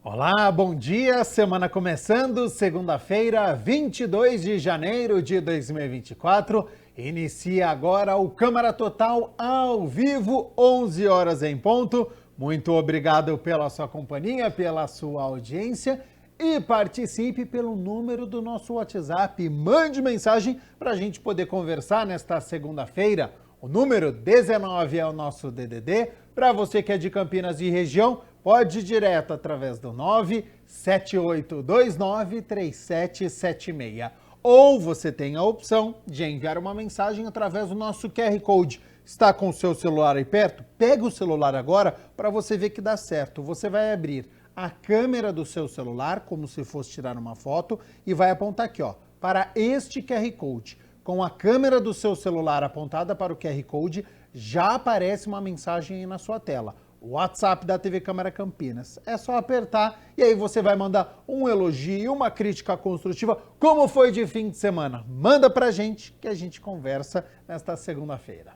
Olá, bom dia. Semana começando, segunda-feira, 22 de janeiro de 2024. Inicia agora o Câmara Total ao vivo, 11 horas em ponto. Muito obrigado pela sua companhia, pela sua audiência e participe pelo número do nosso WhatsApp. Mande mensagem para a gente poder conversar nesta segunda-feira. O número 19 é o nosso DDD. Para você que é de Campinas e região, pode ir direto através do 978293776. Ou você tem a opção de enviar uma mensagem através do nosso QR Code. Está com o seu celular aí perto? Pega o celular agora para você ver que dá certo. Você vai abrir a câmera do seu celular, como se fosse tirar uma foto, e vai apontar aqui, ó, para este QR Code. Com a câmera do seu celular apontada para o QR Code, já aparece uma mensagem aí na sua tela. O WhatsApp da TV Câmara Campinas. É só apertar e aí você vai mandar um elogio, uma crítica construtiva. Como foi de fim de semana? Manda pra gente que a gente conversa nesta segunda-feira.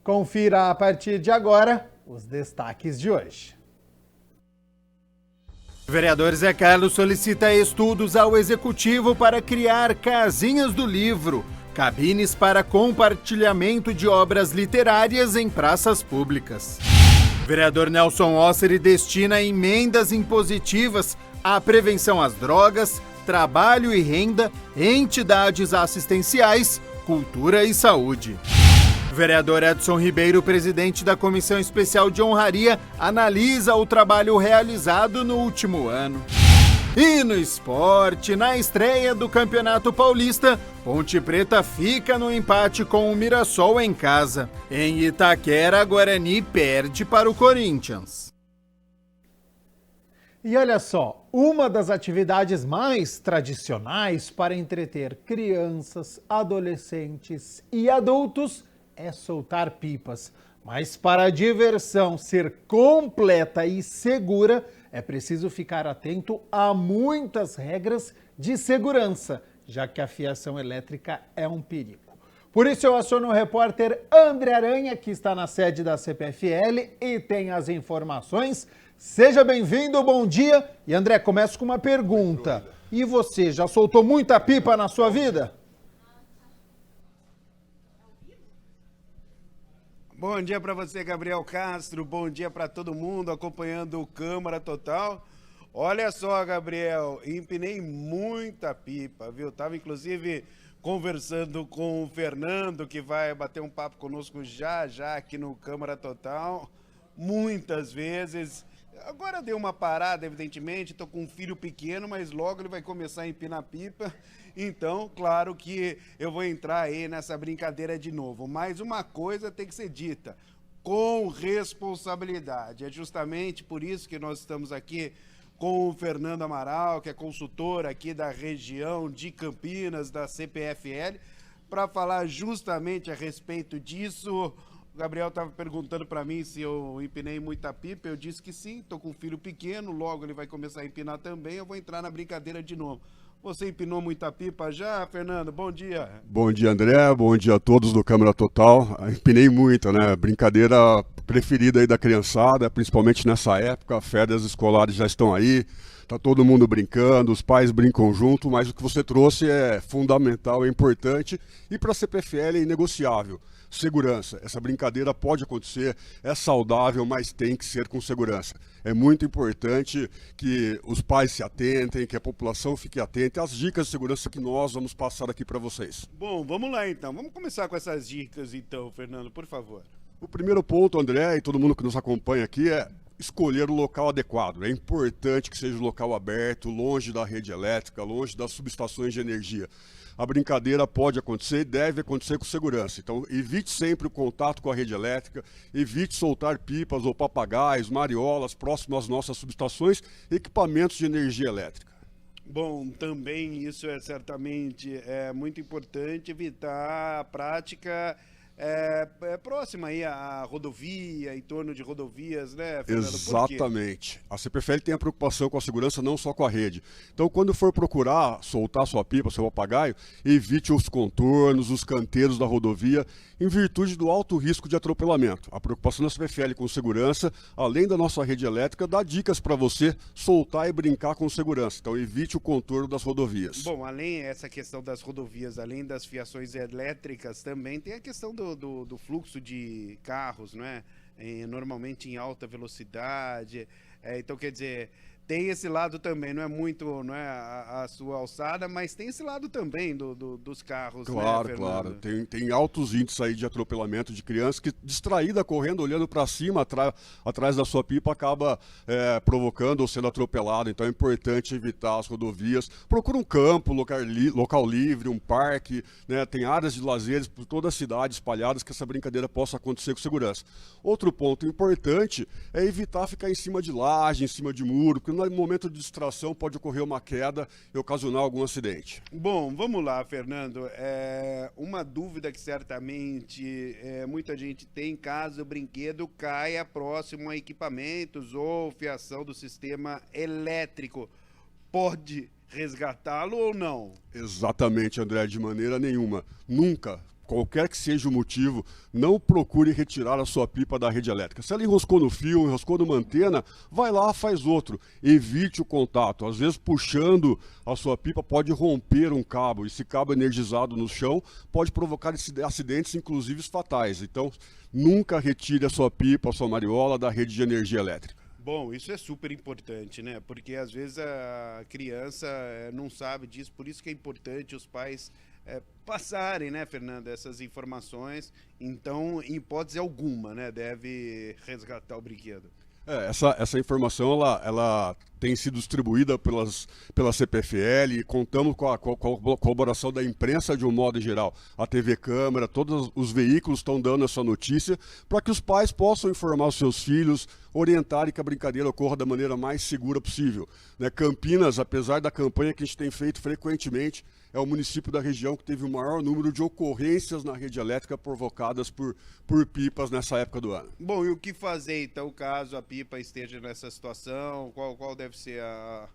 Confira a partir de agora os destaques de hoje. O vereador Zé Carlos solicita estudos ao Executivo para criar casinhas do livro, cabines para compartilhamento de obras literárias em praças públicas. O vereador Nelson Osseri destina emendas impositivas à prevenção às drogas, trabalho e renda, entidades assistenciais, cultura e saúde. O vereador Edson Ribeiro, presidente da Comissão Especial de Honraria, analisa o trabalho realizado no último ano. E no esporte, na estreia do Campeonato Paulista, Ponte Preta fica no empate com o Mirassol em casa. Em Itaquera, Guarani perde para o Corinthians. E olha só, uma das atividades mais tradicionais para entreter crianças, adolescentes e adultos é soltar pipas. Mas para a diversão ser completa e segura, é preciso ficar atento a muitas regras de segurança, já que a fiação elétrica é um perigo. Por isso eu aciono o repórter André Aranha, que está na sede da CPFL e tem as informações. Seja bem-vindo, bom dia. E André, começo com uma pergunta. E você, já soltou muita pipa na sua vida? Bom dia para você, Gabriel Castro. Bom dia para todo mundo acompanhando o Câmara Total. Olha só, Gabriel, empinei muita pipa, viu? Tava inclusive conversando com o Fernando, que vai bater um papo conosco já aqui no Câmara Total. Muitas vezes. Agora deu uma parada, evidentemente, tô com um filho pequeno, mas logo ele vai começar a empinar pipa. Então, claro que eu vou entrar aí nessa brincadeira de novo. Mas uma coisa tem que ser dita, com responsabilidade. É justamente por isso que nós estamos aqui com o Fernando Amaral, que é consultor aqui da região de Campinas, da CPFL, para falar justamente a respeito disso. O Gabriel estava perguntando para mim se eu empinei muita pipa, eu disse que sim, estou com um filho pequeno, logo ele vai começar a empinar também, eu vou entrar na brincadeira de novo. Você empinou muita pipa já, Fernando? Bom dia. Bom dia, André, bom dia a todos do Câmara Total. Empinei muito, né? Brincadeira preferida aí da criançada, principalmente nessa época, férias escolares já estão aí, tá todo mundo brincando, os pais brincam junto, mas o que você trouxe é fundamental, é importante e para a CPFL é inegociável. Segurança. Essa brincadeira pode acontecer, é saudável, mas tem que ser com segurança. É muito importante que os pais se atentem, que a população fique atenta às dicas de segurança que nós vamos passar aqui para vocês. Bom, vamos lá então. Vamos começar com essas dicas então, Fernando, por favor. O primeiro ponto, André, e todo mundo que nos acompanha aqui, é escolher o local adequado. É importante que seja um local aberto, longe da rede elétrica, longe das subestações de energia. A brincadeira pode acontecer e deve acontecer com segurança. Então, evite sempre o contato com a rede elétrica, evite soltar pipas ou papagaios, mariolas próximo às nossas subestações e equipamentos de energia elétrica. Bom, também isso é certamente muito importante, evitar a prática próxima aí à rodovia, em torno de rodovias, né, Fernando? Exatamente. A CPFL tem a preocupação com a segurança, não só com a rede. Então, quando for procurar soltar sua pipa, seu papagaio, evite os contornos, os canteiros da rodovia, em virtude do alto risco de atropelamento. A preocupação da CPFL com segurança, além da nossa rede elétrica, dá dicas para você soltar e brincar com segurança. Então, evite o contorno das rodovias. Bom, além dessa questão das rodovias, além das fiações elétricas, também tem a questão do fluxo de carros, não é? Normalmente em alta velocidade. Então, quer dizer, tem esse lado também, não é muito, não é a sua alçada, mas tem esse lado também dos carros, claro, né, claro. Fernando? Tem altos índices aí de atropelamento de criança que, distraída, correndo, olhando para cima, atrás da sua pipa, acaba provocando ou sendo atropelado. Então é importante evitar as rodovias. Procura um campo, local livre, um parque, né? Tem áreas de lazeres por toda a cidade espalhadas que essa brincadeira possa acontecer com segurança. Outro ponto importante é evitar ficar em cima de laje, em cima de muro, porque no momento de distração pode ocorrer uma queda e ocasionar algum acidente. Bom, vamos lá, Fernando. Uma dúvida que certamente muita gente tem caso o brinquedo caia próximo a equipamentos ou fiação do sistema elétrico. Pode resgatá-lo ou não? Exatamente, André, de maneira nenhuma. Nunca. Qualquer que seja o motivo, não procure retirar a sua pipa da rede elétrica. Se ela enroscou no fio, enroscou numa antena, vai lá, faz outro. Evite o contato. Às vezes, puxando a sua pipa, pode romper um cabo. Esse cabo energizado no chão pode provocar acidentes, inclusive fatais. Então, nunca retire a sua pipa, a sua mariola da rede de energia elétrica. Bom, isso é super importante, né? Porque às vezes a criança não sabe disso, por isso que é importante os pais passarem, né, Fernando, essas informações. Então, em hipótese alguma, né, deve resgatar o brinquedo. Essa informação ela tem sido distribuída pela CPFL e contamos com a colaboração da imprensa de um modo geral. A TV Câmara, todos os veículos estão dando essa notícia para que os pais possam informar os seus filhos, orientarem que a brincadeira ocorra da maneira mais segura possível. Né? Campinas, apesar da campanha que a gente tem feito frequentemente, é o município da região que teve o maior número de ocorrências na rede elétrica provocadas por pipas nessa época do ano. Bom, e o que fazer, então, caso a pipa esteja nessa situação? Qual deve ser a...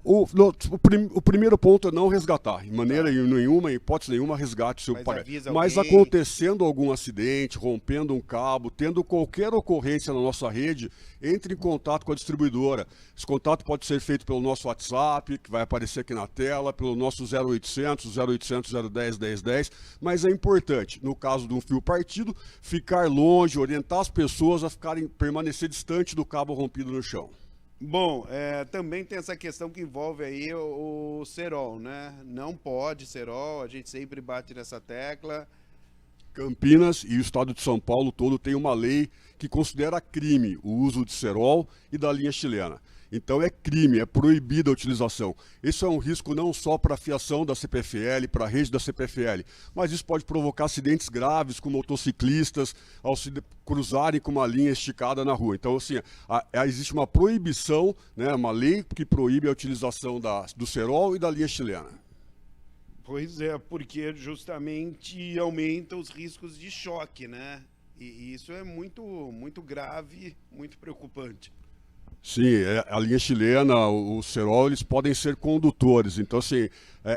O primeiro ponto é não resgatar, em maneira nenhuma, em hipótese nenhuma, resgate o seu pai. Mas acontecendo algum acidente, rompendo um cabo, tendo qualquer ocorrência na nossa rede, entre em contato com a distribuidora. Esse contato pode ser feito pelo nosso WhatsApp, que vai aparecer aqui na tela, pelo nosso 0800 010 1010, mas é importante, no caso de um fio partido, ficar longe, orientar as pessoas a permanecer distante do cabo rompido no chão. Bom, também tem essa questão que envolve aí o cerol, né? Não pode cerol, a gente sempre bate nessa tecla. Campinas e o estado de São Paulo todo tem uma lei que considera crime o uso de cerol e da linha chilena. Então é crime, é proibida a utilização. Isso é um risco não só para a fiação da CPFL, para a rede da CPFL, mas isso pode provocar acidentes graves com motociclistas ao se cruzarem com uma linha esticada na rua. Então, assim, existe uma proibição, né, uma lei que proíbe a utilização do cerol e da linha chilena. Pois é, porque justamente aumenta os riscos de choque, né? E isso é muito, muito grave, muito preocupante. Sim, a linha chilena, o cerol, eles podem ser condutores. Então, assim,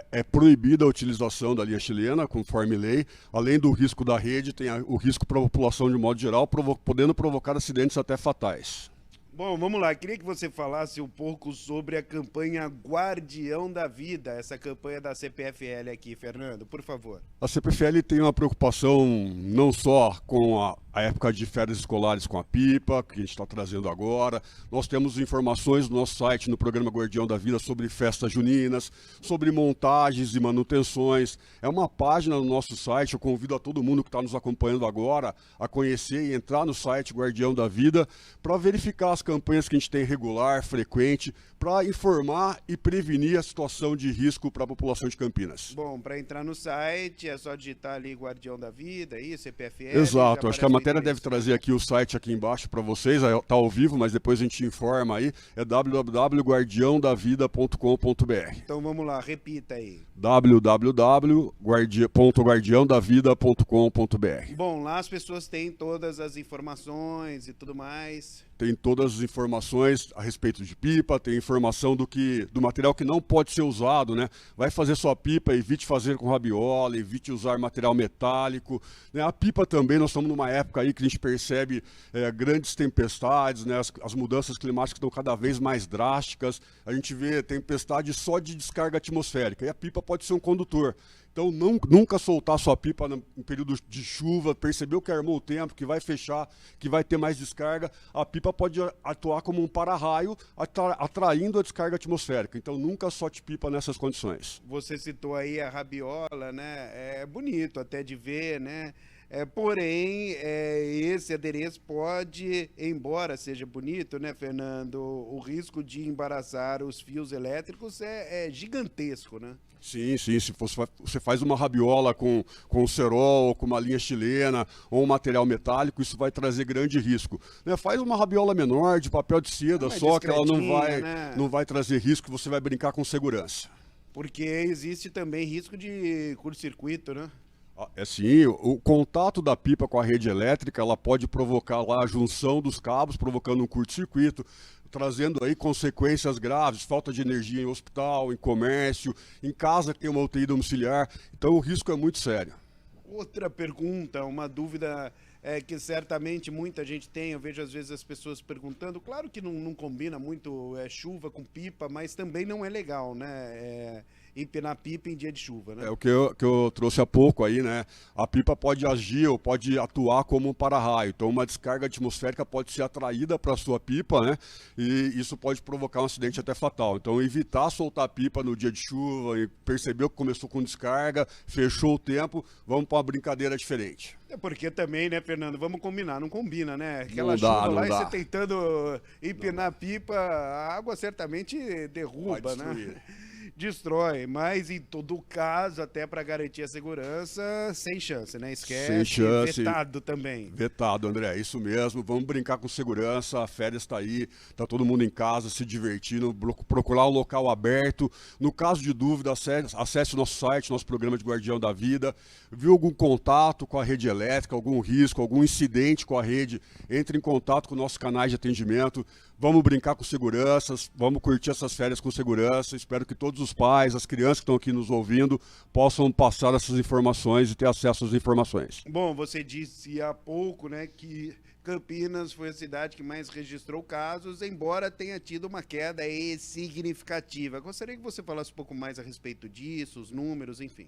é proibida a utilização da linha chilena, conforme lei. Além do risco da rede, tem o risco para a população de modo geral, podendo provocar acidentes até fatais. Bom, vamos lá. Queria que você falasse um pouco sobre a campanha Guardião da Vida, essa campanha da CPFL aqui, Fernando, por favor. A CPFL tem uma preocupação não só com a época de férias escolares com a pipa, que a gente está trazendo agora. Nós temos informações no nosso site, no programa Guardião da Vida, sobre festas juninas, sobre montagens e manutenções. É uma página no nosso site, eu convido a todo mundo que está nos acompanhando agora a conhecer e entrar no site Guardião da Vida para verificar as campanhas que a gente tem regular, frequente, para informar e prevenir a situação de risco para a população de Campinas. Bom, para entrar no site é só digitar ali Guardião da Vida, aí, CPFL. Exato, acho que a matéria deve trazer aqui o site aqui embaixo para vocês, está ao vivo, mas depois a gente informa aí, é www.guardiaodavida.com.br. Então vamos lá, repita aí. www.guardiaodavida.com.br. Bom, lá as pessoas têm todas as informações e tudo mais. Tem todas as informações a respeito de pipa, tem informação do material que não pode ser usado, né? Vai fazer sua pipa, evite fazer com rabiola, evite usar material metálico, né? A pipa também, nós estamos numa época aí que a gente percebe grandes tempestades, né? As mudanças climáticas estão cada vez mais drásticas, a gente vê tempestade só de descarga atmosférica, e a pipa pode ser um condutor. Então, nunca soltar sua pipa em período de chuva, percebeu que armou o tempo, que vai fechar, que vai ter mais descarga, a pipa pode atuar como um para-raio, atraindo a descarga atmosférica. Então, nunca solte pipa nessas condições. Você citou aí a rabiola, né? É bonito até de ver, né? Porém, esse adereço pode, embora seja bonito, né, Fernando, o risco de embaraçar os fios elétricos é gigantesco, né? Sim, sim. Se você faz uma rabiola com cerol, com uma linha chilena ou um material metálico, isso vai trazer grande risco. Né? Faz uma rabiola menor, de papel de seda, só que ela não vai trazer risco, você vai brincar com segurança. Porque existe também risco de curto-circuito, né? Sim, o contato da pipa com a rede elétrica, ela pode provocar lá a junção dos cabos, provocando um curto-circuito, trazendo aí consequências graves, falta de energia em hospital, em comércio, em casa que tem uma UTI domiciliar, então o risco é muito sério. Outra pergunta, uma dúvida que certamente muita gente tem, eu vejo às vezes as pessoas perguntando, claro que não combina muito chuva com pipa, mas também não é legal, né? Empinar pipa em dia de chuva, né? É o que eu trouxe há pouco aí, né? A pipa pode agir ou pode atuar como um para-raio. Então, uma descarga atmosférica pode ser atraída para a sua pipa, né? E isso pode provocar um acidente até fatal. Então, evitar soltar a pipa no dia de chuva e percebeu que começou com descarga, fechou o tempo, vamos para uma brincadeira diferente. Porque também, né, Fernando, vamos combinar, não combina, né? Aquela chuva lá e você tentando empinar a pipa, a água certamente derruba, né? Destrói, mas em todo caso, até para garantir a segurança, sem chance, né? Esquece, sem chance, vetado também. Vetado, André, isso mesmo, vamos brincar com segurança, a férias está aí, tá todo mundo em casa, se divertindo, procurar um local aberto. No caso de dúvida, acesse o nosso site, nosso programa de Guardião da Vida. Viu algum contato com a rede elétrica, algum risco, algum incidente com a rede, entre em contato com o nosso canal de atendimento. Vamos brincar com seguranças, vamos curtir essas férias com segurança. Espero que todos os pais, as crianças que estão aqui nos ouvindo, possam passar essas informações e ter acesso às informações. Bom, você disse há pouco, né, que Campinas foi a cidade que mais registrou casos, embora tenha tido uma queda significativa. Gostaria que você falasse um pouco mais a respeito disso, os números, enfim.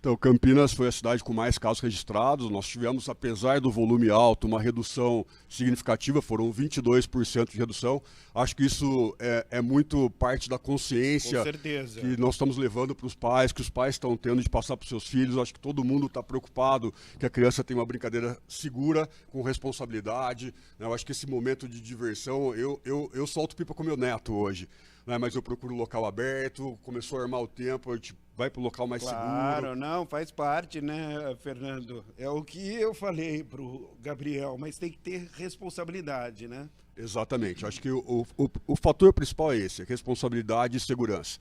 Então, Campinas foi a cidade com mais casos registrados. Nós tivemos, apesar do volume alto, uma redução significativa, foram 22% de redução. Acho que isso é muito parte da consciência que nós estamos levando para os pais, que os pais estão tendo de passar para os seus filhos. Acho que todo mundo está preocupado que a criança tenha uma brincadeira segura, com responsabilidade. Eu acho que esse momento de diversão, eu solto pipa com meu neto hoje, né? Mas eu procuro local aberto, começou a armar o tempo, a gente vai para o local mais seguro. Claro, não, faz parte, né, Fernando? É o que eu falei para o Gabriel, mas tem que ter responsabilidade, né? Exatamente, acho que o fator principal é esse, responsabilidade e segurança.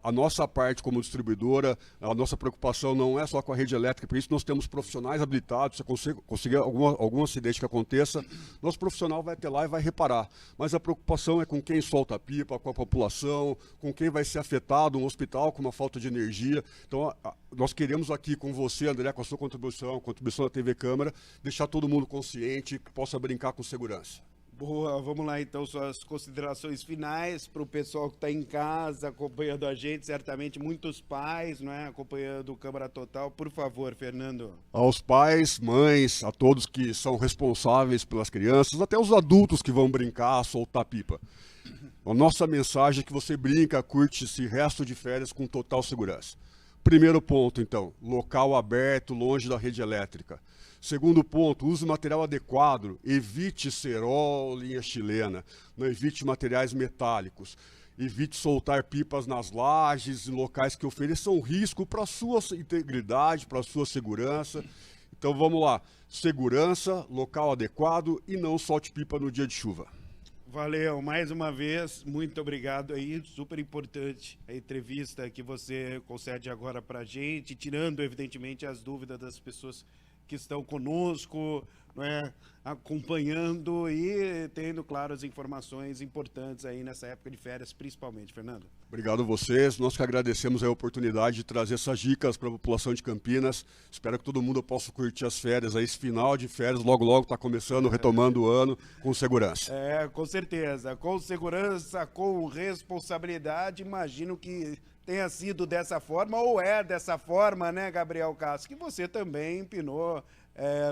A nossa parte como distribuidora, a nossa preocupação não é só com a rede elétrica, por isso nós temos profissionais habilitados, se conseguir algum acidente que aconteça, nosso profissional vai até lá e vai reparar. Mas a preocupação é com quem solta a pipa, com a população, com quem vai ser afetado, um hospital com uma falta de energia. Então, nós queremos aqui com você, André, com a sua contribuição da TV Câmara, deixar todo mundo consciente, que possa brincar com segurança. Boa, vamos lá então, suas considerações finais para o pessoal que está em casa acompanhando a gente, certamente muitos pais, não é, acompanhando o Câmara Total. Por favor, Fernando. Aos pais, mães, a todos que são responsáveis pelas crianças, até os adultos que vão brincar, soltar pipa. A nossa mensagem é que você brinca, curte esse resto de férias com total segurança. Primeiro ponto, então, local aberto, longe da rede elétrica. Segundo ponto, use material adequado, evite cerol, linha chilena, não evite materiais metálicos. evite soltar pipas nas lajes, em locais que ofereçam risco para a sua integridade, para a sua segurança. Então vamos lá, segurança, local adequado e não solte pipa no dia de chuva. Valeu, mais uma vez, muito obrigado aí, super importante a entrevista que você concede agora pra gente, tirando evidentemente as dúvidas das pessoas que estão conosco, não é, acompanhando e tendo, claro, as informações importantes aí nessa época de férias, principalmente. Fernando. Obrigado a vocês, nós que agradecemos a oportunidade de trazer essas dicas para a população de Campinas. Espero que todo mundo possa curtir as férias, aí esse final de férias, logo está começando, retomando o ano com segurança. Com certeza, com segurança, com responsabilidade, imagino que tenha sido dessa forma, ou é dessa forma, né, Gabriel Castro, que você também empinou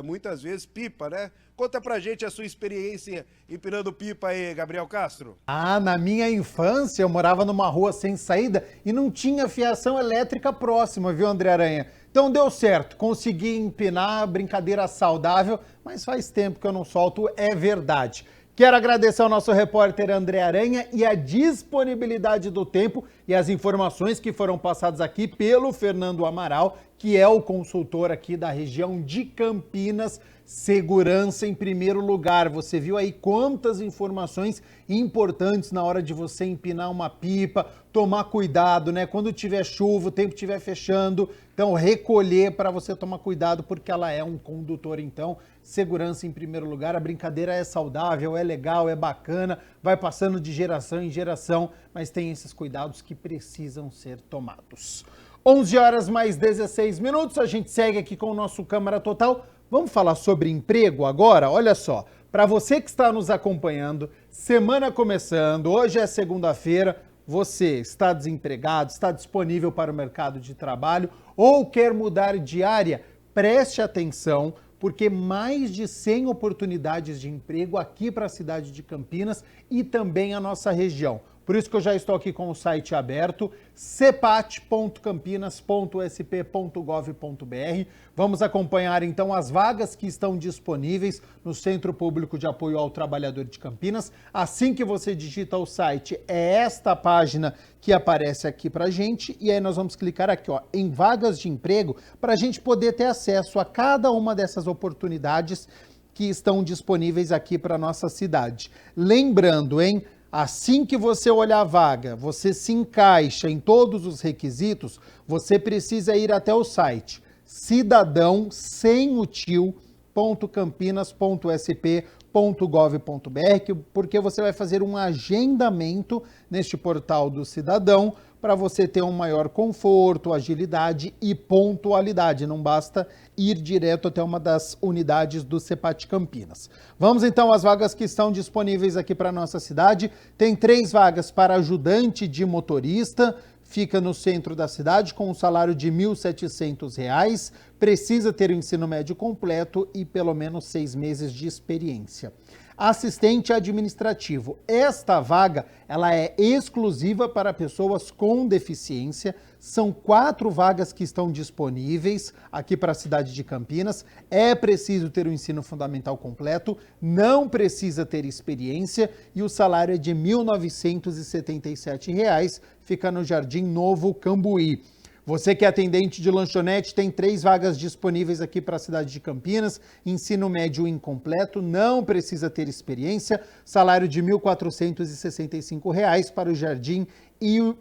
muitas vezes pipa, né? Conta pra gente a sua experiência empinando pipa aí, Gabriel Castro. Na minha infância eu morava numa rua sem saída e não tinha fiação elétrica próxima, viu, André Aranha? Então deu certo, consegui empinar, brincadeira saudável, mas faz tempo que eu não solto, é verdade. Quero agradecer ao nosso repórter André Aranha e a disponibilidade do tempo e as informações que foram passadas aqui pelo Fernando Amaral, que é o consultor aqui da região de Campinas. Segurança em primeiro lugar. Você viu aí quantas informações importantes na hora de você empinar uma pipa, tomar cuidado, né? Quando tiver chuva, o tempo estiver fechando, então recolher para você tomar cuidado, porque ela é um condutor. Então, segurança em primeiro lugar. A brincadeira é saudável, é legal, é bacana, vai passando de geração em geração, mas tem esses cuidados que precisam ser tomados. 11 horas mais 16 minutos, a gente segue aqui com o nosso Câmara Total. Vamos falar sobre emprego agora? Olha só, para você que está nos acompanhando, semana começando, hoje é segunda-feira, você está desempregado, está disponível para o mercado de trabalho ou quer mudar de área, preste atenção, porque mais de 100 oportunidades de emprego aqui para a cidade de Campinas e também a nossa região. Por isso que eu já estou aqui com o site aberto, cepat.campinas.sp.gov.br. Vamos acompanhar então as vagas que estão disponíveis no Centro Público de Apoio ao Trabalhador de Campinas. Assim que você digita o site, é esta página que aparece aqui pra gente. E aí nós vamos clicar aqui, ó, em vagas de emprego, para a gente poder ter acesso a cada uma dessas oportunidades que estão disponíveis aqui para nossa cidade. Lembrando, hein? Assim que você olhar a vaga, você se encaixa em todos os requisitos, você precisa ir até o site cidadão sem o tio.campinas.sp.gov.br, porque você vai fazer um agendamento neste portal do Cidadão para você ter um maior conforto, agilidade e pontualidade. Não basta ir direto até uma das unidades do Cepat Campinas. Vamos então às vagas que estão disponíveis aqui para a nossa cidade. Tem 3 vagas para ajudante de motorista, fica no centro da cidade com um salário de R$ 1.700, precisa ter o ensino médio completo e pelo menos 6 meses de experiência. Assistente administrativo. Esta vaga, ela é exclusiva para pessoas com deficiência. São 4 vagas que estão disponíveis aqui para a cidade de Campinas. É preciso ter o ensino fundamental completo, não precisa ter experiência e o salário é de R$ 1.977, fica no Jardim Novo Cambuí. Você que é atendente de lanchonete, tem 3 vagas disponíveis aqui para a cidade de Campinas, ensino médio incompleto, não precisa ter experiência, salário de R$ 1.465 para o Jardim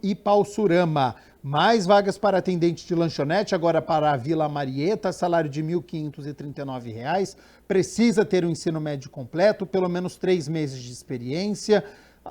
Ipauçurama. Mais vagas para atendente de lanchonete, agora para a Vila Marieta, salário de R$ 1.539, precisa ter o ensino médio completo, pelo menos 3 meses de experiência.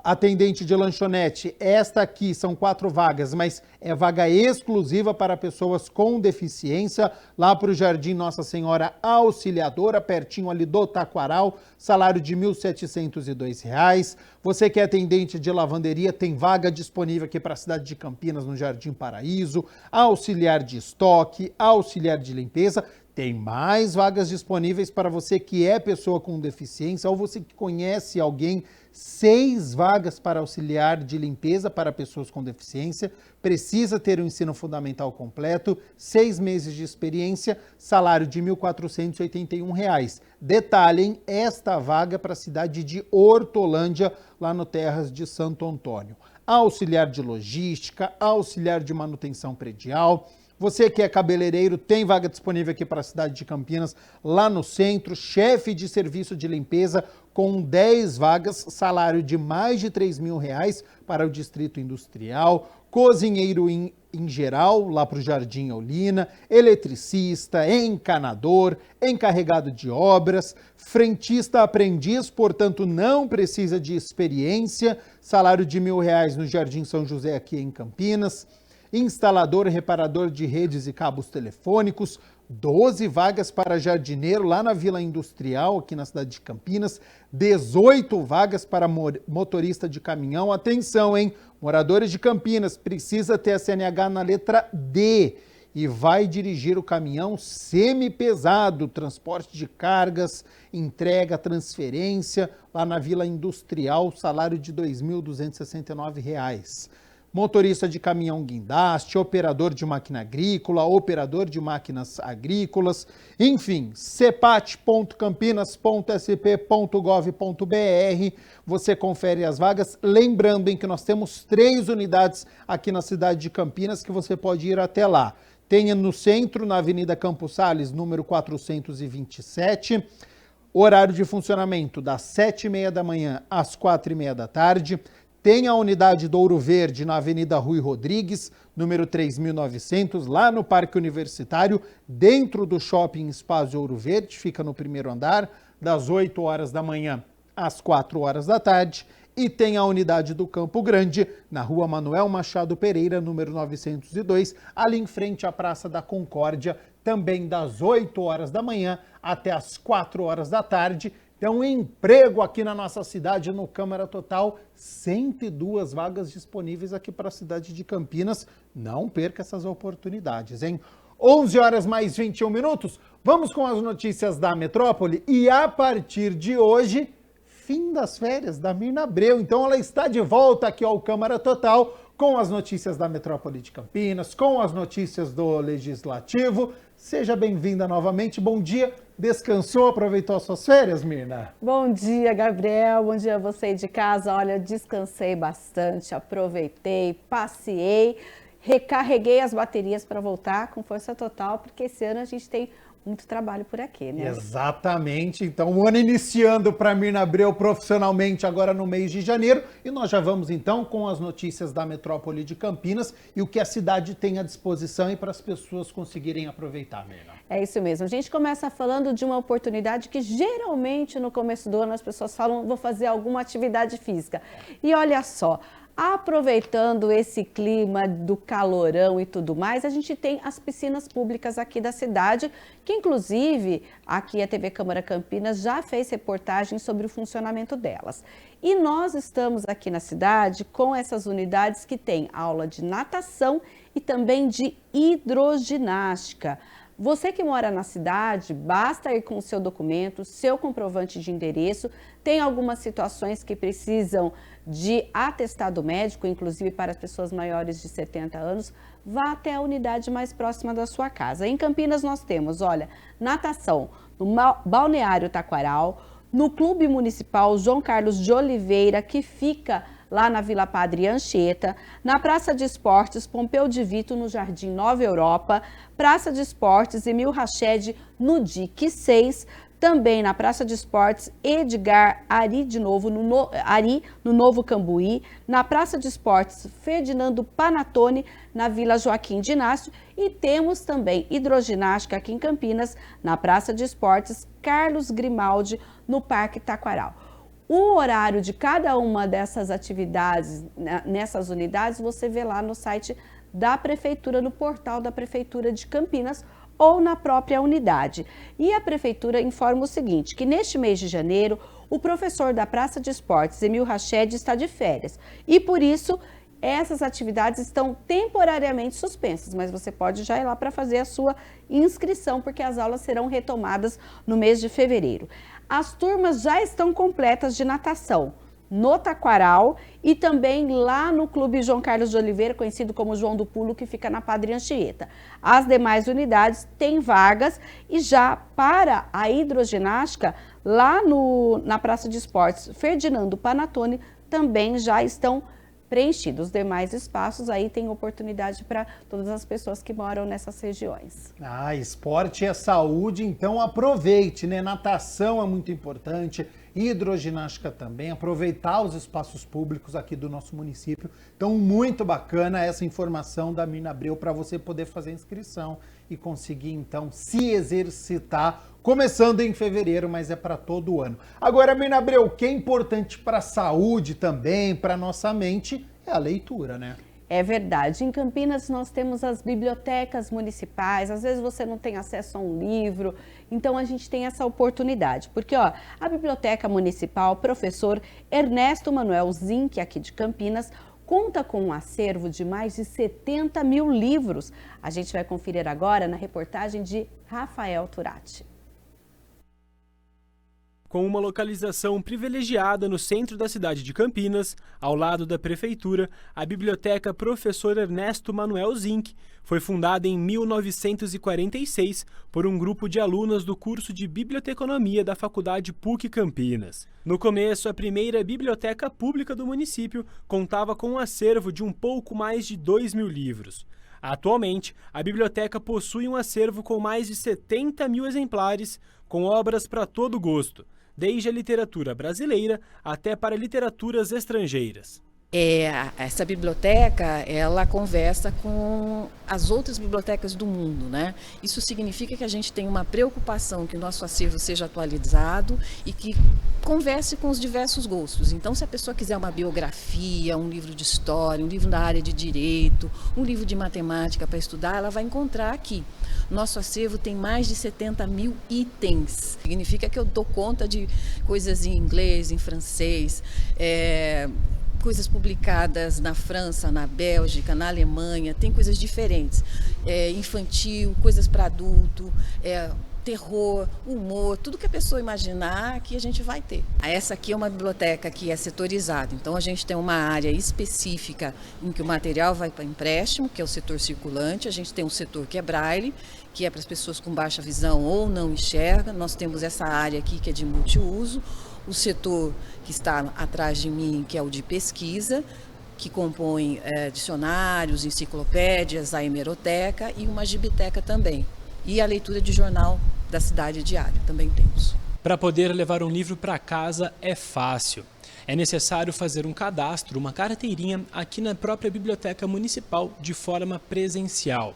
Atendente de lanchonete, esta aqui são 4 vagas, mas é vaga exclusiva para pessoas com deficiência, lá para o Jardim Nossa Senhora Auxiliadora, pertinho ali do Taquaral, salário de R$ 1.702. Você que é atendente de lavanderia, tem vaga disponível aqui para a cidade de Campinas, no Jardim Paraíso, auxiliar de estoque, auxiliar de limpeza. Tem mais vagas disponíveis para você que é pessoa com deficiência ou você que conhece alguém. 6 vagas para auxiliar de limpeza para pessoas com deficiência. Precisa ter o ensino fundamental completo, 6 meses de experiência, salário de R$ 1.481. Detalhem, esta vaga para a cidade de Hortolândia, lá no Terras de Santo Antônio. auxiliar de logística, auxiliar de manutenção predial. Você que é cabeleireiro, tem vaga disponível aqui para a cidade de Campinas, lá no centro, chefe de serviço de limpeza com 10 vagas, salário de mais de R$3 mil para o Distrito Industrial, cozinheiro em geral, lá para o Jardim Eulina, eletricista, encanador, encarregado de obras, frentista aprendiz, portanto não precisa de experiência, salário de R$1.000 no Jardim São José aqui em Campinas, instalador e reparador de redes e cabos telefônicos, 12 vagas para jardineiro lá na Vila Industrial, aqui na cidade de Campinas, 18 vagas para motorista de caminhão. Atenção, hein? Moradores de Campinas, precisa ter a CNH na letra D e vai dirigir o caminhão semi-pesado, transporte de cargas, entrega, transferência, lá na Vila Industrial, salário de R$ 2.269. Motorista de caminhão guindaste, operador de máquina agrícola, operador de máquinas agrícolas, enfim, cepat.campinas.sp.gov.br, você confere as vagas, lembrando em que nós temos 3 unidades aqui na cidade de Campinas que você pode ir até lá. Tem no centro, na Avenida Campos Sales, número 427, horário de funcionamento das 7h30 da manhã às 4h30 da tarde. Tem a unidade do Ouro Verde na Avenida Rui Rodrigues, número 3.900, lá no Parque Universitário, dentro do Shopping Espaço Ouro Verde, fica no primeiro andar, das 8 horas da manhã às 4 horas da tarde. E tem a unidade do Campo Grande, na Rua Manuel Machado Pereira, número 902, ali em frente à Praça da Concórdia, também das 8 horas da manhã até as 4 horas da tarde. Então, emprego aqui na nossa cidade, no Câmara Total, 102 vagas disponíveis aqui para a cidade de Campinas. Não perca essas oportunidades, hein? 11 horas mais 21 minutos, vamos com as notícias da metrópole e a partir de hoje, fim das férias da Mirna Abreu. Então, ela está de volta aqui ao Câmara Total com as notícias da metrópole de Campinas, com as notícias do Legislativo. Seja bem-vinda novamente, bom dia. Descansou, aproveitou as suas férias, Mirna? Bom dia, Gabriel. Bom dia a você aí de casa. Olha, descansei bastante, aproveitei, passeei, recarreguei as baterias para voltar com força total, porque esse ano a gente tem muito trabalho por aqui, né? Exatamente. Então, o ano iniciando para Mirna Abreu profissionalmente agora no mês de janeiro. E nós já vamos, então, com as notícias da metrópole de Campinas e o que a cidade tem à disposição e para as pessoas conseguirem aproveitar, Mirna. É isso mesmo. A gente começa falando de uma oportunidade que geralmente no começo do ano as pessoas falam, vou fazer alguma atividade física. E olha só, aproveitando esse clima do calorão e tudo mais, a gente tem as piscinas públicas aqui da cidade, que inclusive aqui a TV Câmara Campinas já fez reportagem sobre o funcionamento delas. E nós estamos aqui na cidade com essas unidades que têm aula de natação e também de hidroginástica. Você que mora na cidade, basta ir com o seu documento, seu comprovante de endereço. Tem algumas situações que precisam de atestado médico, inclusive para as pessoas maiores de 70 anos. Vá até a unidade mais próxima da sua casa. Em Campinas nós temos, olha, natação no Balneário Taquaral, no Clube Municipal João Carlos de Oliveira, que fica lá na Vila Padre Anchieta, na Praça de Esportes Pompeu de Vito, no Jardim Nova Europa, Praça de Esportes Emil Rached, no DIC 6, também na Praça de Esportes Edgar Ari, de novo, no Novo Cambuí, na Praça de Esportes Ferdinando Panatone, na Vila Joaquim de Inácio, e temos também hidroginástica aqui em Campinas, na Praça de Esportes Carlos Grimaldi, no Parque Taquaral. O horário de cada uma dessas atividades nessas unidades você vê lá no site da Prefeitura, no portal da Prefeitura de Campinas ou na própria unidade. E a Prefeitura informa o seguinte, que neste mês de janeiro, o professor da Praça de Esportes, Emil Rached, está de férias e por isso essas atividades estão temporariamente suspensas, mas você pode já ir lá para fazer a sua inscrição, porque as aulas serão retomadas no mês de fevereiro. As turmas já estão completas de natação no Taquaral e também lá no Clube João Carlos de Oliveira, conhecido como João do Pulo, que fica na Padre Anchieta. As demais unidades têm vagas e já para a hidroginástica, lá na Praça de Esportes Ferdinando Panatone, também já estão preenchido. Os demais espaços aí tem oportunidade para todas as pessoas que moram nessas regiões. Esporte é saúde, então aproveite, né? Natação é muito importante, hidroginástica também, aproveitar os espaços públicos aqui do nosso município. Então, muito bacana essa informação da Mirna Abreu para você poder fazer inscrição e conseguir, então, se exercitar, começando em fevereiro, mas é para todo ano. Agora, Mirna Abreu, o que é importante para a saúde também, para a nossa mente, é a leitura, né? É verdade. Em Campinas nós temos as bibliotecas municipais, às vezes você não tem acesso a um livro, então a gente tem essa oportunidade. Porque a Biblioteca Municipal Professor Ernesto Manuel Zinck, aqui de Campinas, conta com um acervo de mais de 70 mil livros. A gente vai conferir agora na reportagem de Rafael Turati. Com uma localização privilegiada no centro da cidade de Campinas, ao lado da prefeitura, a Biblioteca Professor Ernesto Manuel Zinck foi fundada em 1946 por um grupo de alunos do curso de Biblioteconomia da Faculdade PUC Campinas. No começo, a primeira biblioteca pública do município contava com um acervo de um pouco mais de 2 mil livros. Atualmente, a biblioteca possui um acervo com mais de 70 mil exemplares, com obras para todo gosto, desde a literatura brasileira até para literaturas estrangeiras. Essa biblioteca, ela conversa com as outras bibliotecas do mundo, né? Isso significa que a gente tem uma preocupação que o nosso acervo seja atualizado e que converse com os diversos gostos. Então, se a pessoa quiser uma biografia, um livro de história, um livro da área de direito, um livro de matemática para estudar, ela vai encontrar aqui. Nosso acervo tem mais de 70 mil itens. Significa que eu dou conta de coisas em inglês, em francês, coisas publicadas na França, na Bélgica, na Alemanha, tem coisas diferentes. Infantil, coisas para adulto, terror, humor, tudo que a pessoa imaginar que a gente vai ter. Essa aqui é uma biblioteca que é setorizada, então a gente tem uma área específica em que o material vai para empréstimo, que é o setor circulante, a gente tem um setor que é braille, que é para as pessoas com baixa visão ou não enxerga, nós temos essa área aqui que é de multiuso, o setor que está atrás de mim, que é o de pesquisa, que compõe dicionários, enciclopédias, a hemeroteca e uma gibiteca também. E a leitura de jornal da cidade diária também temos. Para poder levar um livro para casa é fácil. É necessário fazer um cadastro, uma carteirinha aqui na própria Biblioteca Municipal de forma presencial.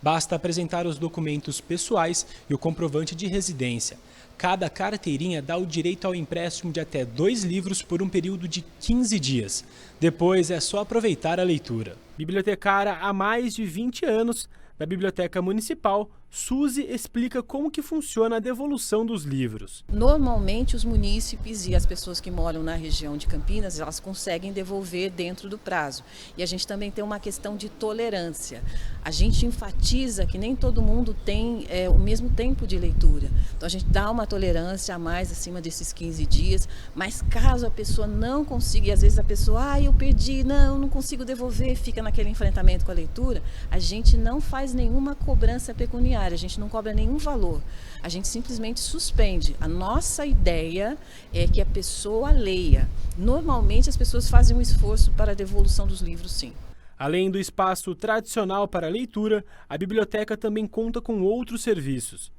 Basta apresentar os documentos pessoais e o comprovante de residência. Cada carteirinha dá o direito ao empréstimo de até 2 livros por um período de 15 dias. Depois é só aproveitar a leitura. Bibliotecária há mais de 20 anos, da Biblioteca Municipal, Suzy explica como que funciona a devolução dos livros. Normalmente os munícipes e as pessoas que moram na região de Campinas, elas conseguem devolver dentro do prazo. E a gente também tem uma questão de tolerância. A gente enfatiza que nem todo mundo tem o mesmo tempo de leitura. Então a gente dá uma tolerância a mais acima desses 15 dias, mas caso a pessoa não consiga, e às vezes a pessoa, eu perdi, não consigo devolver, fica naquele enfrentamento com a leitura, a gente não faz nenhuma cobrança pecuniária, a gente não cobra nenhum valor, a gente simplesmente suspende. A nossa ideia é que a pessoa leia. Normalmente as pessoas fazem um esforço para a devolução dos livros, sim. Além do espaço tradicional para a leitura, a biblioteca também conta com outros serviços.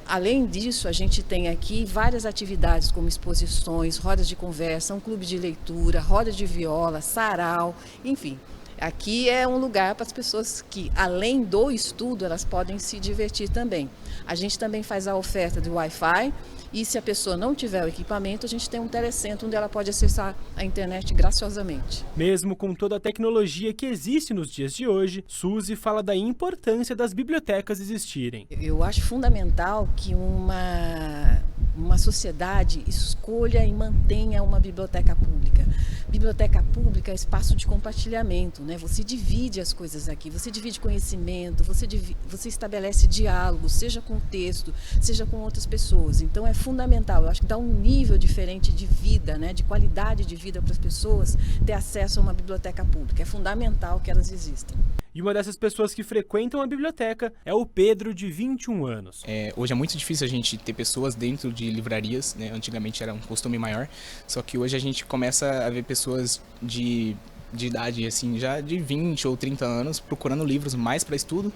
Além disso, a gente tem aqui várias atividades como exposições, rodas de conversa, um clube de leitura, roda de viola, sarau, enfim. Aqui é um lugar para as pessoas que, além do estudo, elas podem se divertir também. A gente também faz a oferta de Wi-Fi e se a pessoa não tiver o equipamento, a gente tem um telecentro onde ela pode acessar a internet graciosamente. Mesmo com toda a tecnologia que existe nos dias de hoje, Suzy fala da importância das bibliotecas existirem. Eu acho fundamental que uma sociedade escolha e mantenha uma biblioteca pública. Biblioteca pública é espaço de compartilhamento, né? Você divide as coisas aqui, você divide conhecimento, você estabelece diálogo, seja com o texto, seja com outras pessoas. Então é fundamental, eu acho que dá um nível diferente de vida, né? De qualidade de vida para as pessoas ter acesso a uma biblioteca pública. É fundamental que elas existam. E uma dessas pessoas que frequentam a biblioteca é o Pedro, de 21 anos. Hoje é muito difícil a gente ter pessoas dentro de livrarias, né? Antigamente era um costume maior, só que hoje a gente começa a ver pessoas de de idade, assim, já de 20 ou 30 anos, procurando livros mais para estudo,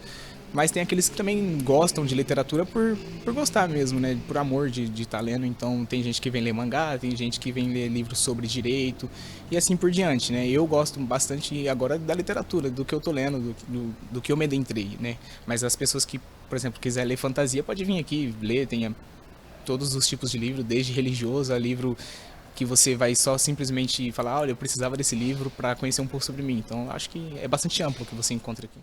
mas tem aqueles que também gostam de literatura por gostar mesmo, né? Por amor de estar lendo. Então tem gente que vem ler mangá, tem gente que vem ler livros sobre direito e assim por diante, né? Eu gosto bastante agora da literatura, do que eu tô lendo, do que eu me adentrei, né? Mas as pessoas que, por exemplo, quiser ler fantasia, pode vir aqui ler, tem todos os tipos de livro, desde religioso a livro que você vai só simplesmente falar, olha, eu precisava desse livro para conhecer um pouco sobre mim. Então acho que é bastante amplo o que você encontra aqui.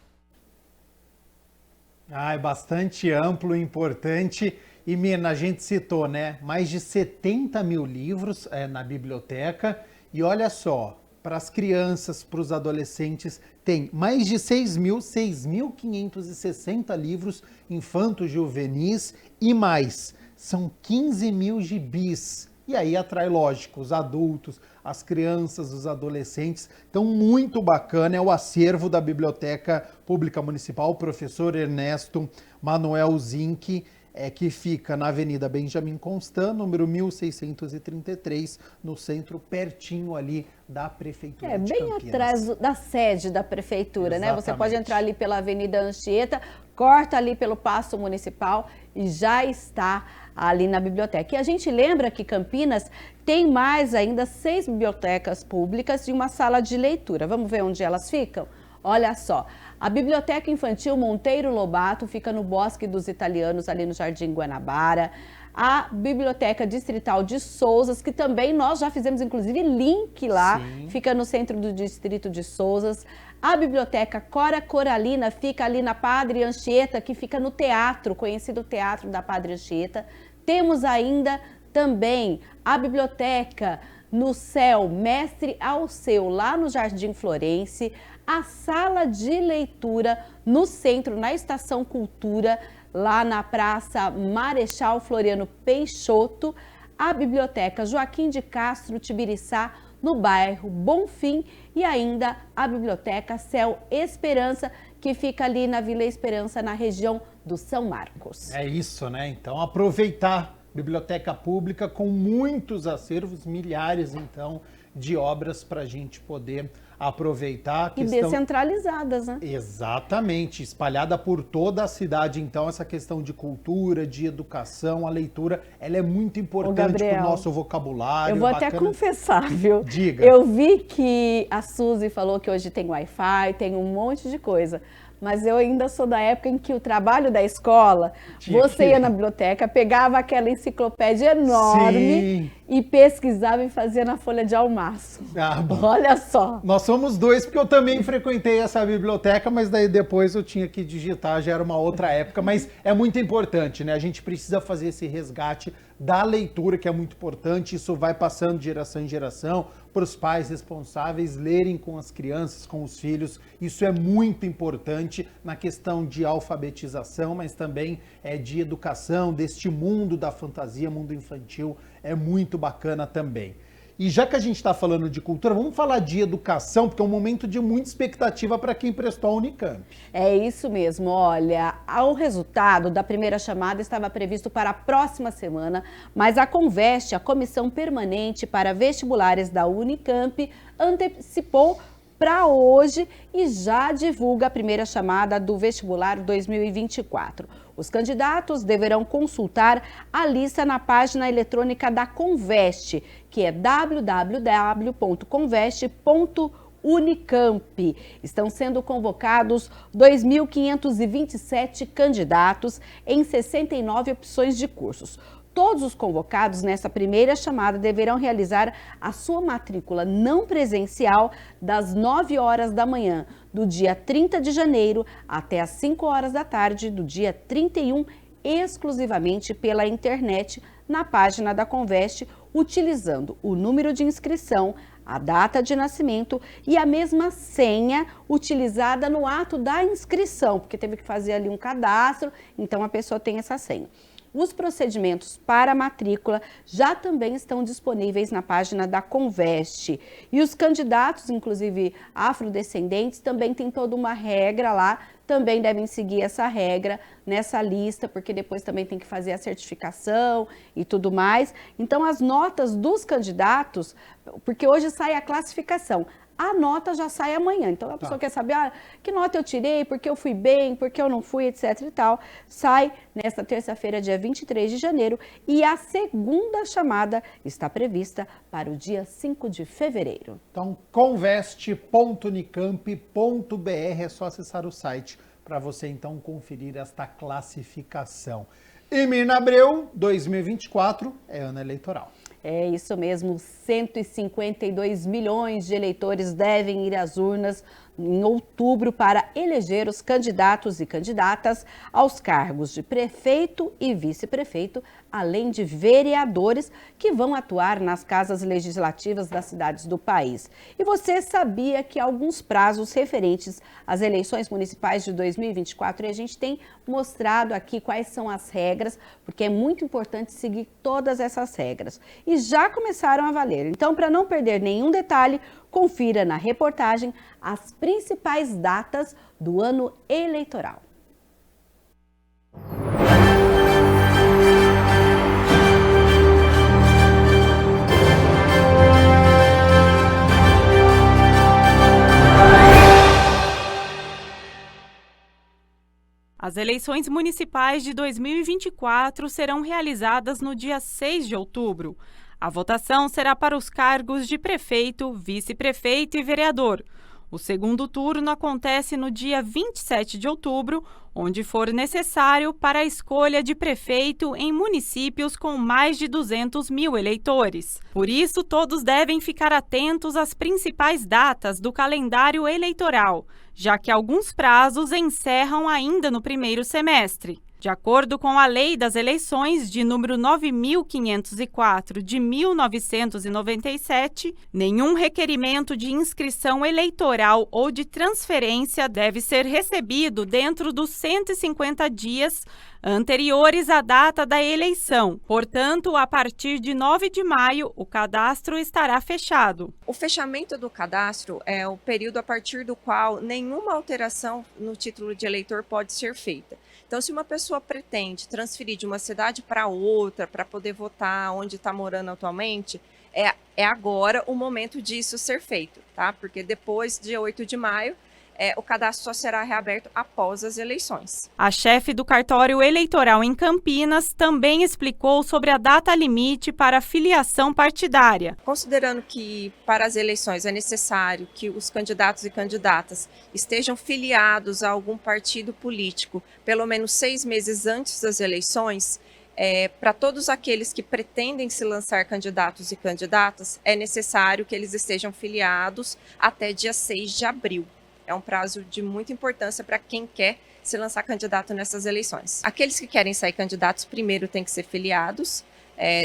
Ah, é bastante amplo, importante. E, Mina, a gente citou, né? Mais de 70 mil livros na biblioteca. E olha só, para as crianças, para os adolescentes, tem mais de 6.560 livros infanto-juvenis e mais. São 15 mil gibis. E aí atrai, lógico, os adultos, as crianças, os adolescentes. Então, muito bacana, é o acervo da Biblioteca Pública Municipal, professor Ernesto Manuel Zinck, que fica na Avenida Benjamin Constant, número 1633, no centro, pertinho ali da Prefeitura de bem Campinas. atrás da sede da Prefeitura, né? Você pode Exatamente. entrar ali pela Avenida Anchieta, corta ali pelo Paço Municipal e já está ali na biblioteca. E a gente lembra que Campinas tem mais ainda 6 bibliotecas públicas e uma sala de leitura. Vamos ver onde elas ficam? Olha só, a Biblioteca Infantil Monteiro Lobato fica no Bosque dos Italianos, ali no Jardim Guanabara. A Biblioteca Distrital de Souzas, que também nós já fizemos, inclusive, link lá, Sim. fica no centro do distrito de Souzas. A Biblioteca Cora Coralina fica ali na Padre Anchieta, que fica no teatro, conhecido Teatro da Padre Anchieta. Temos ainda também a Biblioteca no Céu Mestre Alceu, lá no Jardim Florense. A Sala de Leitura no centro, na Estação Cultura, lá na Praça Marechal Floriano Peixoto. A Biblioteca Joaquim de Castro Tibiriçá, no bairro Bonfim, e ainda a Biblioteca Céu Esperança, que fica ali na Vila Esperança, na região do São Marcos. É isso, né? Então, aproveitar biblioteca pública com muitos acervos, milhares, então, de obras para a gente poder aproveitar. E descentralizadas, né? Exatamente, espalhada por toda a cidade. Então, essa questão de cultura, de educação, a leitura, ela é muito importante para o nosso vocabulário. Eu vou até confessar, viu? Diga. Eu vi que a Suzy falou que hoje tem Wi-Fi, tem um monte de coisa. Mas eu ainda sou da época em que o trabalho da escola, você ia na biblioteca, pegava aquela enciclopédia enorme e pesquisava e fazia na folha de almaço. Olha só. Nós somos dois, porque eu também frequentei essa biblioteca, mas daí depois eu tinha que digitar, já era uma outra época. Mas é muito importante, né? A gente precisa fazer esse resgate da leitura, que é muito importante. Isso vai passando de geração em geração, para os pais responsáveis lerem com as crianças, com os filhos. Isso é muito importante na questão de alfabetização, mas também de educação, deste mundo da fantasia, mundo infantil. É muito bacana também. E já que a gente está falando de cultura, vamos falar de educação, porque é um momento de muita expectativa para quem prestou a Unicamp. É isso mesmo, olha, o resultado da primeira chamada estava previsto para a próxima semana, mas a Conveste, a Comissão Permanente para Vestibulares da Unicamp, antecipou para hoje e já divulga a primeira chamada do vestibular 2024. Os candidatos deverão consultar a lista na página eletrônica da Conveste, que é www.conveste.unicamp. Estão sendo convocados 2.527 candidatos em 69 opções de cursos. Todos os convocados nessa primeira chamada deverão realizar a sua matrícula não presencial das 9 horas da manhã do dia 30 de janeiro até as 5 horas da tarde do dia 31, exclusivamente pela internet na página da Conveste, utilizando o número de inscrição, a data de nascimento e a mesma senha utilizada no ato da inscrição, porque teve que fazer ali um cadastro, então a pessoa tem essa senha. Os procedimentos para a matrícula já também estão disponíveis na página da Conveste. E os candidatos, inclusive afrodescendentes, também tem toda uma regra lá, também devem seguir essa regra nessa lista, porque depois também tem que fazer a certificação e tudo mais. Então, as notas dos candidatos, porque hoje sai a classificação. a nota já sai amanhã. Então, a pessoa quer saber que nota eu tirei, porque eu fui bem, porque eu não fui, etc e tal. Sai nesta terça-feira, dia 23 de janeiro, e a segunda chamada está prevista para o dia 5 de fevereiro. Então, conveste.unicamp.br, é só acessar o site para você, então, conferir esta classificação. E Mirna Abreu, 2024 é ano eleitoral. É isso mesmo, 152 milhões de eleitores devem ir às urnas em outubro para eleger os candidatos e candidatas aos cargos de prefeito e vice-prefeito, além de vereadores que vão atuar nas casas legislativas das cidades do país. E você sabia que alguns prazos referentes às eleições municipais de 2024, e a gente tem mostrado aqui quais são as regras, porque é muito importante seguir todas essas regras. E já começaram a valer. Então, para não perder nenhum detalhe, confira na reportagem as principais datas do ano eleitoral. As eleições municipais de 2024 serão realizadas no dia 6 de outubro. A votação será para os cargos de prefeito, vice-prefeito e vereador. O segundo turno acontece no dia 27 de outubro, onde for necessário para a escolha de prefeito em municípios com mais de 200 mil eleitores. Por isso, todos devem ficar atentos às principais datas do calendário eleitoral, já que alguns prazos encerram ainda no primeiro semestre. De acordo com a Lei das Eleições de número 9.504 de 1997, nenhum requerimento de inscrição eleitoral ou de transferência deve ser recebido dentro dos 150 dias anteriores à data da eleição. Portanto, a partir de 9 de maio, o cadastro estará fechado. O fechamento do cadastro é o período a partir do qual nenhuma alteração no título de eleitor pode ser feita. Então, se uma pessoa pretende transferir de uma cidade para outra, para poder votar onde está morando atualmente, é agora o momento disso ser feito, tá? Porque depois de 8 de maio, o cadastro só será reaberto após as eleições. A chefe do cartório eleitoral em Campinas também explicou sobre a data limite para a filiação partidária. Considerando que para as eleições é necessário que os candidatos e candidatas estejam filiados a algum partido político pelo menos 6 meses antes das eleições, para todos aqueles que pretendem se lançar candidatos e candidatas, é necessário que eles estejam filiados até dia 6 de abril. É um prazo de muita importância para quem quer se lançar candidato nessas eleições. Aqueles que querem sair candidatos primeiro têm que ser filiados,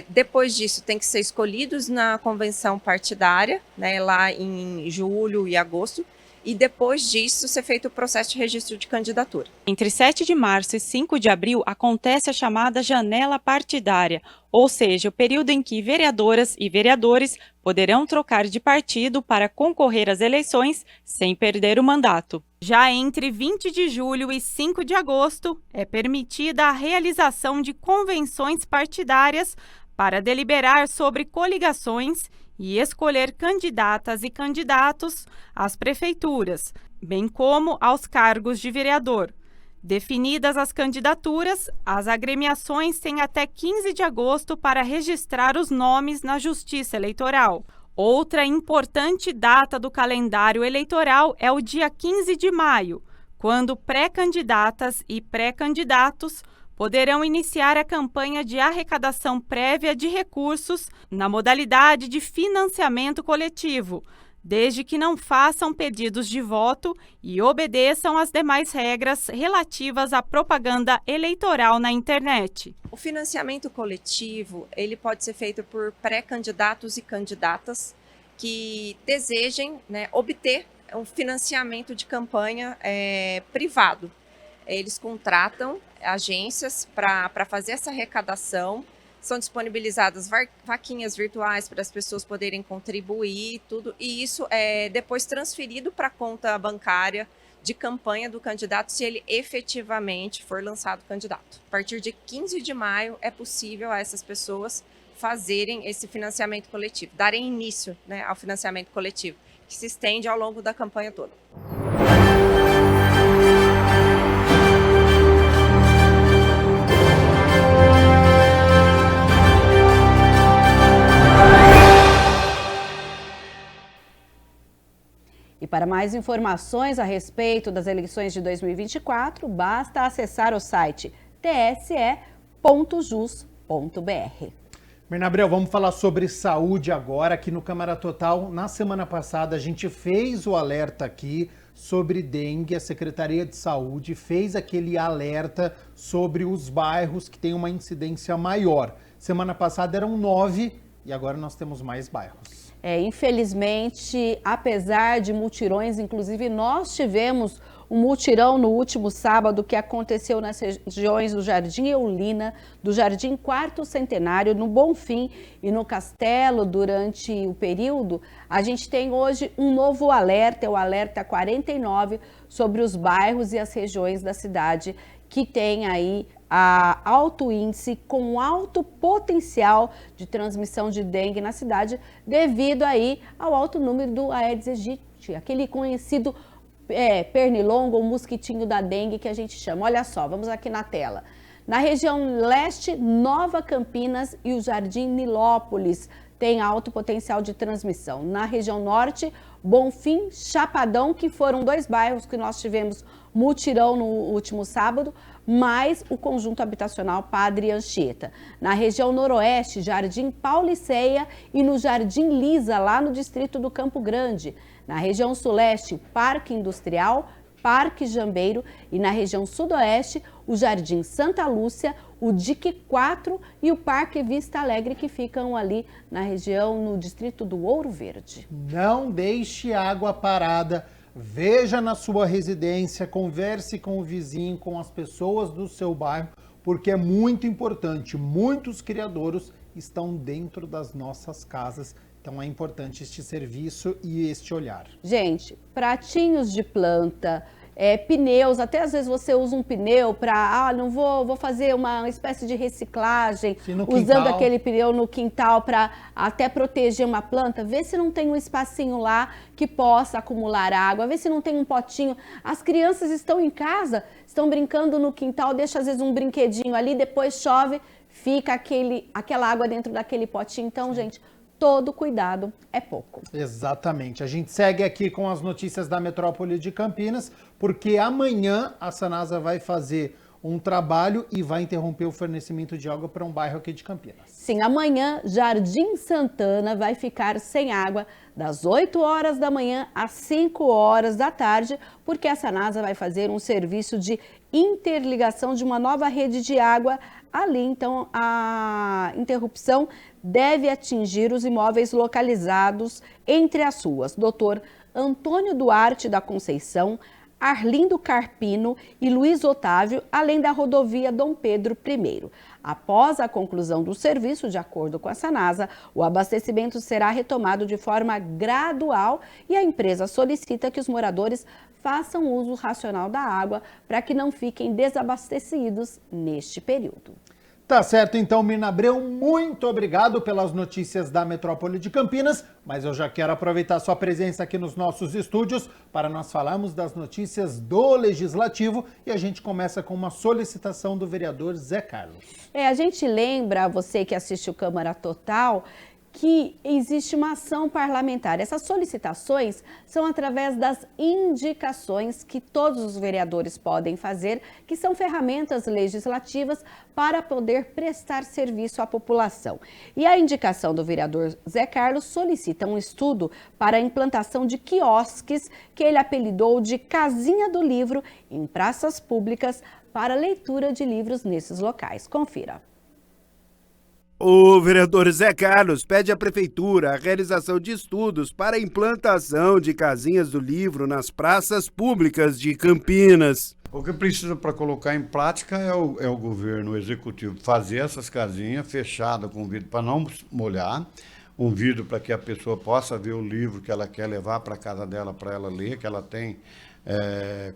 depois disso tem que ser escolhidos na convenção partidária, né, lá em julho e agosto, e depois disso ser feito o processo de registro de candidatura. Entre 7 de março e 5 de abril acontece a chamada janela partidária, ou seja, o período em que vereadoras e vereadores poderão trocar de partido para concorrer às eleições sem perder o mandato. Já entre 20 de julho e 5 de agosto é permitida a realização de convenções partidárias para deliberar sobre coligações e escolher candidatas e candidatos às prefeituras, bem como aos cargos de vereador. Definidas as candidaturas, as agremiações têm até 15 de agosto para registrar os nomes na Justiça Eleitoral. Outra importante data do calendário eleitoral é o dia 15 de maio, quando pré-candidatas e pré-candidatos poderão iniciar a campanha de arrecadação prévia de recursos na modalidade de financiamento coletivo, desde que não façam pedidos de voto e obedeçam às demais regras relativas à propaganda eleitoral na internet. O financiamento coletivo, ele pode ser feito por pré-candidatos e candidatas que desejem, né, obter um financiamento de campanha privado. Eles contratam agências para fazer essa arrecadação, são disponibilizadas vaquinhas virtuais para as pessoas poderem contribuir, tudo, e isso é depois transferido para a conta bancária de campanha do candidato, se ele efetivamente for lançado candidato. A partir de 15 de maio é possível a essas pessoas fazerem esse financiamento coletivo, darem início, né, ao financiamento coletivo, que se estende ao longo da campanha toda. E para mais informações a respeito das eleições de 2024, basta acessar o site tse.jus.br. Bernabrel, vamos falar sobre saúde agora aqui no Câmara Total. Na semana passada a gente fez o alerta aqui sobre dengue, a Secretaria de Saúde fez aquele alerta sobre os bairros que têm uma incidência maior. Semana passada eram 9 e agora nós temos mais bairros. Infelizmente, apesar de mutirões, inclusive nós tivemos um mutirão no último sábado que aconteceu nas regiões do Jardim Eulina, do Jardim Quarto Centenário, no Bonfim e no Castelo durante o período. A gente tem hoje um novo alerta, é o alerta 49, sobre os bairros e as regiões da cidade que tem aí alto índice com alto potencial de transmissão de dengue na cidade, devido aí ao alto número do Aedes aegypti, aquele conhecido pernilongo ou mosquitinho da dengue que a gente chama. Olha só, vamos aqui na tela. Na região leste, Nova Campinas e o Jardim Nilópolis tem alto potencial de transmissão. Na região norte, Bonfim, Chapadão, que foram 2 bairros que nós tivemos mutirão no último sábado, mais o conjunto habitacional Padre Anchieta. Na região noroeste, Jardim Pauliceia e no Jardim Lisa, lá no distrito do Campo Grande. Na região suleste, Parque Industrial, Parque Jambeiro e na região sudoeste, o Jardim Santa Lúcia, o Dique 4 e o Parque Vista Alegre, que ficam ali na região, no distrito do Ouro Verde. Não deixe água parada, veja na sua residência, converse com o vizinho, com as pessoas do seu bairro, porque é muito importante. Muitos criadouros estão dentro das nossas casas, então é importante este serviço e este olhar. Gente, pratinhos de planta, pneus, até às vezes você usa um pneu para, não vou fazer uma espécie de reciclagem, usando aquele pneu no quintal para até proteger uma planta, vê se não tem um espacinho lá que possa acumular água, vê se não tem um potinho. As crianças estão em casa, estão brincando no quintal, deixa às vezes um brinquedinho ali, depois chove, fica aquela água dentro daquele potinho. Então, gente, todo cuidado é pouco. Exatamente. A gente segue aqui com as notícias da metrópole de Campinas, porque amanhã a Sanasa vai fazer um trabalho e vai interromper o fornecimento de água para um bairro aqui de Campinas. Sim, amanhã Jardim Santana vai ficar sem água das 8 horas da manhã às 5 horas da tarde, porque a Sanasa vai fazer um serviço de interligação de uma nova rede de água ali. Então, a interrupção deve atingir os imóveis localizados entre as ruas Dr. Antônio Duarte da Conceição, Arlindo Carpino e Luiz Otávio, além da rodovia Dom Pedro I. Após a conclusão do serviço, de acordo com a Sanasa, o abastecimento será retomado de forma gradual e a empresa solicita que os moradores façam uso racional da água para que não fiquem desabastecidos neste período. Tá certo, então, Mirna Abreu, muito obrigado pelas notícias da metrópole de Campinas, mas eu já quero aproveitar sua presença aqui nos nossos estúdios para nós falarmos das notícias do Legislativo e a gente começa com uma solicitação do vereador Zé Carlos. A gente lembra, você que assiste o Câmara Total, que existe uma ação parlamentar. Essas solicitações são através das indicações que todos os vereadores podem fazer, que são ferramentas legislativas para poder prestar serviço à população. E a indicação do vereador Zé Carlos solicita um estudo para a implantação de quiosques, que ele apelidou de Casinha do Livro, em praças públicas para leitura de livros nesses locais. Confira. O vereador Zé Carlos pede à Prefeitura a realização de estudos para a implantação de casinhas do livro nas praças públicas de Campinas. O que precisa para colocar em prática é o governo, o executivo, fazer essas casinhas fechadas com vidro para não molhar, um vidro para que a pessoa possa ver o livro que ela quer levar para a casa dela para ela ler, que ela tem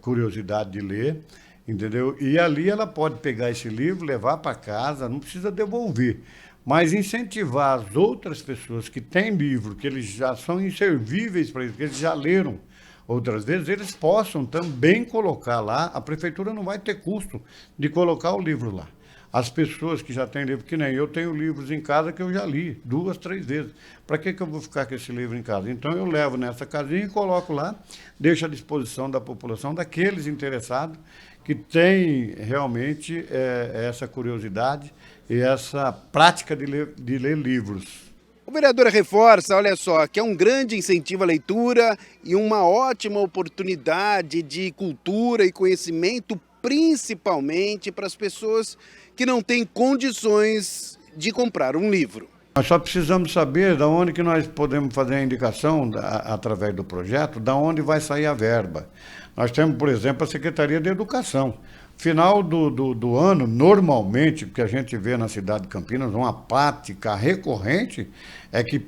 curiosidade de ler, entendeu? E ali ela pode pegar esse livro, levar para casa, não precisa devolver. mas incentivar as outras pessoas que têm livro, que eles já são inservíveis para eles, que eles já leram outras vezes, eles possam também colocar lá. A prefeitura não vai ter custo de colocar o livro lá. As pessoas que já têm livro, que nem eu tenho livros em casa que eu já li 2, 3 vezes. Para que eu vou ficar com esse livro em casa? Então eu levo nessa casinha e coloco lá, deixo à disposição da população, daqueles interessados que têm realmente essa curiosidade e essa prática de ler livros. O vereador reforça, olha só, que é um grande incentivo à leitura e uma ótima oportunidade de cultura e conhecimento, principalmente para as pessoas que não têm condições de comprar um livro. Nós só precisamos saber de onde que nós podemos fazer a indicação, através do projeto, de onde vai sair a verba. Nós temos, por exemplo, a Secretaria de Educação. Final do ano, normalmente, porque a gente vê na cidade de Campinas, uma prática recorrente, é que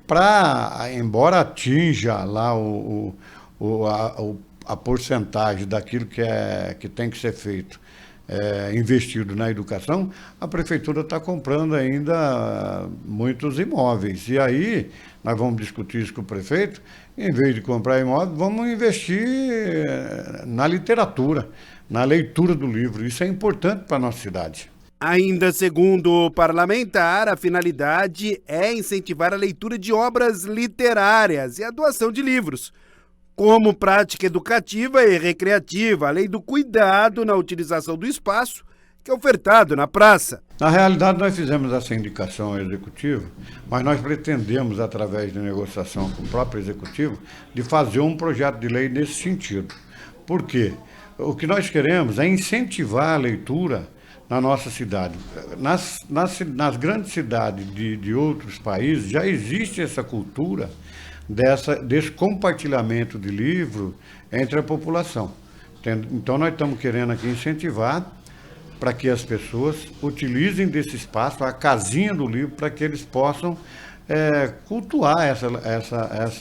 embora atinja lá a porcentagem daquilo que tem que ser feito, investido na educação, a prefeitura está comprando ainda muitos imóveis. E aí, nós vamos discutir isso com o prefeito, em vez de comprar imóveis, vamos investir na literatura, na leitura do livro. Isso é importante para a nossa cidade. Ainda segundo o parlamentar, a finalidade é incentivar a leitura de obras literárias e a doação de livros, como prática educativa e recreativa, além do cuidado na utilização do espaço que é ofertado na praça. Na realidade, nós fizemos essa indicação ao Executivo, mas nós pretendemos, através de negociação com o próprio Executivo, de fazer um projeto de lei nesse sentido. Por quê? O que nós queremos é incentivar a leitura na nossa cidade. Nas grandes cidades de outros países, já existe essa cultura desse compartilhamento de livro entre a população. Então, nós estamos querendo aqui incentivar para que as pessoas utilizem desse espaço, a casinha do livro, para que eles possam cultuar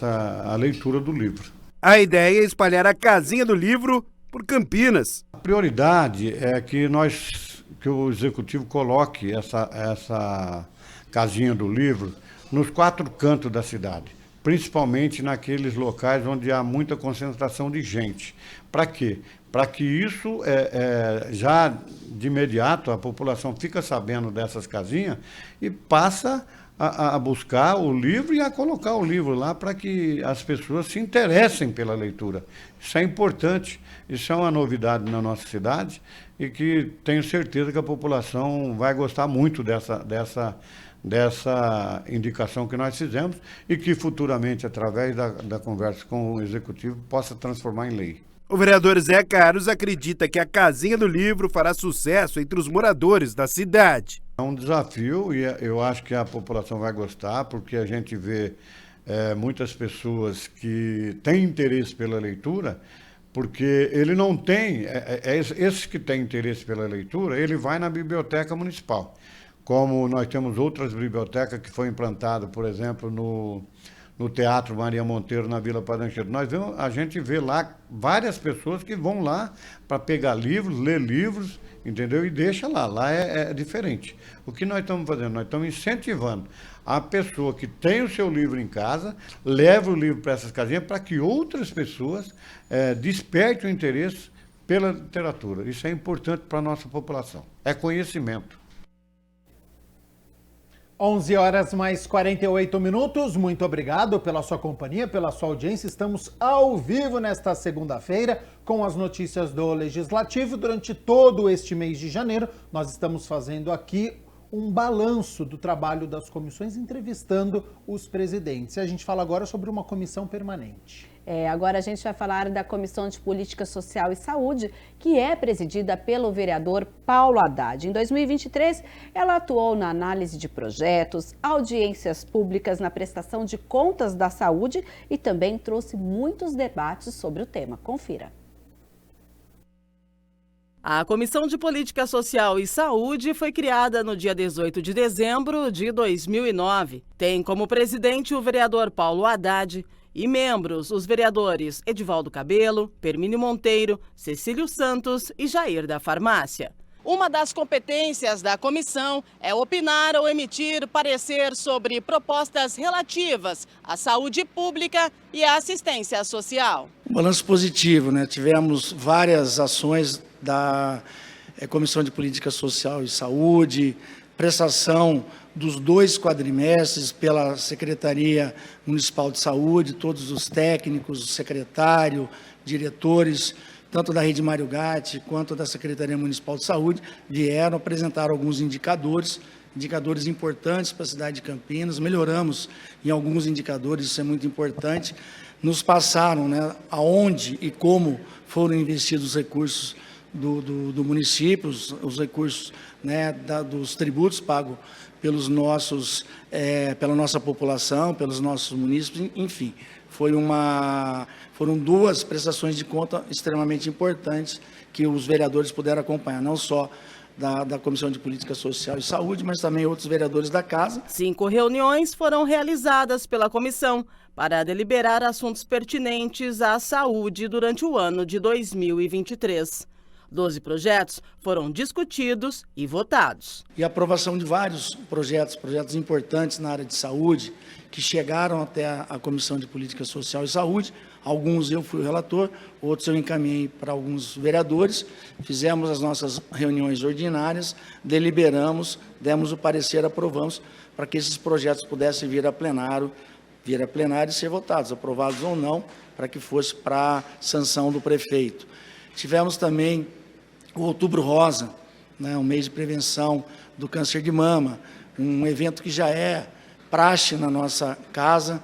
a leitura do livro. A ideia é espalhar a casinha do livro por Campinas. A prioridade é que o Executivo coloque essa casinha do livro nos 4 cantos da cidade, principalmente naqueles locais onde há muita concentração de gente. Para quê? Para que isso, já de imediato, a população fica sabendo dessas casinhas e passa a buscar o livro e a colocar o livro lá para que as pessoas se interessem pela leitura. Isso é importante, isso é uma novidade na nossa cidade e que tenho certeza que a população vai gostar muito dessa indicação que nós fizemos e que futuramente, através da conversa com o Executivo, possa transformar em lei. O vereador Zé Carlos acredita que a casinha do livro fará sucesso entre os moradores da cidade. É um desafio e eu acho que a população vai gostar, porque a gente vê muitas pessoas que têm interesse pela leitura, porque ele não tem, esse que tem interesse pela leitura, ele vai na biblioteca municipal. Como nós temos outras bibliotecas que foi implantado, por exemplo, no Teatro Maria Monteiro, na Vila Padre Anchieta. A gente vê lá várias pessoas que vão lá para pegar livros, ler livros, entendeu? E deixa lá. Lá é diferente. O que nós estamos fazendo? Nós estamos incentivando a pessoa que tem o seu livro em casa, leva o livro para essas casinhas para que outras pessoas despertem o interesse pela literatura. Isso é importante para a nossa população. É conhecimento. 11 horas mais 48 minutos. Muito obrigado pela sua companhia, pela sua audiência. Estamos ao vivo nesta segunda-feira com as notícias do Legislativo. Durante todo este mês de janeiro, nós estamos fazendo aqui um balanço do trabalho das comissões, entrevistando os presidentes. E a gente fala agora sobre uma comissão permanente. Agora a gente vai falar da Comissão de Política Social e Saúde, que é presidida pelo vereador Paulo Haddad. Em 2023, ela atuou na análise de projetos, audiências públicas na prestação de contas da saúde e também trouxe muitos debates sobre o tema. Confira. A Comissão de Política Social e Saúde foi criada no dia 18 de dezembro de 2009. Tem como presidente o vereador Paulo Haddad e membros os vereadores Edivaldo Cabelo, Permínio Monteiro, Cecílio Santos e Jair da Farmácia. Uma das competências da comissão é opinar ou emitir parecer sobre propostas relativas à saúde pública e à assistência social. Um balanço positivo, né? Tivemos várias ações da Comissão de Política Social e Saúde, prestação dos 2 quadrimestres pela Secretaria Municipal de Saúde, todos os técnicos, o secretário, diretores, tanto da Rede Mário Gatti quanto da Secretaria Municipal de Saúde, vieram apresentar alguns indicadores importantes para a cidade de Campinas. Melhoramos em alguns indicadores, isso é muito importante. Nos passaram, né, aonde e como foram investidos os recursos do município, os recursos, né, dos tributos pagos pelos nossos, pela nossa população, pelos nossos munícipes, enfim. Foram 2 prestações de conta extremamente importantes que os vereadores puderam acompanhar, não só da Comissão de Política Social e Saúde, mas também outros vereadores da Casa. 5 reuniões foram realizadas pela comissão para deliberar assuntos pertinentes à saúde durante o ano de 2023. 12 projetos foram discutidos e votados. E a aprovação de vários projetos importantes na área de saúde, que chegaram até a Comissão de Política Social e Saúde. Alguns eu fui o relator, outros eu encaminhei para alguns vereadores. Fizemos as nossas reuniões ordinárias, deliberamos, demos o parecer, aprovamos, para que esses projetos pudessem vir a plenário e ser votados, aprovados ou não, para que fosse para sanção do prefeito. Tivemos também o Outubro Rosa, né, um mês de prevenção do câncer de mama, um evento que já é praxe na nossa casa,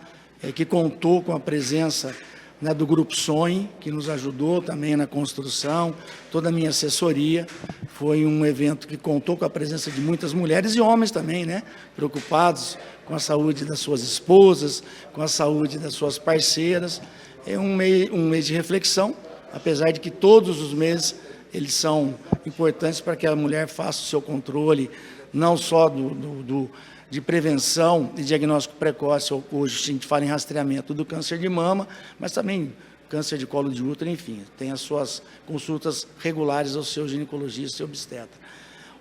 que contou com a presença, né, do Grupo Sonhe, que nos ajudou também na construção, toda a minha assessoria. Foi um evento que contou com a presença de muitas mulheres e homens também, né, preocupados com a saúde das suas esposas, com a saúde das suas parceiras. É um mês de reflexão, apesar de que todos os meses eles são importantes para que a mulher faça o seu controle, não só de prevenção e diagnóstico precoce, hoje a gente fala em rastreamento do câncer de mama, mas também câncer de colo de útero, enfim, tem as suas consultas regulares ao seu ginecologista e obstetra.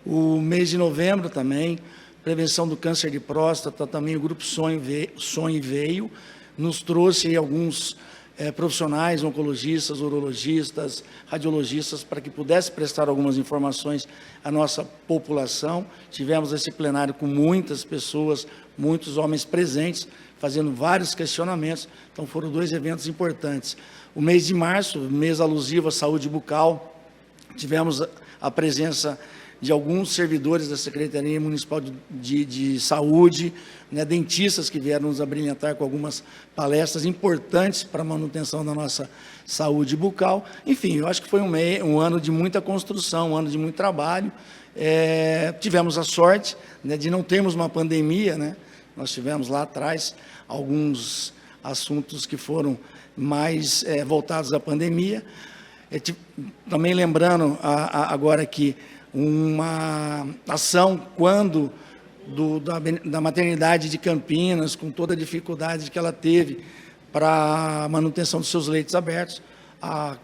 O mês de novembro também, prevenção do câncer de próstata, também o Grupo Sonhe veio, nos trouxe alguns profissionais, oncologistas, urologistas, radiologistas, para que pudesse prestar algumas informações à nossa população. Tivemos esse plenário com muitas pessoas, muitos homens presentes, fazendo vários questionamentos. Então, foram 2 eventos importantes. O mês de março, mês alusivo à saúde bucal, tivemos a presença de alguns servidores da Secretaria Municipal de Saúde, né, dentistas que vieram nos abrilhantar com algumas palestras importantes para a manutenção da nossa saúde bucal. Enfim, eu acho que foi um ano de muita construção, um ano de muito trabalho. Tivemos a sorte, né, de não termos uma pandemia, né? Nós tivemos lá atrás alguns assuntos que foram mais voltados à pandemia. Também lembrando agora que uma ação quando da maternidade de Campinas, com toda a dificuldade que ela teve para a manutenção dos seus leitos abertos, a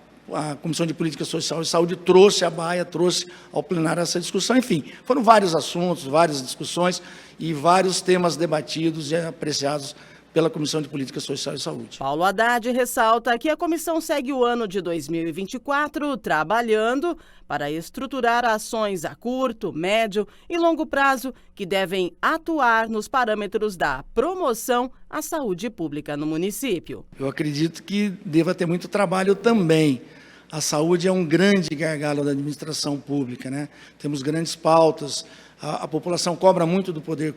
Comissão de Política Social e Saúde trouxe à baia, trouxe ao plenário essa discussão. Enfim, foram vários assuntos, várias discussões e vários temas debatidos e apreciados pela Comissão de Política Social e Saúde. Paulo Haddad ressalta que a comissão segue o ano de 2024 trabalhando para estruturar ações a curto, médio e longo prazo que devem atuar nos parâmetros da promoção à saúde pública no município. Eu acredito que deva ter muito trabalho também. A saúde é um grande gargalo da administração pública, né? Temos grandes pautas. A população cobra muito do poder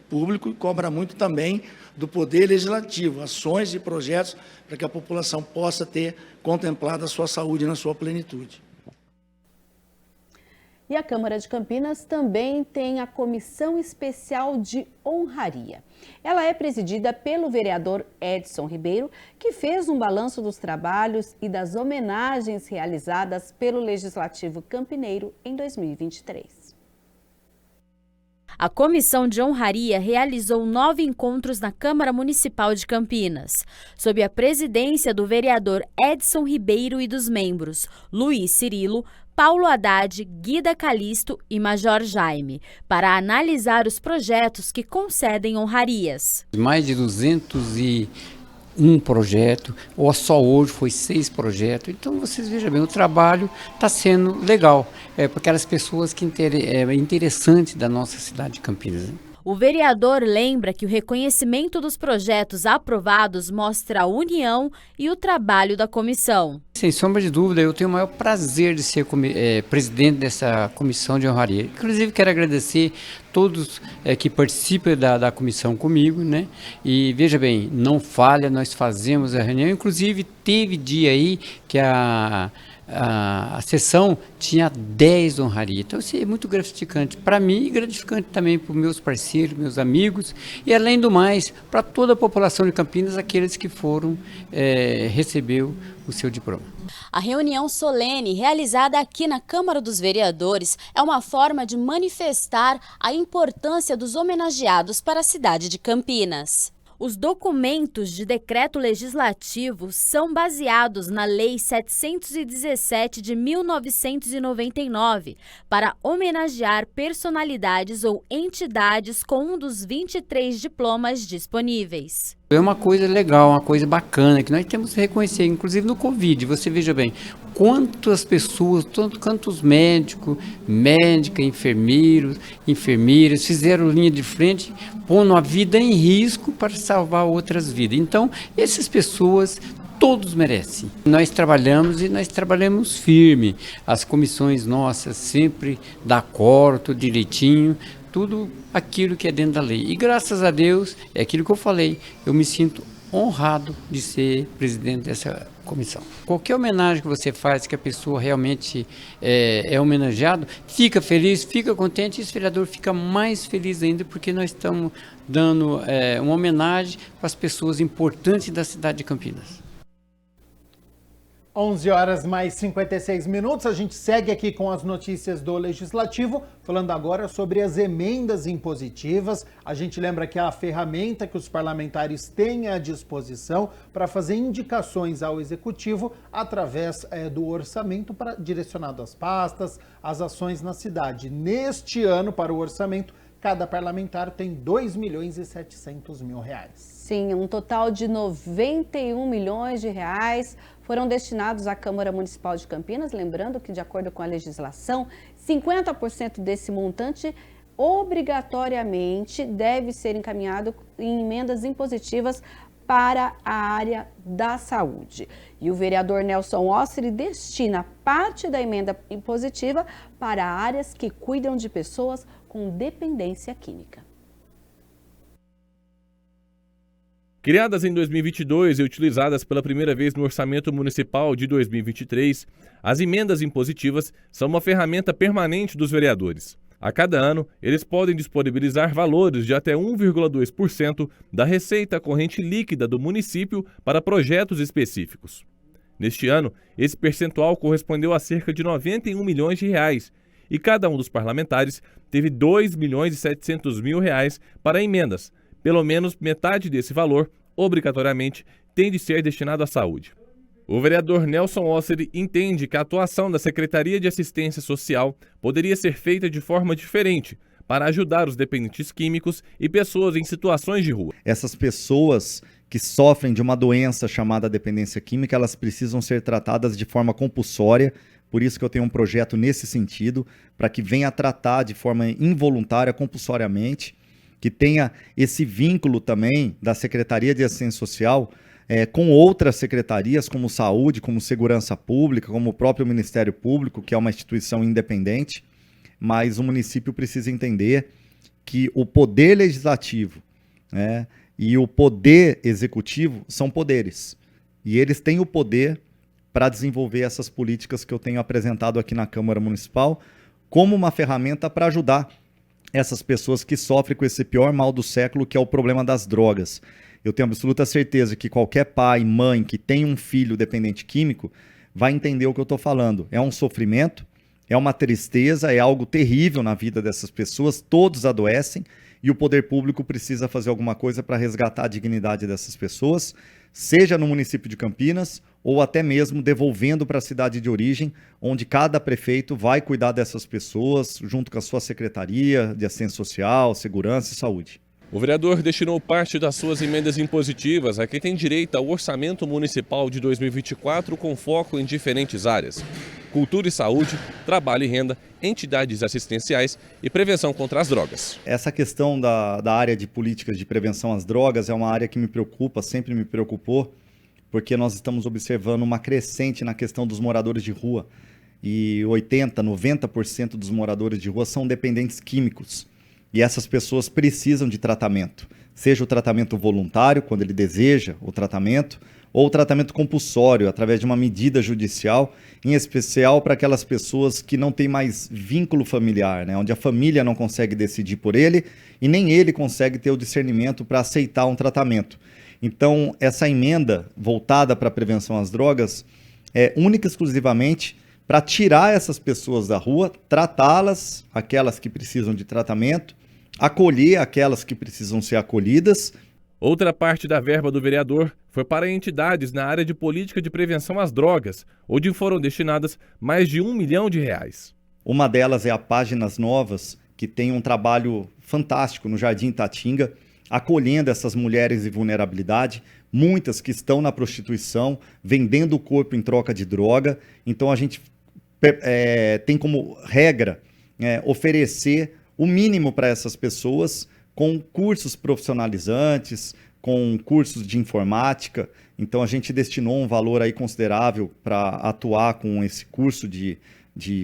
público e cobra muito também do poder legislativo, ações e projetos para que a população possa ter contemplado a sua saúde na sua plenitude. E a Câmara de Campinas também tem a Comissão Especial de Honraria. Ela é presidida pelo vereador Edson Ribeiro, que fez um balanço dos trabalhos e das homenagens realizadas pelo Legislativo Campineiro em 2023. A Comissão de Honraria realizou 9 encontros na Câmara Municipal de Campinas, sob a presidência do vereador Edson Ribeiro e dos membros Luiz Cirilo, Paulo Haddad, Guida Calisto e Major Jaime, para analisar os projetos que concedem honrarias. Mais de 201 projeto, ou só hoje foi 6 projetos. Então vocês vejam bem, o trabalho está sendo legal, para aquelas pessoas que é interessante da nossa cidade de Campinas. O vereador lembra que o reconhecimento dos projetos aprovados mostra a união e o trabalho da comissão. Sem sombra de dúvida, eu tenho o maior prazer de ser presidente dessa comissão de honraria. Inclusive, quero agradecer todos que participam da comissão comigo, né? E veja bem, não falha, nós fazemos a reunião. Inclusive, teve dia aí que a sessão tinha 10 honrarias. Então, isso é muito gratificante para mim e gratificante também para os meus parceiros, meus amigos e, além do mais, para toda a população de Campinas, aqueles que foram receber o seu diploma. A reunião solene realizada aqui na Câmara dos Vereadores é uma forma de manifestar a importância dos homenageados para a cidade de Campinas. Os documentos de decreto legislativo são baseados na Lei 717 de 1999 para homenagear personalidades ou entidades com um dos 23 diplomas disponíveis. É uma coisa legal, uma coisa bacana que nós temos que reconhecer, inclusive no Covid. Você veja bem, quantas pessoas, quantos médicos, médicas, enfermeiras fizeram linha de frente, pondo a vida em risco para salvar outras vidas. Então, essas pessoas todos merecem. Nós trabalhamos firme. As comissões nossas sempre dá corto, direitinho, tudo aquilo que é dentro da lei. E graças a Deus, é aquilo que eu falei, eu me sinto honrado de ser presidente dessa comissão. Qualquer homenagem que você faz, que a pessoa realmente é homenageado, fica feliz, fica contente, e esse vereador fica mais feliz ainda, porque nós estamos dando uma homenagem para as pessoas importantes da cidade de Campinas. 11 horas mais 56 minutos, a gente segue aqui com as notícias do Legislativo, falando agora sobre as emendas impositivas. A gente lembra que é a ferramenta que os parlamentares têm à disposição para fazer indicações ao Executivo através do orçamento direcionado às pastas, às ações na cidade. Neste ano, para o orçamento, cada parlamentar tem R$2.700.000. Sim, um total de 91 milhões de reais foram destinados à Câmara Municipal de Campinas. Lembrando que, de acordo com a legislação, 50% desse montante obrigatoriamente deve ser encaminhado em emendas impositivas para a área da saúde. E o vereador Nelson Osseri destina parte da emenda impositiva para áreas que cuidam de pessoas com dependência química. Criadas em 2022 e utilizadas pela primeira vez no Orçamento Municipal de 2023, as emendas impositivas são uma ferramenta permanente dos vereadores. A cada ano, eles podem disponibilizar valores de até 1,2% da receita corrente líquida do município para projetos específicos. Neste ano, esse percentual correspondeu a cerca de 91 milhões de reais, e cada um dos parlamentares teve R$2.700.000 para emendas. Pelo menos metade desse valor, obrigatoriamente, tem de ser destinado à saúde. O vereador Nelson Osseri entende que a atuação da Secretaria de Assistência Social poderia ser feita de forma diferente para ajudar os dependentes químicos e pessoas em situações de rua. Essas pessoas que sofrem de uma doença chamada dependência química, elas precisam ser tratadas de forma compulsória. Por isso que eu tenho um projeto nesse sentido, para que venha tratar de forma involuntária, compulsoriamente, que tenha esse vínculo também da Secretaria de Assistência Social com outras secretarias, como Saúde, como Segurança Pública, como o próprio Ministério Público, que é uma instituição independente, mas o município precisa entender que o poder legislativo, né, e o poder executivo são poderes, e eles têm o poder para desenvolver essas políticas que eu tenho apresentado aqui na Câmara Municipal como uma ferramenta para ajudar essas pessoas que sofrem com esse pior mal do século, que é o problema das drogas. Eu tenho absoluta certeza que qualquer pai, mãe que tem um filho dependente químico vai entender o que eu estou falando. É um sofrimento É uma tristeza, é algo terrível na vida dessas pessoas, todos adoecem e o poder público precisa fazer alguma coisa para resgatar a dignidade dessas pessoas, seja no município de Campinas ou até mesmo devolvendo para a cidade de origem, onde cada prefeito vai cuidar dessas pessoas junto com a sua secretaria de assistência social, segurança e saúde. O vereador destinou parte das suas emendas impositivas a quem tem direito ao orçamento municipal de 2024 com foco em diferentes áreas: cultura e saúde, trabalho e renda, entidades assistenciais e prevenção contra as drogas. Essa questão da área de políticas de prevenção às drogas é uma área que me preocupa, sempre me preocupou, porque nós estamos observando uma crescente na questão dos moradores de rua. E 80%, 90% dos moradores de rua são dependentes químicos. E essas pessoas precisam de tratamento, seja o tratamento voluntário, quando ele deseja o tratamento, ou o tratamento compulsório, através de uma medida judicial, em especial para aquelas pessoas que não têm mais vínculo familiar, né? Onde a família não consegue decidir por ele e nem ele consegue ter o discernimento para aceitar um tratamento. Então, essa emenda voltada para a prevenção às drogas é única e exclusivamente para tirar essas pessoas da rua, tratá-las, aquelas que precisam de tratamento, acolher aquelas que precisam ser acolhidas. Outra parte da verba do vereador foi para entidades na área de política de prevenção às drogas, onde foram destinadas mais de R$1 milhão. Uma delas é a Páginas Novas, que tem um trabalho fantástico no Jardim Itatinga, acolhendo essas mulheres em vulnerabilidade, muitas que estão na prostituição, vendendo o corpo em troca de droga. Então a gente tem como regra oferecer o mínimo para essas pessoas, com cursos profissionalizantes, com cursos de informática. Então a gente destinou um valor aí considerável para atuar com esse curso de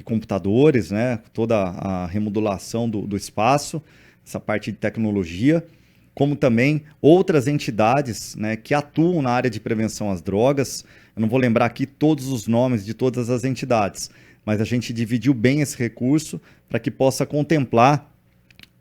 computadores, né? Toda a remodulação do espaço, essa parte de tecnologia, como também outras entidades, né, que atuam na área de prevenção às drogas. Eu não vou lembrar aqui todos os nomes de todas as entidades, mas a gente dividiu bem esse recurso para que possa contemplar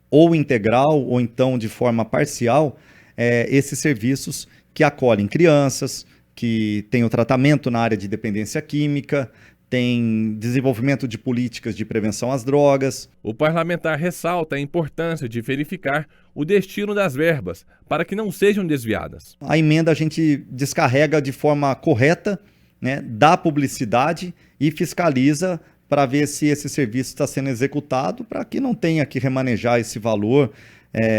ou integral ou então de forma parcial esses serviços que acolhem crianças, que têm o tratamento na área de dependência química, tem desenvolvimento de políticas de prevenção às drogas. O parlamentar ressalta a importância de verificar o destino das verbas para que não sejam desviadas. A emenda a gente descarrega de forma correta, né, dá publicidade e fiscaliza para ver se esse serviço está sendo executado, para que não tenha que remanejar esse valor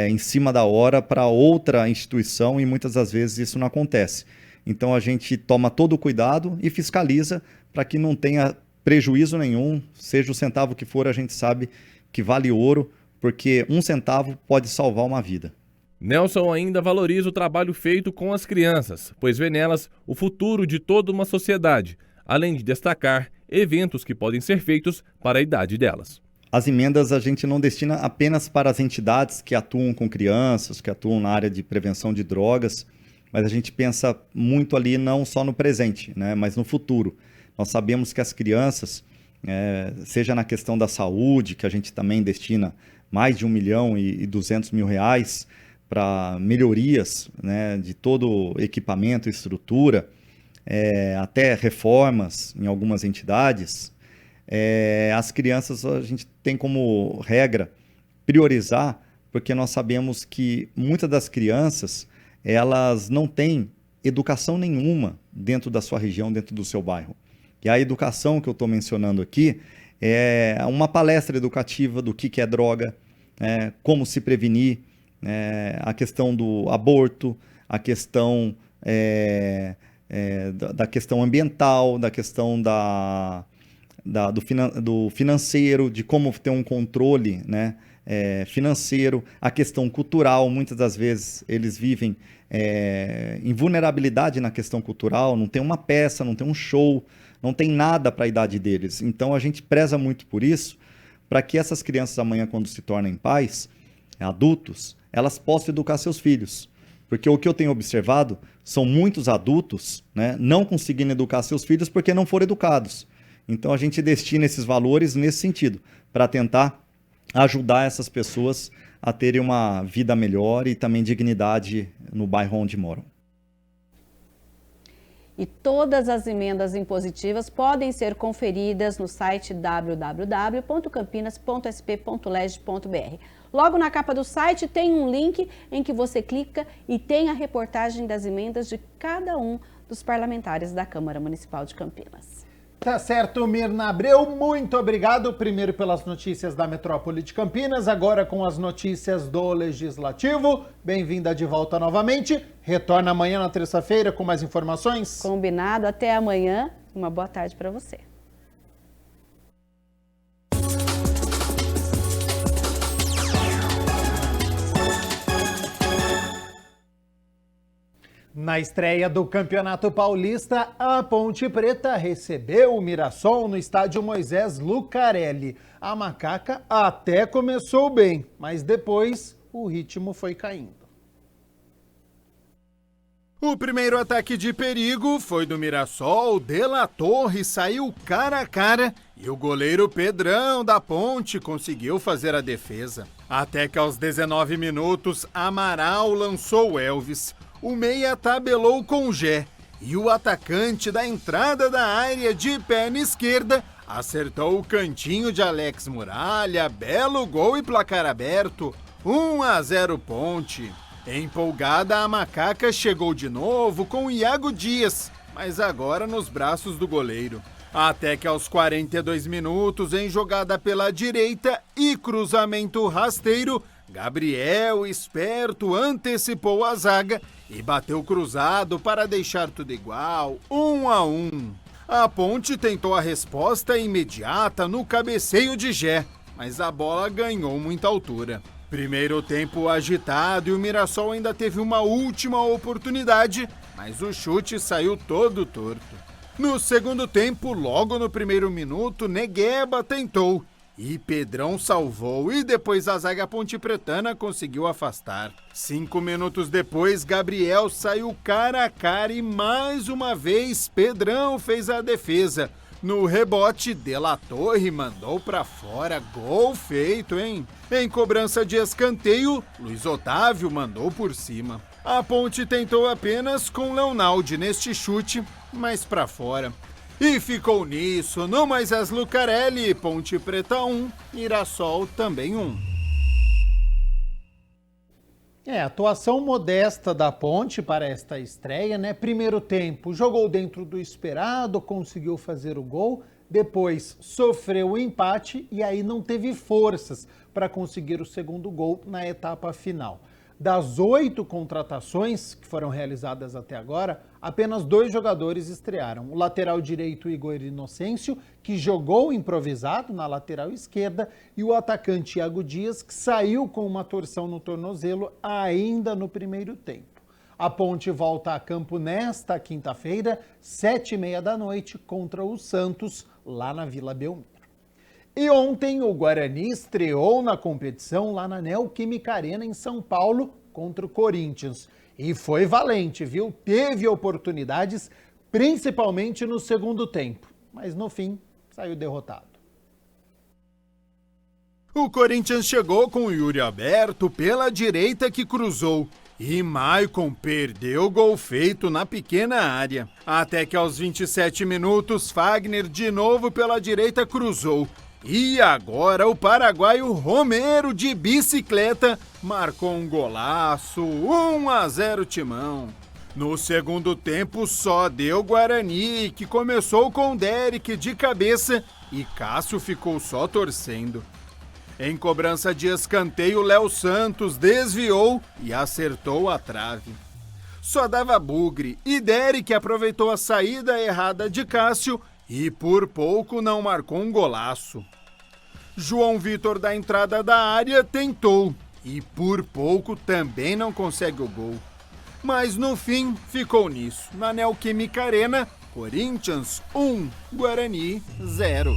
em cima da hora para outra instituição, e muitas das vezes isso não acontece. Então a gente toma todo o cuidado e fiscaliza para que não tenha prejuízo nenhum, seja o centavo que for, a gente sabe que vale ouro, porque 1 centavo pode salvar uma vida. Nelson ainda valoriza o trabalho feito com as crianças, pois vê nelas o futuro de toda uma sociedade, além de destacar eventos que podem ser feitos para a idade delas. As emendas a gente não destina apenas para as entidades que atuam com crianças, que atuam na área de prevenção de drogas, mas a gente pensa muito ali não só no presente, né, mas no futuro. Nós sabemos que as crianças, seja na questão da saúde, que a gente também destina mais de R$1.200.000 para melhorias, né, de todo o equipamento e estrutura, até reformas em algumas entidades. As crianças a gente tem como regra priorizar, porque nós sabemos que muitas das crianças elas não têm educação nenhuma dentro da sua região, dentro do seu bairro. E a educação que eu estou mencionando aqui é uma palestra educativa do que é droga, como se prevenir, a questão do aborto, a questão da questão ambiental, da questão do financeiro, de como ter um controle, né, financeiro, a questão cultural. Muitas das vezes eles vivem em vulnerabilidade na questão cultural, não tem uma peça, não tem um show, não tem nada para a idade deles. Então a gente preza muito por isso, para que essas crianças amanhã, quando se tornem pais, adultos, elas possam educar seus filhos. Porque o que eu tenho observado são muitos adultos, né, não conseguindo educar seus filhos porque não foram educados. Então a gente destina esses valores nesse sentido, para tentar ajudar essas pessoas a terem uma vida melhor e também dignidade no bairro onde moram. E todas as emendas impositivas podem ser conferidas no site www.campinas.sp.leg.br. Logo na capa do site tem um link em que você clica e tem a reportagem das emendas de cada um dos parlamentares da Câmara Municipal de Campinas. Tá certo, Mirna Abreu, muito obrigado, primeiro pelas notícias da Metrópole de Campinas, agora com as notícias do Legislativo. Bem-vinda de volta novamente, retorna amanhã na terça-feira com mais informações? Combinado, até amanhã, uma boa tarde para você. Na estreia do Campeonato Paulista, a Ponte Preta recebeu o Mirassol no estádio Moisés Lucarelli. A Macaca até começou bem, mas depois o ritmo foi caindo. O primeiro ataque de perigo foi do Mirassol, De La Torre saiu cara a cara e o goleiro Pedrão da Ponte conseguiu fazer a defesa. Até que aos 19 minutos, Amaral lançou o Elvis. O meia tabelou com o Gé e o atacante da entrada da área de perna esquerda acertou o cantinho de Alex Muralha, belo gol e placar aberto, 1-0 Ponte. Empolgada, a Macaca chegou de novo com o Iago Dias, mas agora nos braços do goleiro. Até que aos 42 minutos, em jogada pela direita e cruzamento rasteiro, Gabriel, esperto, antecipou a zaga e bateu cruzado para deixar tudo igual, 1-1. A Ponte tentou a resposta imediata no cabeceio de Gé, mas a bola ganhou muita altura. Primeiro tempo agitado e o Mirassol ainda teve uma última oportunidade, mas o chute saiu todo torto. No segundo tempo, logo no primeiro minuto, Negueba tentou e Pedrão salvou e depois a zaga pontepretana conseguiu afastar. 5 minutos depois, Gabriel saiu cara a cara e mais uma vez Pedrão fez a defesa. No rebote, De La Torre mandou pra fora, gol feito, hein? Em cobrança de escanteio, Luiz Otávio mandou por cima. A Ponte tentou apenas com Leonaldi neste chute, mas pra fora. E ficou nisso, no Moisés Lucarelli, Ponte Preta 1, Mirassol também 1. Atuação modesta da Ponte para esta estreia, né? Primeiro tempo, jogou dentro do esperado, conseguiu fazer o gol, depois sofreu o empate e aí não teve forças para conseguir o segundo gol na etapa final. Das 8 contratações que foram realizadas até agora, apenas 2 jogadores estrearam. O lateral direito Igor Inocêncio, que jogou improvisado na lateral esquerda, e o atacante Iago Dias, que saiu com uma torção no tornozelo ainda no primeiro tempo. A Ponte volta a campo nesta quinta-feira, 7h30 da noite, contra o Santos, lá na Vila Belmiro. E ontem o Guarani estreou na competição lá na Neoquímica Arena em São Paulo contra o Corinthians. E foi valente, viu? Teve oportunidades, principalmente no segundo tempo. Mas no fim, saiu derrotado. O Corinthians chegou com o Yuri Alberto pela direita que cruzou. E Maicon perdeu o gol feito na pequena área. Até que aos 27 minutos, Fagner de novo pela direita cruzou. E agora o paraguaio Romero de bicicleta marcou um golaço, 1-0 Timão. No segundo tempo só deu Guarani, que começou com Derek de cabeça e Cássio ficou só torcendo. Em cobrança de escanteio, Léo Santos desviou e acertou a trave. Só dava bugre e Derek aproveitou a saída errada de Cássio e por pouco não marcou um golaço. João Vitor da entrada da área tentou e por pouco também não consegue o gol. Mas no fim ficou nisso. Na Neoquímica Arena, Corinthians 1, Guarani 0.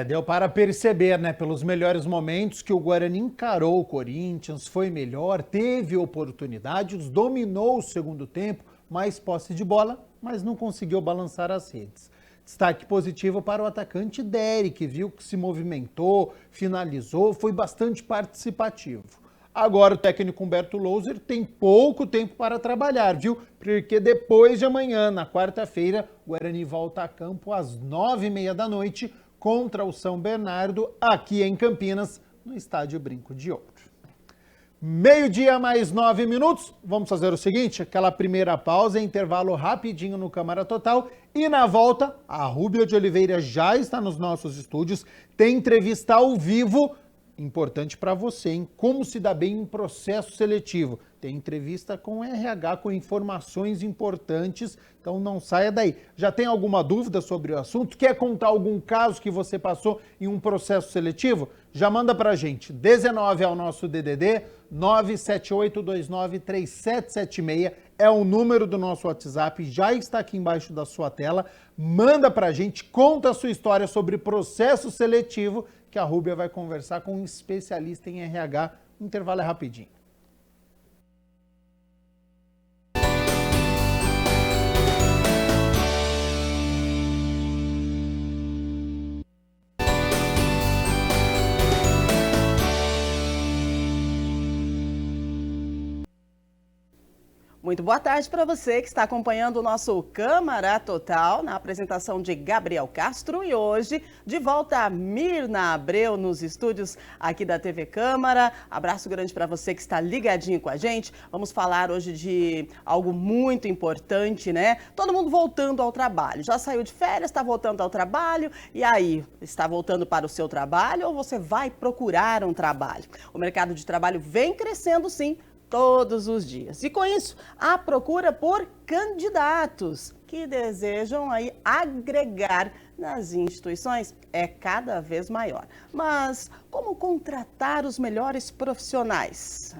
Deu para perceber, né, pelos melhores momentos que o Guarani encarou o Corinthians, foi melhor, teve oportunidades, dominou o segundo tempo, mais posse de bola, mas não conseguiu balançar as redes. Destaque positivo para o atacante Derek, viu que se movimentou, finalizou, foi bastante participativo. Agora o técnico Humberto Louser tem pouco tempo para trabalhar, viu? Porque depois de amanhã, na quarta-feira, o Guarani volta a campo às 9h30 da noite contra o São Bernardo, aqui em Campinas, no Estádio Brinco de Ouro. 12h mais 9 minutos. Vamos fazer o seguinte, aquela primeira pausa, intervalo rapidinho no Câmara Total. E na volta, a Rúbia de Oliveira já está nos nossos estúdios. Tem entrevista ao vivo, importante para você, hein? Como se dá bem em processo seletivo. Tem entrevista com o RH, com informações importantes, então não saia daí. Já tem alguma dúvida sobre o assunto? Quer contar algum caso que você passou em um processo seletivo? Já manda pra gente. 19 é o nosso DDD, 978293776 é o número do nosso WhatsApp, já está aqui embaixo da sua tela. Manda pra gente, conta a sua história sobre processo seletivo, que a Rúbia vai conversar com um especialista em RH. O intervalo é rapidinho. Muito boa tarde para você que está acompanhando o nosso Câmara Total, na apresentação de Gabriel Castro, e hoje de volta a Mirna Abreu nos estúdios aqui da TV Câmara. Abraço grande para você que está ligadinho com a gente. Vamos falar hoje de algo muito importante, né? Todo mundo voltando ao trabalho. Já saiu de férias, está voltando ao trabalho, e aí, está voltando para o seu trabalho ou você vai procurar um trabalho? O mercado de trabalho vem crescendo, sim, todos os dias. E com isso, a procura por candidatos que desejam aí agregar nas instituições é cada vez maior. Mas como contratar os melhores profissionais?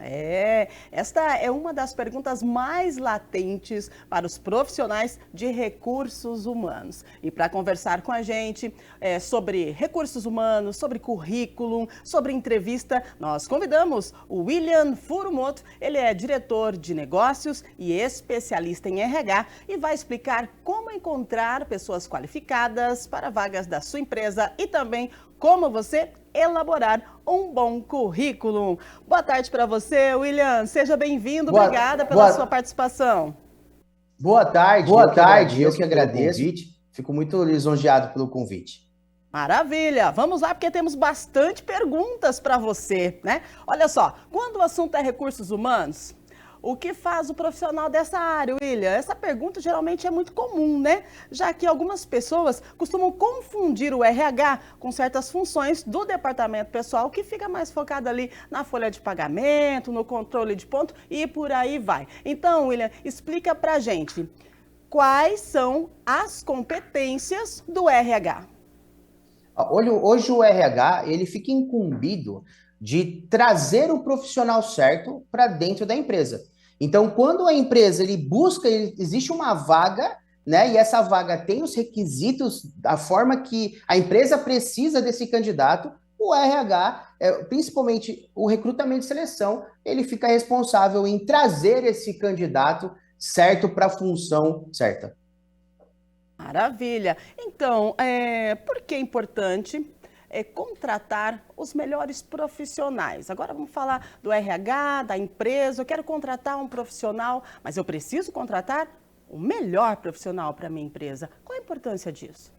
Esta é uma das perguntas mais latentes para os profissionais de recursos humanos. E para conversar com a gente sobre recursos humanos, sobre currículo, sobre entrevista, nós convidamos o William Furumoto. Ele é diretor de negócios e especialista em RH e vai explicar como encontrar pessoas qualificadas para vagas da sua empresa e também como você elaborar um bom currículo. Boa tarde para você, William. Seja bem-vindo. Obrigada pela sua participação. Boa tarde. Boa tarde. Eu que agradeço. Fico muito lisonjeado pelo convite. Maravilha. Vamos lá, porque temos bastante perguntas para você, né? Olha só, quando o assunto é recursos humanos, o que faz o profissional dessa área, William? Essa pergunta geralmente é muito comum, né? Já que algumas pessoas costumam confundir o RH com certas funções do departamento pessoal, que fica mais focado ali na folha de pagamento, no controle de ponto e por aí vai. Então, William, explica pra gente quais são as competências do RH. Hoje o RH, ele fica incumbido de trazer o profissional certo para dentro da empresa. Então, quando a empresa existe uma vaga, né? E essa vaga tem os requisitos, a forma que a empresa precisa desse candidato, o RH, principalmente o recrutamento e seleção, ele fica responsável em trazer esse candidato certo para a função certa. Maravilha. Então, por que é importante contratar os melhores profissionais? Agora vamos falar do RH, da empresa. Eu quero contratar um profissional, mas eu preciso contratar o melhor profissional para a minha empresa. Qual a importância disso?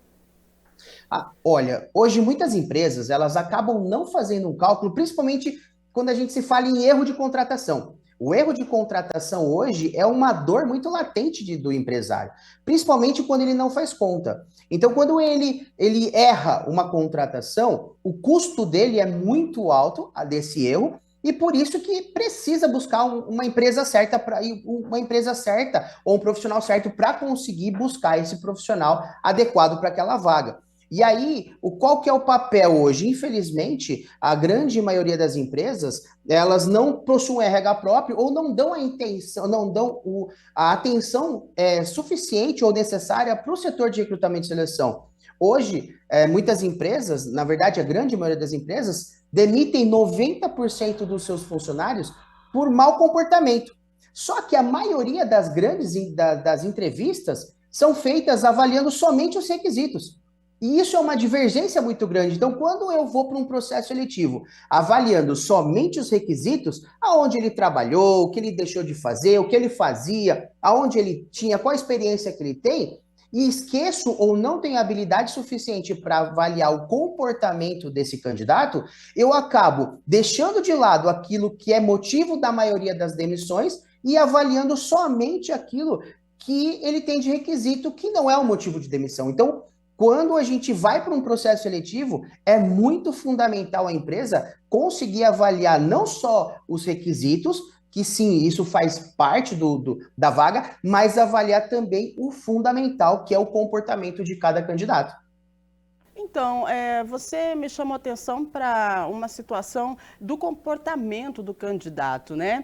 Olha, hoje muitas empresas, elas acabam não fazendo um cálculo, principalmente quando a gente se fala em erro de contratação. O erro de contratação hoje é uma dor muito latente do empresário, principalmente quando ele não faz conta. Então, quando ele erra uma contratação, o custo dele é muito alto desse erro, e por isso que precisa buscar uma empresa certa ou um profissional certo para conseguir buscar esse profissional adequado para aquela vaga. E aí, qual que é o papel hoje? Infelizmente, a grande maioria das empresas, elas não possuem RH próprio ou não dão a atenção suficiente ou necessária para o setor de recrutamento e seleção. Hoje, muitas empresas, na verdade, a grande maioria das empresas, demitem 90% dos seus funcionários por mau comportamento. Só que a maioria das entrevistas são feitas avaliando somente os requisitos. E isso é uma divergência muito grande. Então, quando eu vou para um processo seletivo, avaliando somente os requisitos, aonde ele trabalhou, o que ele deixou de fazer, o que ele fazia, aonde ele tinha, qual a experiência que ele tem, e esqueço ou não tenho habilidade suficiente para avaliar o comportamento desse candidato, eu acabo deixando de lado aquilo que é motivo da maioria das demissões e avaliando somente aquilo que ele tem de requisito que não é o motivo de demissão. Então, quando a gente vai para um processo seletivo, é muito fundamental a empresa conseguir avaliar não só os requisitos, que sim, isso faz parte da vaga, mas avaliar também o fundamental, que é o comportamento de cada candidato. Então, você me chamou a atenção para uma situação do comportamento do candidato, né?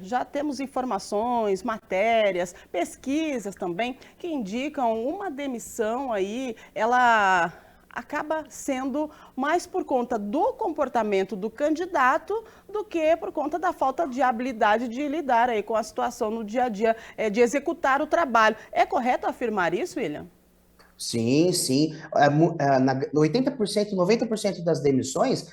Já temos informações, matérias, pesquisas também, que indicam uma demissão aí, ela acaba sendo mais por conta do comportamento do candidato do que por conta da falta de habilidade de lidar aí com a situação no dia a dia, de executar o trabalho. É correto afirmar isso, William? Sim, sim. 80%, 90% das demissões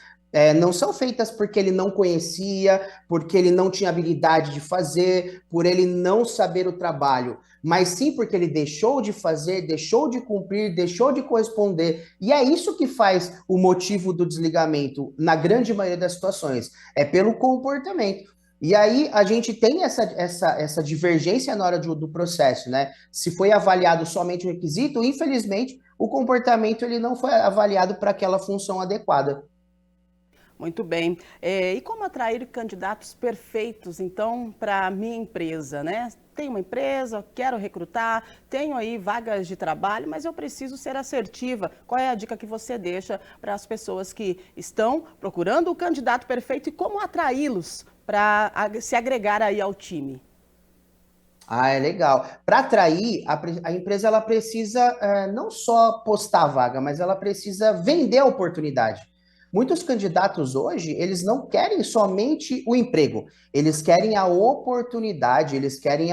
não são feitas porque ele não conhecia, porque ele não tinha habilidade de fazer, por ele não saber o trabalho, mas sim porque ele deixou de fazer, deixou de cumprir, deixou de corresponder. E é isso que faz o motivo do desligamento, na grande maioria das situações, é pelo comportamento. E aí a gente tem essa divergência na hora do processo, né? Se foi avaliado somente o requisito, infelizmente, o comportamento ele não foi avaliado para aquela função adequada. Muito bem. E como atrair candidatos perfeitos, então, para a minha empresa, né? Tenho uma empresa, quero recrutar, tenho aí vagas de trabalho, mas eu preciso ser assertiva. Qual é a dica que você deixa para as pessoas que estão procurando o candidato perfeito e como atraí-los para se agregar aí ao time? É legal. Para atrair, a empresa ela precisa não só postar a vaga, mas ela precisa vender a oportunidade. Muitos candidatos hoje, eles não querem somente o emprego, eles querem a oportunidade, eles querem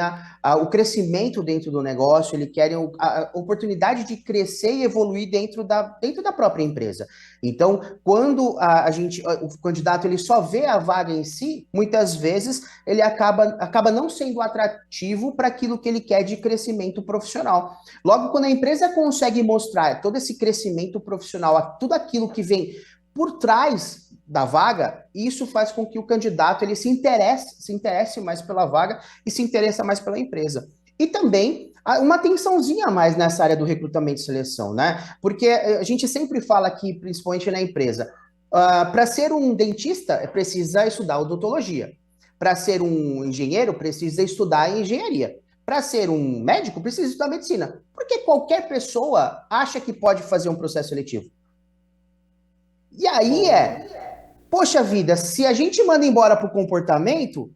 o crescimento dentro do negócio, eles querem a oportunidade de crescer e evoluir dentro da própria empresa. Então, quando o candidato ele só vê a vaga em si, muitas vezes ele acaba não sendo atrativo para aquilo que ele quer de crescimento profissional. Logo, quando a empresa consegue mostrar todo esse crescimento profissional, tudo aquilo que vem por trás da vaga, isso faz com que o candidato ele se interesse mais pela vaga e se interessa mais pela empresa. E também uma atençãozinha a mais nessa área do recrutamento e seleção, né? Porque a gente sempre fala aqui, principalmente na empresa, para ser um dentista, precisa estudar odontologia. Para ser um engenheiro, precisa estudar engenharia. Para ser um médico, precisa estudar medicina. Porque qualquer pessoa acha que pode fazer um processo seletivo. E aí poxa vida, se a gente manda embora para o comportamento,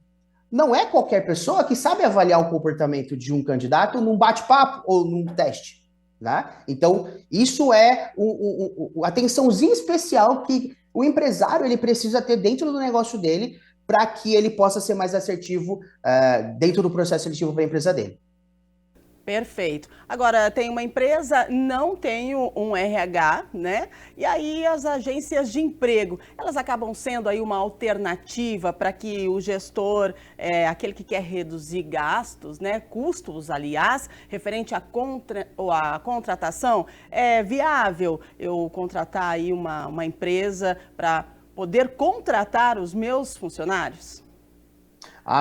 não é qualquer pessoa que sabe avaliar o comportamento de um candidato num bate-papo ou num teste, né? Então, isso é a atençãozinha especial que o empresário ele precisa ter dentro do negócio dele para que ele possa ser mais assertivo dentro do processo seletivo para a empresa dele. Perfeito. Agora, tem uma empresa, não tem um RH, né? E aí as agências de emprego, elas acabam sendo aí uma alternativa para que o gestor, aquele que quer reduzir gastos, né? Custos, aliás, referente à contratação, é viável eu contratar aí uma empresa para poder contratar os meus funcionários?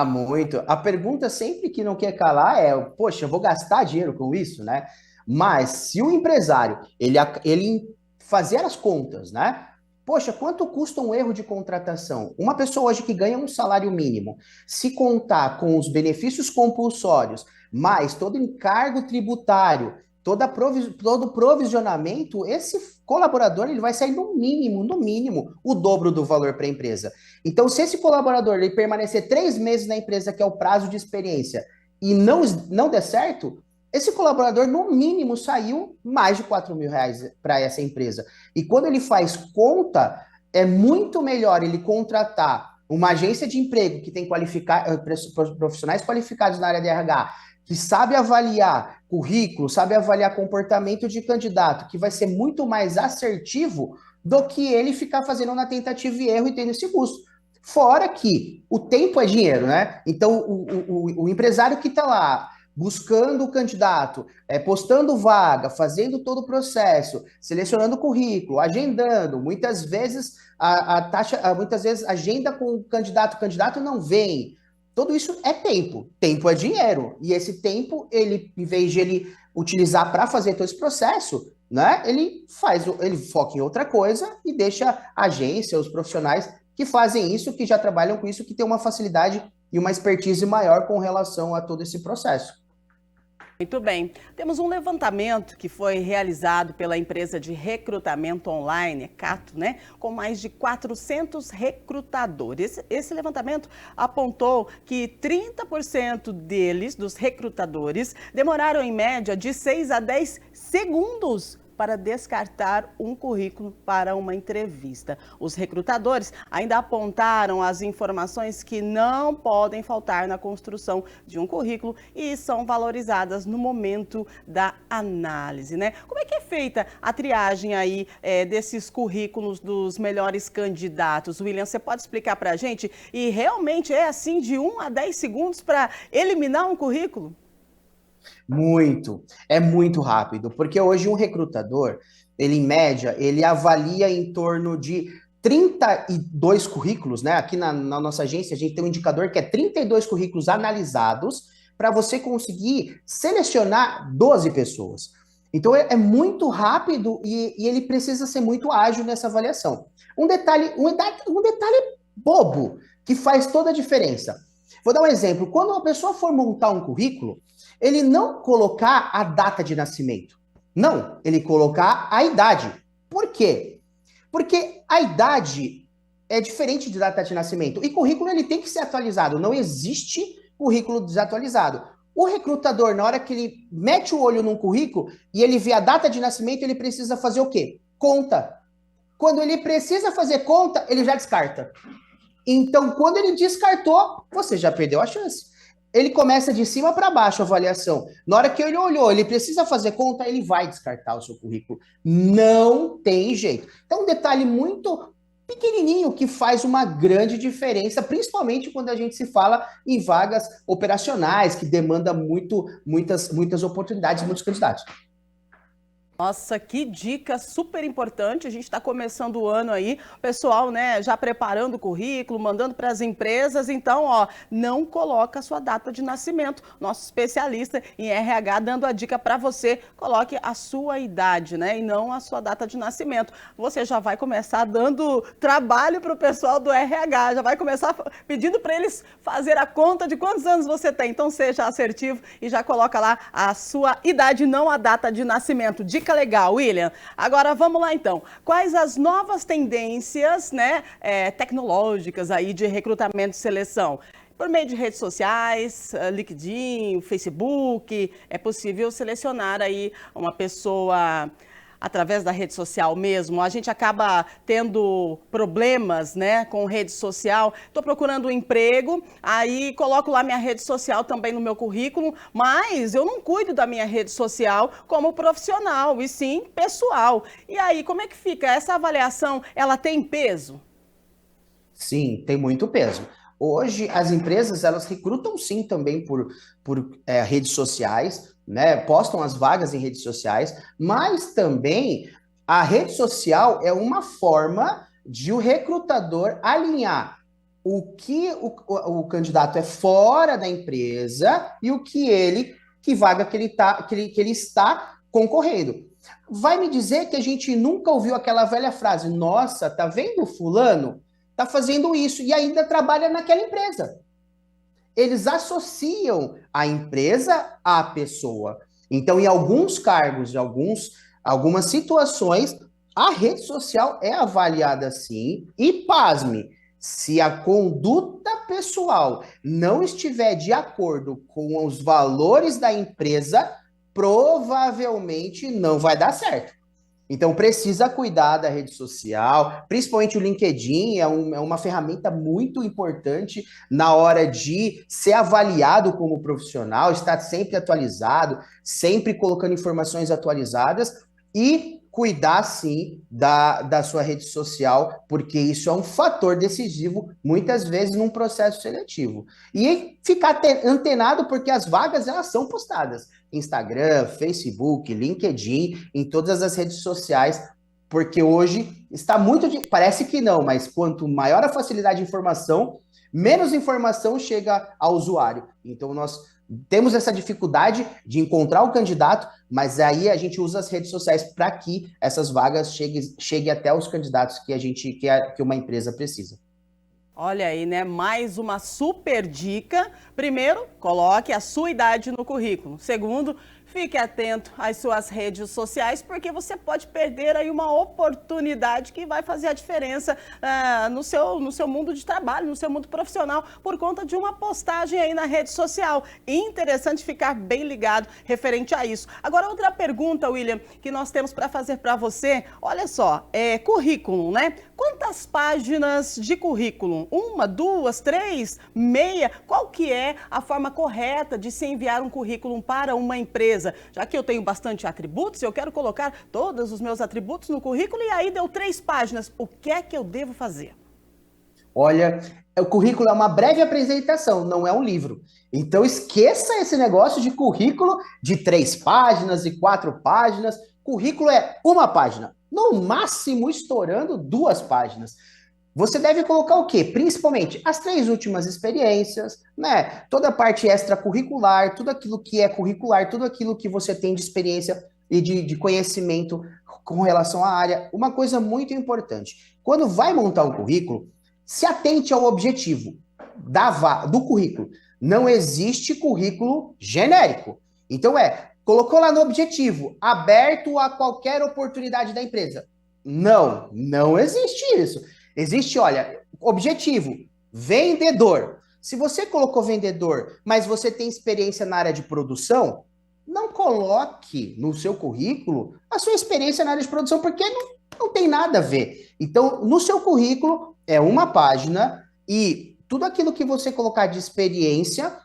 Muito. A pergunta sempre que não quer calar é, poxa, eu vou gastar dinheiro com isso, né? Mas se o empresário, ele fazer as contas, né? Poxa, quanto custa um erro de contratação? Uma pessoa hoje que ganha um salário mínimo, se contar com os benefícios compulsórios, mais todo encargo tributário, todo provisionamento, esse colaborador ele vai sair no mínimo, o dobro do valor para a empresa. Então, se esse colaborador ele permanecer 3 meses na empresa, que é o prazo de experiência, e não der certo, esse colaborador, no mínimo, saiu mais de R$4.000 para essa empresa. E quando ele faz conta, é muito melhor ele contratar uma agência de emprego que tem profissionais qualificados na área de RH, que sabe avaliar currículo, sabe avaliar comportamento de candidato, que vai ser muito mais assertivo do que ele ficar fazendo na tentativa e erro e tendo esse custo. Fora que o tempo é dinheiro, né? Então, o empresário que está lá buscando o candidato, postando vaga, fazendo todo o processo, selecionando o currículo, agendando, muitas vezes muitas vezes agenda com o candidato não vem. Tudo isso é tempo. Tempo é dinheiro. E esse tempo, ele, em vez de ele utilizar para fazer todo esse processo, né, ele foca em outra coisa e deixa a agência, os profissionais que fazem isso, que já trabalham com isso, que tem uma facilidade e uma expertise maior com relação a todo esse processo. Muito bem. Temos um levantamento que foi realizado pela empresa de recrutamento online, Cato, né, com mais de 400 recrutadores. Esse levantamento apontou que 30% deles, dos recrutadores, demoraram em média de 6 a 10 segundos para descartar um currículo para uma entrevista. Os recrutadores ainda apontaram as informações que não podem faltar na construção de um currículo e são valorizadas no momento da análise, né? Como é que é feita a triagem aí desses currículos dos melhores candidatos? William, você pode explicar para a gente? E realmente é assim de 1 a 10 segundos para eliminar um currículo? É muito rápido, porque hoje um recrutador, ele em média, ele avalia em torno de 32 currículos, né? Aqui na nossa agência a gente tem um indicador que é 32 currículos analisados para você conseguir selecionar 12 pessoas. Então é muito rápido e ele precisa ser muito ágil nessa avaliação. Um detalhe bobo que faz toda a diferença. Vou dar um exemplo. Quando uma pessoa for montar um currículo, ele não colocar a data de nascimento. Não, ele colocar a idade. Por quê? Porque a idade é diferente de data de nascimento. E currículo ele tem que ser atualizado. Não existe currículo desatualizado. O recrutador, na hora que ele mete o olho num currículo e ele vê a data de nascimento, ele precisa fazer o quê? Conta. Quando ele precisa fazer conta, ele já descarta. Então, quando ele descartou, você já perdeu a chance. Ele começa de cima para baixo a avaliação. Na hora que ele olhou, ele precisa fazer conta, ele vai descartar o seu currículo. Não tem jeito. Então, um detalhe muito pequenininho que faz uma grande diferença, principalmente quando a gente se fala em vagas operacionais, que demanda muitas oportunidades, muitos candidatos. Nossa, que dica super importante. A gente está começando o ano aí, o pessoal, né, já preparando o currículo, mandando para as empresas. Então, ó, não coloca a sua data de nascimento. Nosso especialista em RH dando a dica para você, coloque a sua idade, né, e não a sua data de nascimento. Você já vai começar dando trabalho para o pessoal do RH, já vai começar pedindo para eles fazer a conta de quantos anos você tem. Então, seja assertivo e já coloca lá a sua idade, não a data de nascimento. Dica legal, William. Agora vamos lá então. Quais as novas tendências, né, tecnológicas aí de recrutamento e seleção? Por meio de redes sociais, LinkedIn, Facebook, é possível selecionar aí uma pessoa através da rede social mesmo. A gente acaba tendo problemas, né, com rede social. Estou procurando um emprego, aí coloco lá minha rede social também no meu currículo, mas eu não cuido da minha rede social como profissional, e sim pessoal. E aí, como é que fica? Essa avaliação, ela tem peso? Sim, tem muito peso. Hoje, as empresas, elas recrutam sim também por redes sociais, né? Postam as vagas em redes sociais, mas também a rede social é uma forma de o recrutador alinhar o que o candidato é fora da empresa e que vaga que ele está concorrendo. Vai me dizer que a gente nunca ouviu aquela velha frase: nossa, tá vendo fulano? Tá fazendo isso e ainda trabalha naquela empresa. Eles associam a empresa à pessoa. Então, em alguns cargos, em algumas situações, a rede social é avaliada assim. E, pasme, se a conduta pessoal não estiver de acordo com os valores da empresa, provavelmente não vai dar certo. Então, precisa cuidar da rede social, principalmente o LinkedIn é uma ferramenta muito importante na hora de ser avaliado como profissional, estar sempre atualizado, sempre colocando informações atualizadas e cuidar, sim, da sua rede social, porque isso é um fator decisivo, muitas vezes, num processo seletivo. E ficar antenado, porque as vagas, elas são postadas. Instagram, Facebook, LinkedIn, em todas as redes sociais, porque hoje está muito... Parece que não, mas quanto maior a facilidade de informação, menos informação chega ao usuário. Então, nós temos essa dificuldade de encontrar o candidato, mas aí a gente usa as redes sociais para que essas vagas cheguem até os candidatos que uma empresa precisa. Olha aí, né? Mais uma super dica. Primeiro, coloque a sua idade no currículo. Segundo, fique atento às suas redes sociais, porque você pode perder aí uma oportunidade que vai fazer a diferença no seu mundo de trabalho, no seu mundo profissional, por conta de uma postagem aí na rede social. Interessante ficar bem ligado referente a isso. Agora, outra pergunta, William, que nós temos para fazer para você. Olha só, currículo, né? Quantas páginas de currículo? 1, 2, 3, meia? Qual que é a forma correta de se enviar um currículo para uma empresa? Já que eu tenho bastante atributos, eu quero colocar todos os meus atributos no currículo e aí deu 3 páginas. O que é que eu devo fazer? Olha, o currículo é uma breve apresentação, não é um livro. Então esqueça esse negócio de currículo de 3 páginas e 4 páginas. Currículo é 1 página. No máximo, estourando 2 páginas. Você deve colocar o quê? Principalmente as 3 últimas experiências, né? Toda a parte extracurricular, tudo aquilo que é curricular, tudo aquilo que você tem de experiência e de conhecimento com relação à área. Uma coisa muito importante, quando vai montar um currículo, se atente ao objetivo do currículo. Não existe currículo genérico. Então colocou lá no objetivo, aberto a qualquer oportunidade da empresa. Não existe isso. Existe, olha, objetivo, vendedor. Se você colocou vendedor, mas você tem experiência na área de produção, não coloque no seu currículo a sua experiência na área de produção, porque não tem nada a ver. Então, no seu currículo, é 1 página e tudo aquilo que você colocar de experiência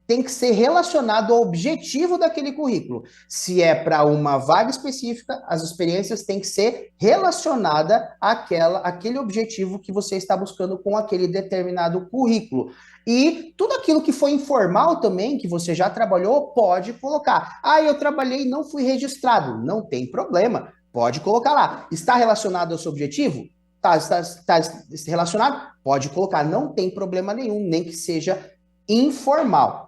tem que ser relacionado ao objetivo daquele currículo. Se é para uma vaga específica, as experiências têm que ser relacionadas àquele objetivo que você está buscando com aquele determinado currículo. E tudo aquilo que foi informal também, que você já trabalhou, pode colocar. Eu trabalhei e não fui registrado. Não tem problema, pode colocar lá. Está relacionado ao seu objetivo? Está relacionado? Pode colocar, não tem problema nenhum, nem que seja informal.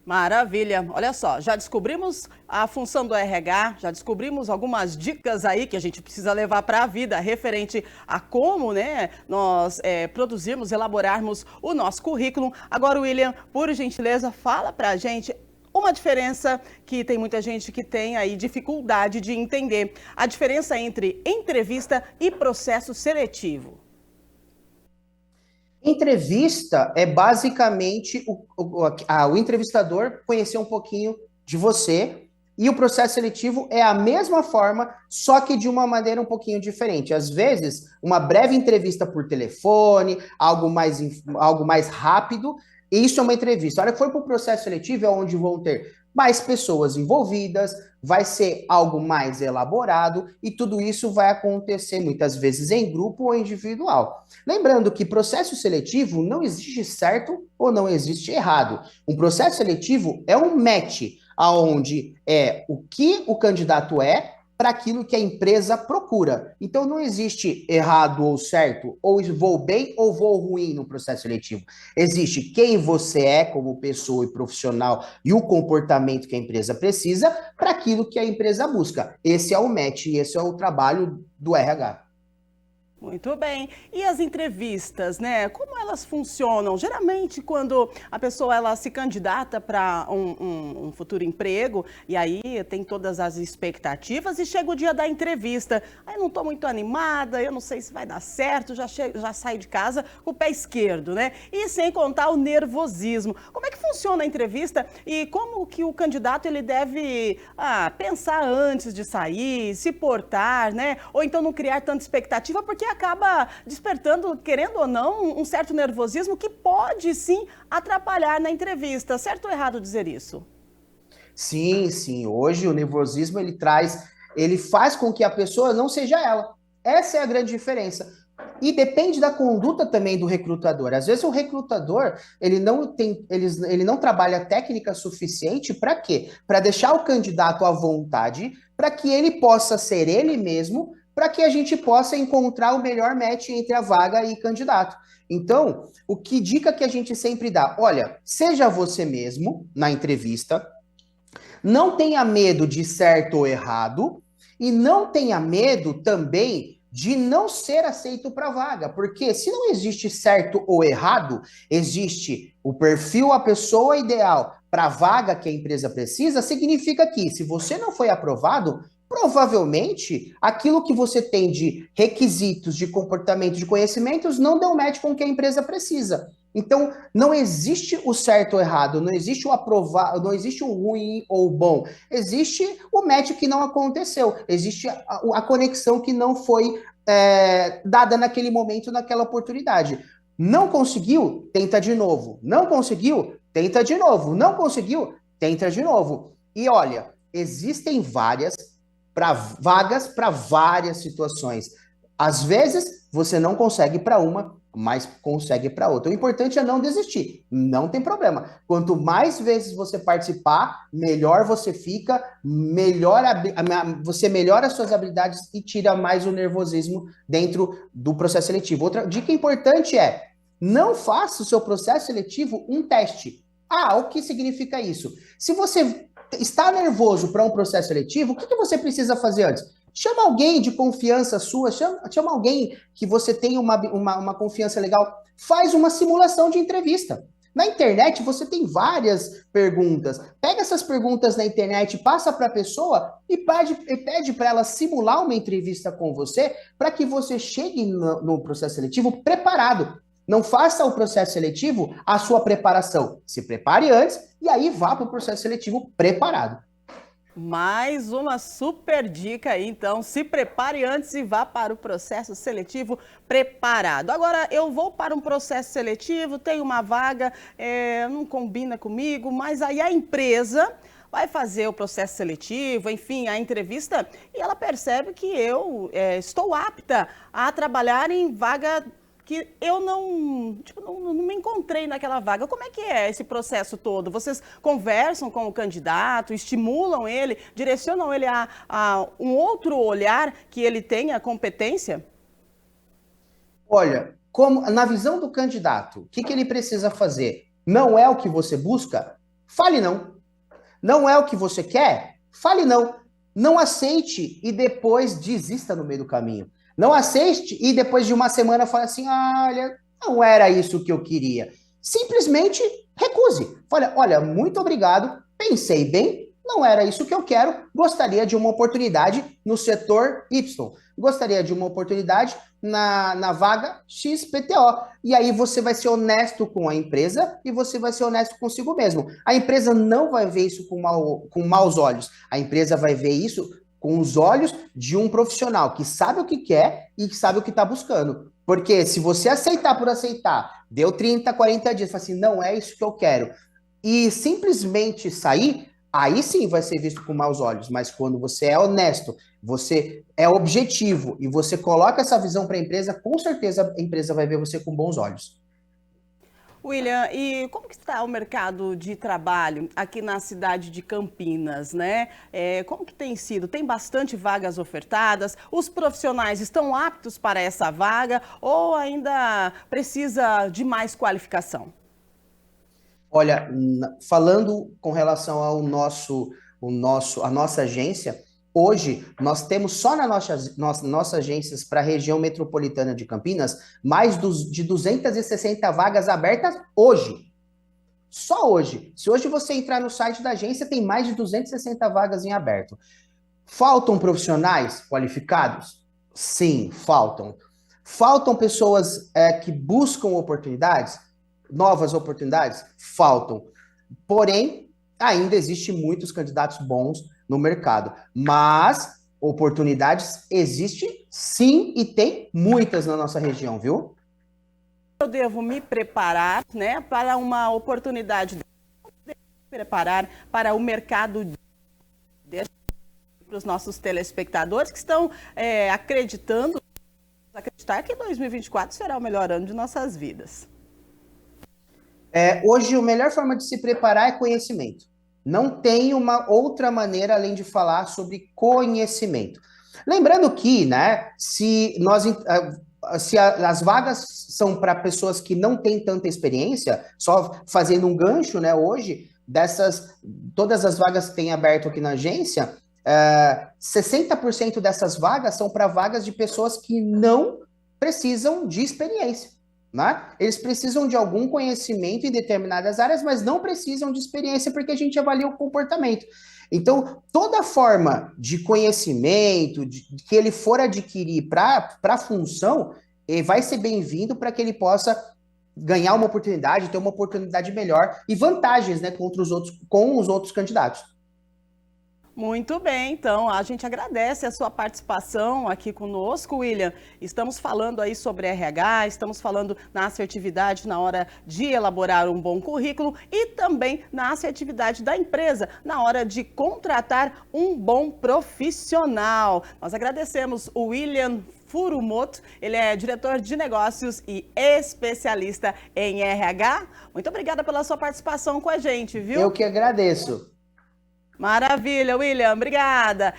Maravilha. Olha só, já descobrimos a função do RH, já descobrimos algumas dicas aí que a gente precisa levar para a vida referente a como, né, nós produzirmos, elaborarmos o nosso currículo. Agora, William, por gentileza, fala para a gente uma diferença que tem muita gente que tem aí dificuldade de entender. A diferença entre entrevista e processo seletivo. Entrevista é basicamente o entrevistador conhecer um pouquinho de você, e o processo seletivo é a mesma forma, só que de uma maneira um pouquinho diferente. Às vezes, uma breve entrevista por telefone, algo mais rápido, e isso é uma entrevista. A hora que for para o processo seletivo é onde vão ter mais pessoas envolvidas, vai ser algo mais elaborado e tudo isso vai acontecer muitas vezes em grupo ou individual. Lembrando que processo seletivo não existe certo ou não existe errado. Um processo seletivo é um match, aonde é o que o candidato é para aquilo que a empresa procura. Então não existe errado ou certo, ou vou bem ou vou ruim no processo seletivo. Existe quem você é como pessoa e profissional e o comportamento que a empresa precisa para aquilo que a empresa busca. Esse é o match, esse é o trabalho do RH. Muito bem. E as entrevistas, né? Como elas funcionam? Geralmente, quando a pessoa ela se candidata para um futuro emprego, e aí tem todas as expectativas, e chega o dia da entrevista. Aí não estou muito animada, eu não sei se vai dar certo, já saio de casa com o pé esquerdo, né? E sem contar o nervosismo. Como é que funciona a entrevista e como que o candidato ele deve pensar antes de sair, se portar, né? Ou então não criar tanta expectativa, porque acaba despertando, querendo ou não, um certo nervosismo que pode sim atrapalhar na entrevista. Certo ou errado dizer isso? Sim, sim. Hoje o nervosismo ele faz com que a pessoa não seja ela. Essa é a grande diferença. E depende da conduta também do recrutador. Às vezes o recrutador, ele não trabalha técnica suficiente para quê? Para deixar o candidato à vontade, para que ele possa ser ele mesmo, para que a gente possa encontrar o melhor match entre a vaga e candidato. Então, dica que a gente sempre dá? Olha, seja você mesmo na entrevista, não tenha medo de certo ou errado, e não tenha medo também de não ser aceito para a vaga, porque se não existe certo ou errado, existe o perfil, a pessoa ideal para a vaga que a empresa precisa, significa que se você não foi aprovado, provavelmente aquilo que você tem de requisitos, de comportamento, de conhecimentos, não deu match com o que a empresa precisa. Então, não existe o certo ou errado, não existe o aprovado, não existe o ruim ou o bom. Existe o match que não aconteceu, existe a conexão que não foi dada naquele momento, naquela oportunidade. Não conseguiu? Tenta de novo. Não conseguiu? Tenta de novo. Não conseguiu? Tenta de novo. E olha, existem vagas para várias situações. Às vezes, você não consegue para uma, mas consegue para outra. O importante é não desistir. Não tem problema. Quanto mais vezes você participar, melhor você fica, você melhora as suas habilidades e tira mais o nervosismo dentro do processo seletivo. Outra dica importante é, não faça o seu processo seletivo um teste. O que significa isso? Se você está nervoso para um processo seletivo, o que você precisa fazer antes? Chama alguém de confiança sua, chama alguém que você tenha uma confiança legal, faz uma simulação de entrevista. Na internet você tem várias perguntas, pega essas perguntas na internet, passa para a pessoa e pede para ela simular uma entrevista com você, para que você chegue no processo seletivo preparado. Não faça o processo seletivo a sua preparação. Se prepare antes e aí vá para o processo seletivo preparado. Mais uma super dica aí, então se prepare antes e vá para o processo seletivo preparado. Agora, eu vou para um processo seletivo, tenho uma vaga, não combina comigo, mas aí a empresa vai fazer o processo seletivo, enfim, a entrevista, e ela percebe que eu estou apta a trabalhar em vaga que eu não me encontrei naquela vaga. Como é que é esse processo todo? Vocês conversam com o candidato, estimulam ele, direcionam ele a um outro olhar que ele tenha competência? Olha, na visão do candidato, o que ele precisa fazer? Não é o que você busca? Fale não. Não é o que você quer? Fale não. Não aceite e depois desista no meio do caminho. Não aceite e depois de uma semana fale assim, olha, não era isso que eu queria. Simplesmente recuse. Olha, muito obrigado, pensei bem, não era isso que eu quero, gostaria de uma oportunidade no setor Y. Gostaria de uma oportunidade na vaga XPTO. E aí você vai ser honesto com a empresa e você vai ser honesto consigo mesmo. A empresa não vai ver isso com maus olhos. A empresa vai ver isso com os olhos de um profissional que sabe o que quer e que sabe o que está buscando. Porque se você aceitar por aceitar, deu 30, 40 dias, fala assim, não é isso que eu quero, e simplesmente sair, aí sim vai ser visto com maus olhos. Mas quando você é honesto, você é objetivo e você coloca essa visão para a empresa, com certeza a empresa vai ver você com bons olhos. William, e como que está o mercado de trabalho aqui na cidade de Campinas, né? Como que tem sido? Tem bastante vagas ofertadas? Os profissionais estão aptos para essa vaga ou ainda precisa de mais qualificação? Olha, falando com relação ao a nossa agência, Hoje, nós temos só nas nossas agências para a região metropolitana de Campinas, mais de 260 vagas abertas hoje. Só hoje. Se hoje você entrar no site da agência, tem mais de 260 vagas em aberto. Faltam profissionais qualificados? Sim, faltam. Faltam pessoas que buscam oportunidades? Novas oportunidades? Faltam. Porém, ainda existem muitos candidatos bons no mercado. Mas oportunidades existem sim e tem muitas na nossa região, viu? Eu devo me preparar, né, para uma oportunidade, preparar para o mercado para os nossos telespectadores que estão acreditar que 2024 será o melhor ano de nossas vidas. Hoje, a melhor forma de se preparar é conhecimento. Não tem uma outra maneira além de falar sobre conhecimento. Lembrando que, né, se as vagas são para pessoas que não têm tanta experiência, só fazendo um gancho, né, hoje, todas as vagas que tem aberto aqui na agência, 60% dessas vagas são para vagas de pessoas que não precisam de experiência. Né? Eles precisam de algum conhecimento em determinadas áreas, mas não precisam de experiência porque a gente avalia o comportamento. Então, toda forma de conhecimento que ele for adquirir para a função, vai ser bem-vindo para que ele possa ganhar uma oportunidade, ter uma oportunidade melhor e vantagens, né, com os outros candidatos. Muito bem, então a gente agradece a sua participação aqui conosco, William. Estamos falando aí sobre RH, estamos falando na assertividade na hora de elaborar um bom currículo e também na assertividade da empresa na hora de contratar um bom profissional. Nós agradecemos o William Furumoto, ele é diretor de negócios e especialista em RH. Muito obrigada pela sua participação com a gente, viu? Eu que agradeço. Maravilha, William, obrigada.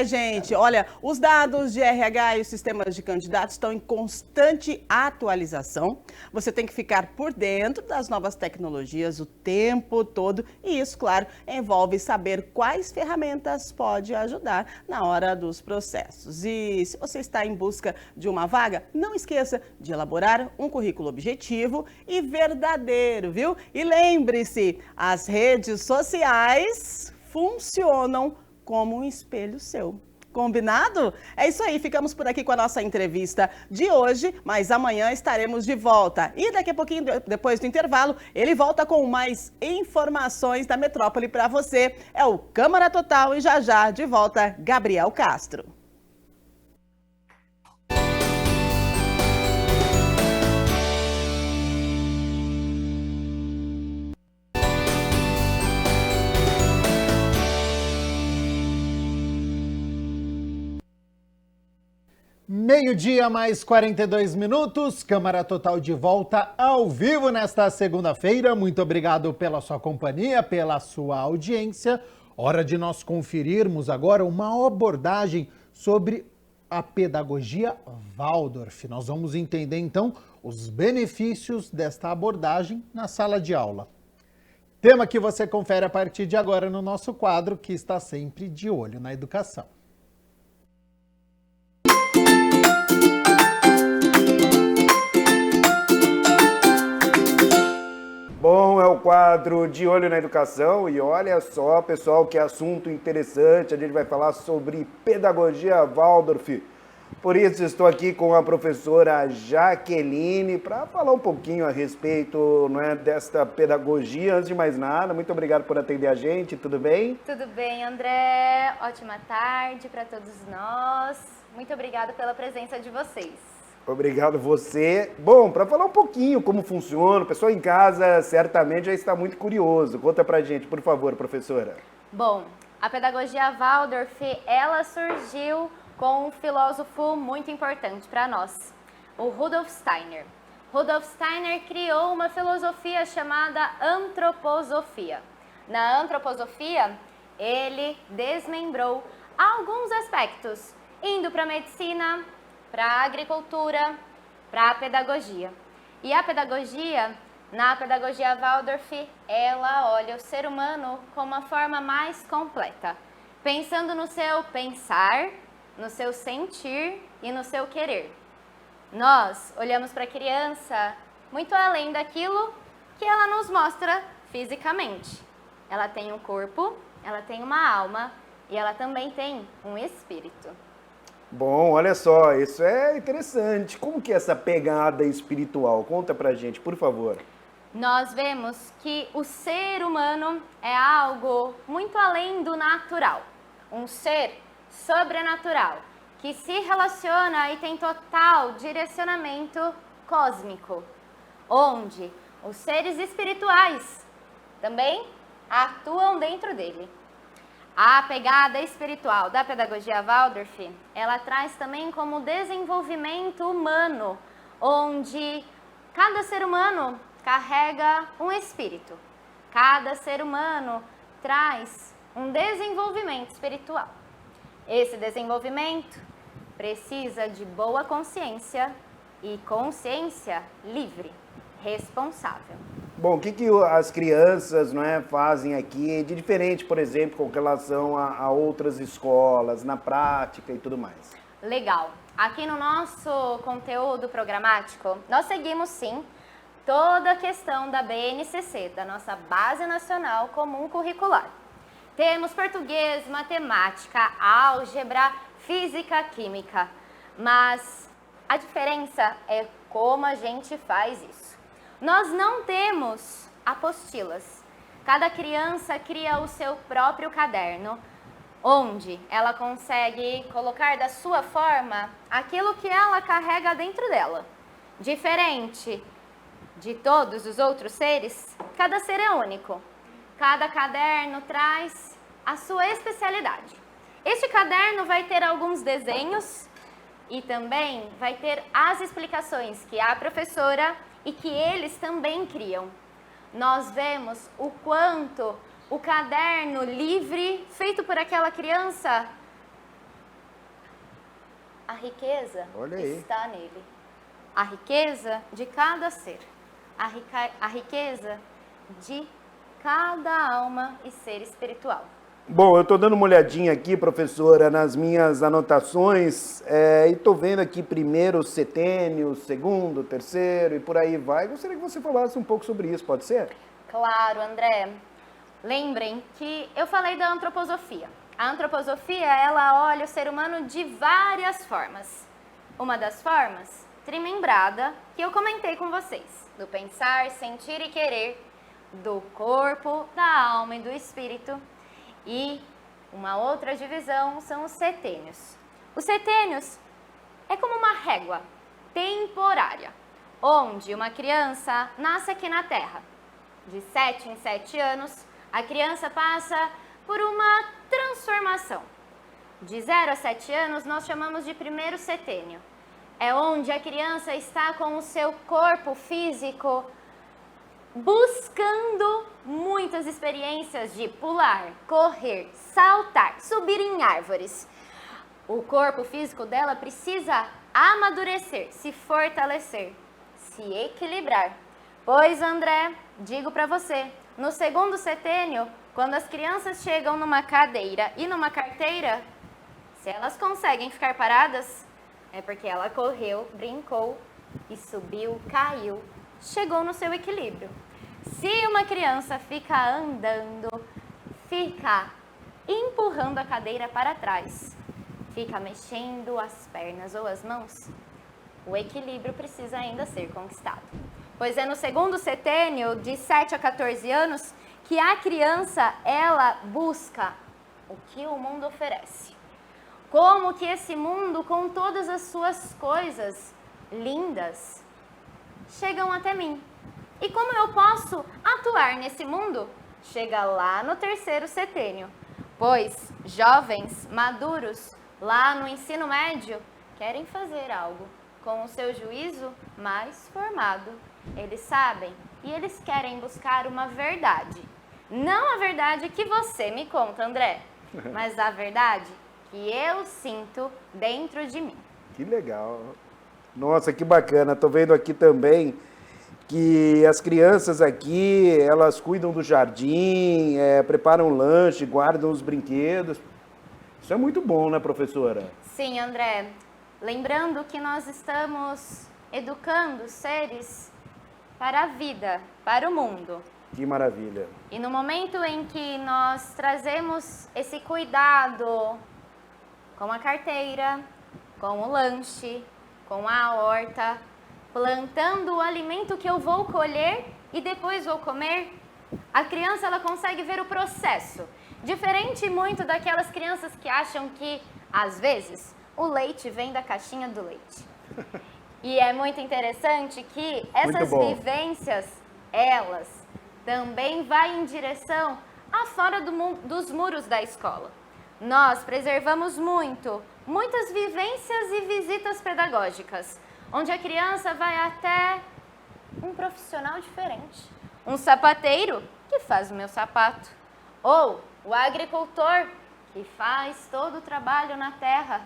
Gente, olha, os dados de RH e os sistemas de candidatos estão em constante atualização. Você tem que ficar por dentro das novas tecnologias o tempo todo e isso, claro, envolve saber quais ferramentas pode ajudar na hora dos processos. E se você está em busca de uma vaga, não esqueça de elaborar um currículo objetivo e verdadeiro, viu? E lembre-se, as redes sociais funcionam como um espelho seu. Combinado? É isso aí, ficamos por aqui com a nossa entrevista de hoje, mas amanhã estaremos de volta. E daqui a pouquinho, depois do intervalo, ele volta com mais informações da metrópole para você. É o Câmara Total e já de volta, Gabriel Castro. Meio-dia mais 42 minutos, Câmara Total de volta ao vivo nesta segunda-feira. Muito obrigado pela sua companhia, pela sua audiência. Hora de nós conferirmos agora uma abordagem sobre a pedagogia Waldorf. Nós vamos entender então os benefícios desta abordagem na sala de aula. Tema que você confere a partir de agora no nosso quadro, que está sempre de olho na educação. Bom, é o quadro De Olho na Educação e olha só, pessoal, que assunto interessante. A gente vai falar sobre pedagogia Waldorf. Por isso estou aqui com a professora Jaqueline para falar um pouquinho a respeito, não é, desta pedagogia. Antes de mais nada, muito obrigado por atender a gente, tudo bem? Tudo bem, André. Ótima tarde para todos nós. Muito obrigada pela presença de vocês. Obrigado você. Bom, para falar um pouquinho como funciona, o pessoal em casa certamente já está muito curioso. Conta pra gente, por favor, professora. Bom, a pedagogia Waldorf, ela surgiu com um filósofo muito importante para nós, o Rudolf Steiner. Rudolf Steiner criou uma filosofia chamada antroposofia. Na antroposofia, ele desmembrou alguns aspectos, indo para a medicina, para a agricultura, para a pedagogia. E a pedagogia, na pedagogia Waldorf, ela olha o ser humano como uma forma mais completa. pensando no seu pensar, no seu sentir e no seu querer. Nós olhamos para a criança muito além daquilo que ela nos mostra fisicamente. Ela tem um corpo, ela tem uma alma e ela também tem um espírito. Bom, olha só, isso é interessante. Como que é essa pegada espiritual? Conta pra gente, por favor. Nós vemos que o ser humano é algo muito além do natural. Um ser sobrenatural, que se relaciona e tem total direcionamento cósmico, onde os seres espirituais também atuam dentro dele. A pegada espiritual da pedagogia Waldorf, ela traz também como desenvolvimento humano, onde cada ser humano carrega um espírito. Cada ser humano traz um desenvolvimento espiritual. Esse desenvolvimento precisa de boa consciência e consciência livre, responsável. Bom, o que as crianças, não é, fazem aqui de diferente, por exemplo, com relação a outras escolas, na prática e tudo mais? Legal. Aqui no nosso conteúdo programático, nós seguimos sim toda a questão da BNCC, da nossa Base Nacional Comum Curricular. Temos português, matemática, álgebra, física, química, mas a diferença é como a gente faz isso. Nós não temos apostilas. Cada criança cria o seu próprio caderno, onde ela consegue colocar da sua forma aquilo que ela carrega dentro dela. Diferente de todos os outros seres, cada ser é único. Cada caderno traz a sua especialidade. Este caderno vai ter alguns desenhos e também vai ter as explicações que a professora e que eles também criam. Nós vemos o quanto o caderno livre, feito por aquela criança, a riqueza está nele. A riqueza de cada ser. A riqueza de cada alma e ser espiritual. Bom, eu estou dando uma olhadinha aqui, professora, nas minhas anotações e estou vendo aqui primeiro setênio, segundo, terceiro e por aí vai. Gostaria que você falasse um pouco sobre isso, pode ser? Claro, André. Lembrem que eu falei da antroposofia. A antroposofia, ela olha o ser humano de várias formas. Uma das formas, trimembrada, que eu comentei com vocês. Do pensar, sentir e querer, do corpo, da alma e do espírito. E uma outra divisão são os setênios. Os setênios é como uma régua temporária, onde uma criança nasce aqui na Terra. De 7 em 7 anos, a criança passa por uma transformação. De 0 a 7 anos, nós chamamos de primeiro setênio. É onde a criança está com o seu corpo físico buscando muitas experiências de pular, correr, saltar, subir em árvores. O corpo físico dela precisa amadurecer, se fortalecer, se equilibrar. Pois, André, digo para você, no segundo setênio, quando as crianças chegam numa cadeira e numa carteira, se elas conseguem ficar paradas, é porque ela correu, brincou e subiu, caiu, chegou no seu equilíbrio. Se uma criança fica andando, fica empurrando a cadeira para trás, fica mexendo as pernas ou as mãos, o equilíbrio precisa ainda ser conquistado. Pois é no segundo setênio, de 7 a 14 anos, que a criança, ela busca o que o mundo oferece. Como que esse mundo, com todas as suas coisas lindas, chegam até mim. E como eu posso atuar nesse mundo? Chega lá no terceiro setênio. Pois jovens, maduros, lá no ensino médio, querem fazer algo com o seu juízo mais formado. Eles sabem e eles querem buscar uma verdade. Não a verdade que você me conta, André, mas a verdade que eu sinto dentro de mim. Que legal. Nossa, que bacana. Tô vendo aqui também que as crianças aqui, elas cuidam do jardim, preparam lanche, guardam os brinquedos. Isso é muito bom, né, professora? Sim, André. Lembrando que nós estamos educando seres para a vida, para o mundo. Que maravilha. E no momento em que nós trazemos esse cuidado com a carteira, com o lanche, com a horta, plantando o alimento que eu vou colher e depois vou comer, a criança ela consegue ver o processo. Diferente muito daquelas crianças que acham que, às vezes, o leite vem da caixinha do leite. E é muito interessante que essas vivências, elas também vai em direção a fora dos muros da escola. Nós preservamos muitas vivências e visitas pedagógicas, onde a criança vai até um profissional diferente. Um sapateiro que faz o meu sapato, ou o agricultor que faz todo o trabalho na terra,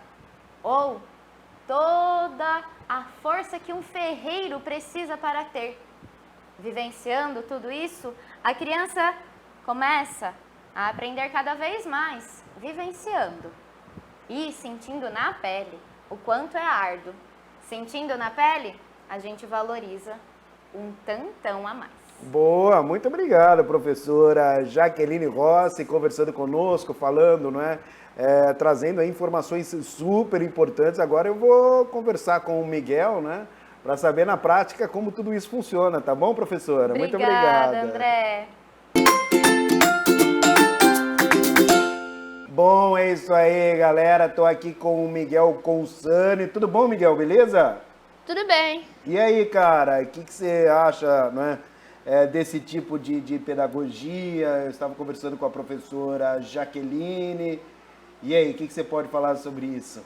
ou toda a força que um ferreiro precisa para ter. Vivenciando tudo isso, a criança começa a aprender cada vez mais, vivenciando e sentindo na pele o quanto é árduo. Sentindo na pele, a gente valoriza um tantão a mais. Boa, muito obrigado, professora Jaqueline Rossi, conversando conosco, falando, não é? Trazendo aí informações super importantes. Agora eu vou conversar com o Miguel, né? Para saber na prática como tudo isso funciona, tá bom, professora? Muito obrigada, André. Bom, é isso aí, galera. Tô aqui com o Miguel Consani. Tudo bom, Miguel? Beleza? Tudo bem. E aí, cara, o que você acha, né, desse tipo de pedagogia? Eu estava conversando com a professora Jaqueline. E aí, o que você pode falar sobre isso?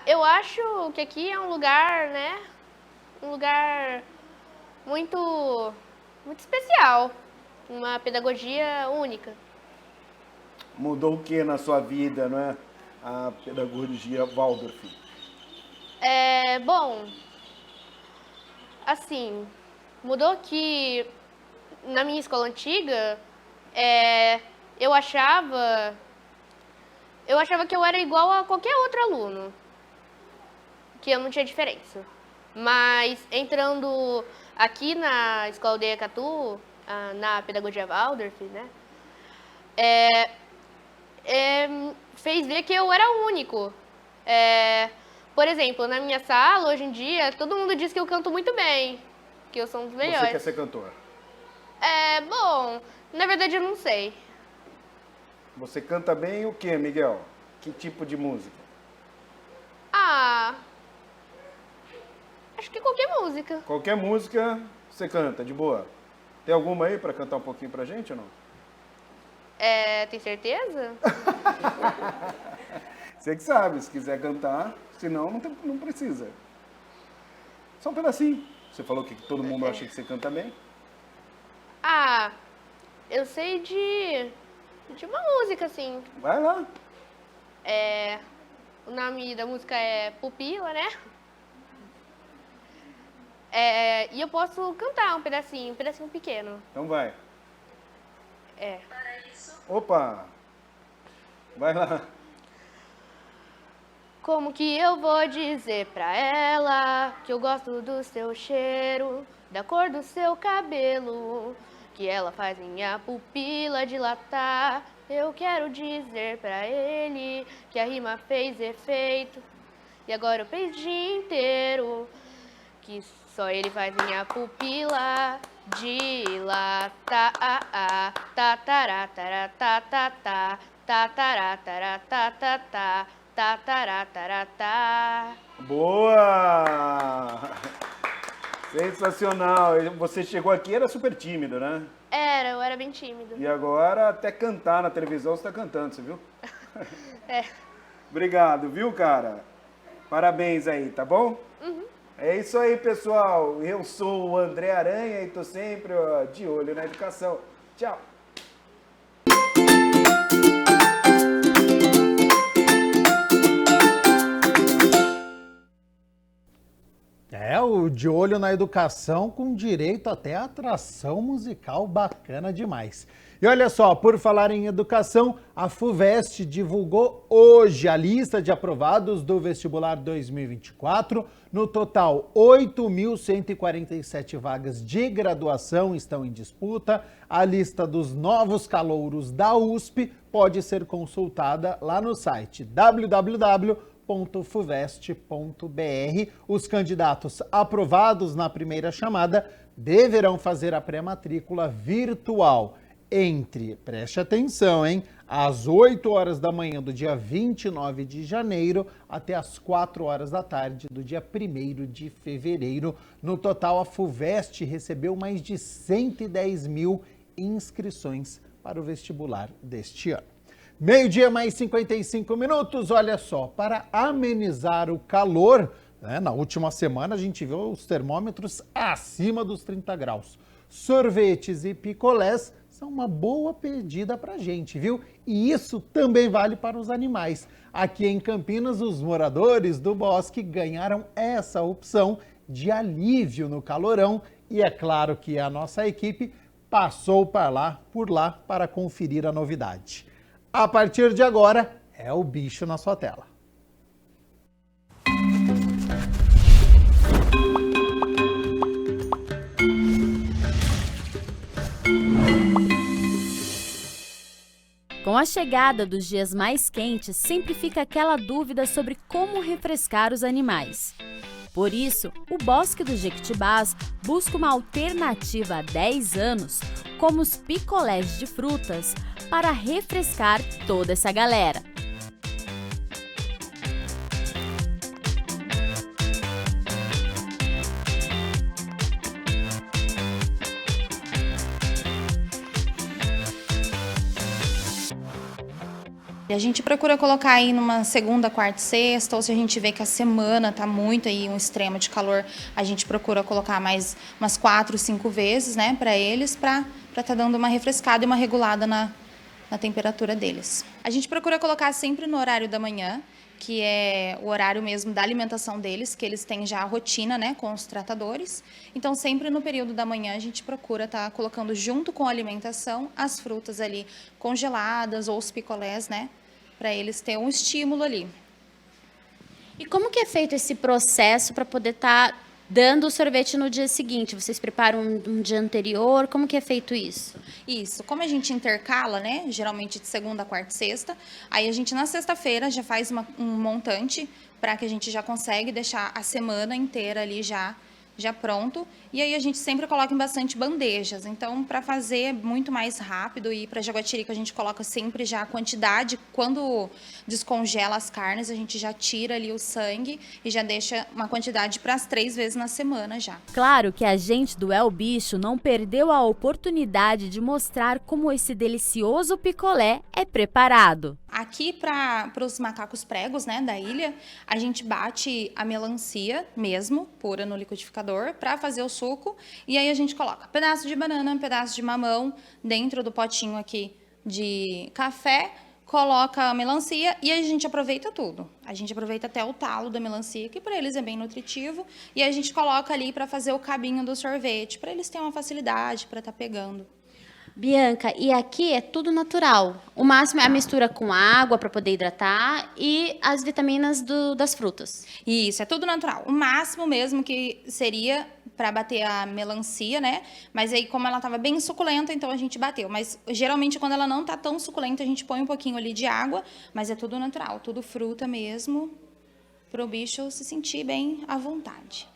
Eu acho que aqui é um lugar, né? Um lugar muito especial. Uma pedagogia única. Mudou o que na sua vida, não é? A pedagogia Waldorf? Bom, assim, mudou que na minha escola antiga, eu achava que eu era igual a qualquer outro aluno, que eu não tinha diferença. Mas entrando aqui na Escola de Ecatu, na pedagogia Waldorf, né, fez ver que eu era único. Por exemplo, na minha sala, hoje em dia, todo mundo diz que eu canto muito bem, que eu sou um dos melhores. Você quer ser cantor? Bom, na verdade eu não sei. Você canta bem o que, Miguel? Que tipo de música? Acho que qualquer música. Qualquer música você canta, de boa. Tem alguma aí pra cantar um pouquinho pra gente ou não? Tem certeza? Você que sabe, se quiser cantar, senão não precisa. Só um pedacinho. Você falou que todo mundo acha que você canta bem. Eu sei de uma música, assim. Vai lá. O nome da música é Pupila, né? E eu posso cantar um pedacinho pequeno. Então vai. Opa! Vai lá. Como que eu vou dizer pra ela que eu gosto do seu cheiro, da cor do seu cabelo, que ela faz minha pupila dilatar? Eu quero dizer pra ele que a rima fez efeito e agora eu penso o dia inteiro que só ele faz minha pupila dilatar. Tataratatata, tataratatata, tataratatata. Boa! Sensacional! Você chegou aqui, era super tímido, né? Eu era bem tímido. E agora até cantar na televisão você tá cantando, você viu? Obrigado, viu, cara? Parabéns aí, tá bom? É isso aí, pessoal. Eu sou o André Aranha e tô sempre de olho na educação. Tchau! O De Olho na Educação com direito até a atração musical bacana demais. E olha só, por falar em educação, a FUVEST divulgou hoje a lista de aprovados do vestibular 2024. No total, 8.147 vagas de graduação estão em disputa. A lista dos novos calouros da USP pode ser consultada lá no site www.fuvest.br. Os candidatos aprovados na primeira chamada deverão fazer a pré-matrícula virtual entre, preste atenção, às 8 horas da manhã do dia 29 de janeiro até às 4 horas da tarde do dia 1º de fevereiro. No total, a FUVEST recebeu mais de 110 mil inscrições para o vestibular deste ano. Meio-dia mais 55 minutos, olha só, para amenizar o calor, na última semana a gente viu os termômetros acima dos 30 graus. Sorvetes e picolés são uma boa pedida para a gente, viu? E isso também vale para os animais. Aqui em Campinas, os moradores do bosque ganharam essa opção de alívio no calorão e é claro que a nossa equipe passou por lá para conferir a novidade. A partir de agora, é o bicho na sua tela. Com a chegada dos dias mais quentes, sempre fica aquela dúvida sobre como refrescar os animais. Por isso, o Bosque dos Jequitibás busca uma alternativa há 10 anos, como os picolés de frutas, para refrescar toda essa galera. E a gente procura colocar aí numa segunda, quarta e sexta, ou se a gente vê que a semana tá muito aí um extremo de calor, a gente procura colocar mais umas 4, 5 vezes, né, para eles, para tá dando uma refrescada e uma regulada na temperatura deles. A gente procura colocar sempre no horário da manhã, que é o horário mesmo da alimentação deles, que eles têm já a rotina, né, com os tratadores. Então, sempre no período da manhã, a gente procura estar colocando junto com a alimentação as frutas ali congeladas ou os picolés, né, para eles terem um estímulo ali. E como que é feito esse processo para poder estar dando o sorvete no dia seguinte? Vocês preparam um dia anterior? Como que é feito isso? Isso, como a gente intercala, né, geralmente de segunda, quarta e sexta, aí a gente na sexta-feira já faz um montante para que a gente já consegue deixar a semana inteira ali já pronto. E aí a gente sempre coloca em bastante bandejas. Então, para fazer muito mais rápido e para jaguatirica a gente coloca sempre já a quantidade. Quando descongela as carnes, a gente já tira ali o sangue e já deixa uma quantidade para as 3 vezes na semana já. Claro que a gente do El Bicho não perdeu a oportunidade de mostrar como esse delicioso picolé é preparado. Aqui para os macacos pregos, né, da ilha, a gente bate a melancia mesmo, pura no liquidificador, para fazer o suco. E aí a gente coloca pedaço de banana, pedaço de mamão dentro do potinho aqui de café, coloca a melancia e aí a gente aproveita tudo. A gente aproveita até o talo da melancia, que para eles é bem nutritivo. E aí a gente coloca ali para fazer o cabinho do sorvete, para eles terem uma facilidade para estar pegando. Bianca, e aqui é tudo natural. O máximo é a mistura com água para poder hidratar e as vitaminas das frutas. Isso, é tudo natural. O máximo mesmo que seria para bater a melancia, né? Mas aí como ela estava bem suculenta, então a gente bateu. Mas geralmente quando ela não tá tão suculenta, a gente põe um pouquinho ali de água, mas é tudo natural, tudo fruta mesmo, para o bicho se sentir bem à vontade.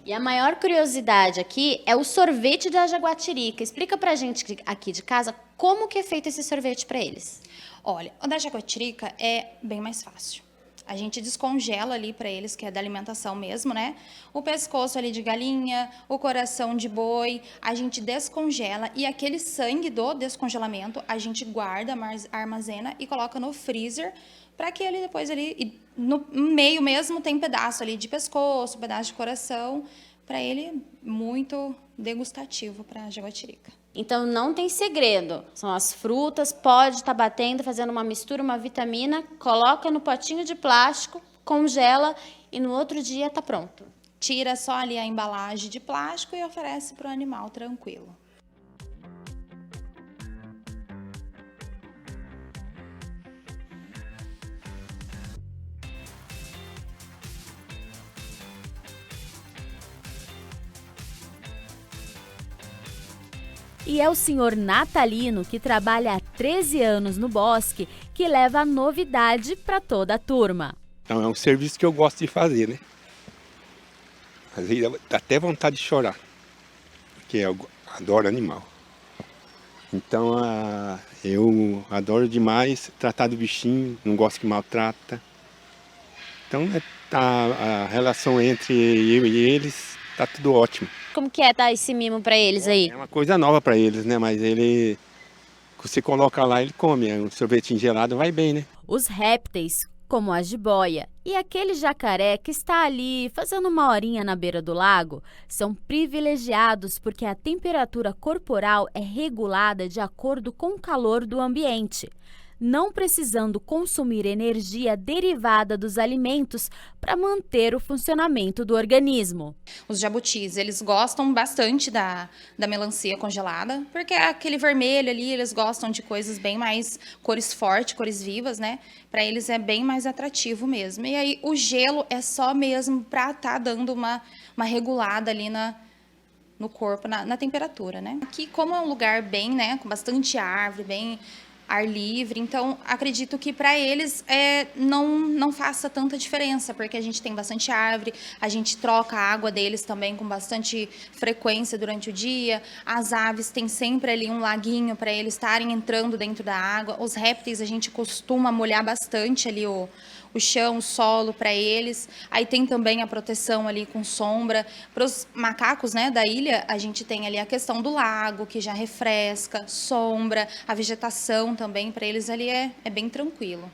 E a maior curiosidade aqui é o sorvete da jaguatirica. Explica pra gente aqui de casa como que é feito esse sorvete para eles. Olha, o da jaguatirica é bem mais fácil. A gente descongela ali para eles, que é da alimentação mesmo, né? O pescoço ali de galinha, o coração de boi, a gente descongela e aquele sangue do descongelamento a gente guarda, armazena e coloca no freezer para que ele depois ali, no meio mesmo tem pedaço ali de pescoço, pedaço de coração, para ele muito degustativo para a jaguatirica. Então não tem segredo, são as frutas, pode estar batendo, fazendo uma mistura, uma vitamina, coloca no potinho de plástico, congela e no outro dia está pronto. Tira só ali a embalagem de plástico e oferece para o animal tranquilo. E é o senhor Natalino, que trabalha há 13 anos no bosque, que leva a novidade para toda a turma. Então é um serviço que eu gosto de fazer, né? Às vezes dá até vontade de chorar, porque eu adoro animal. Então eu adoro demais tratar do bichinho, não gosto que maltrata. Então a relação entre eu e eles tá tudo ótimo. Como que é dar esse mimo para eles aí? É uma coisa nova para eles, né? Mas você coloca lá, ele come. Um sorvetinho gelado vai bem, né? Os répteis, como a jiboia e aquele jacaré que está ali fazendo uma horinha na beira do lago, são privilegiados porque a temperatura corporal é regulada de acordo com o calor do ambiente, não precisando consumir energia derivada dos alimentos para manter o funcionamento do organismo. Os jabutis, eles gostam bastante da melancia congelada, porque é aquele vermelho ali, eles gostam de coisas bem mais cores fortes, cores vivas, né? Para eles é bem mais atrativo mesmo. E aí o gelo é só mesmo para estar dando uma regulada ali no corpo, na temperatura, né? Aqui, como é um lugar bem, né, com bastante árvore, bem ar livre, então acredito que para eles não faça tanta diferença, porque a gente tem bastante árvore, a gente troca a água deles também com bastante frequência durante o dia, as aves têm sempre ali um laguinho para eles estarem entrando dentro da água, os répteis a gente costuma molhar bastante ali o chão, o solo para eles. Aí tem também a proteção ali com sombra. Para os macacos, né, da ilha, a gente tem ali a questão do lago, que já refresca, sombra, a vegetação também para eles ali é bem tranquilo.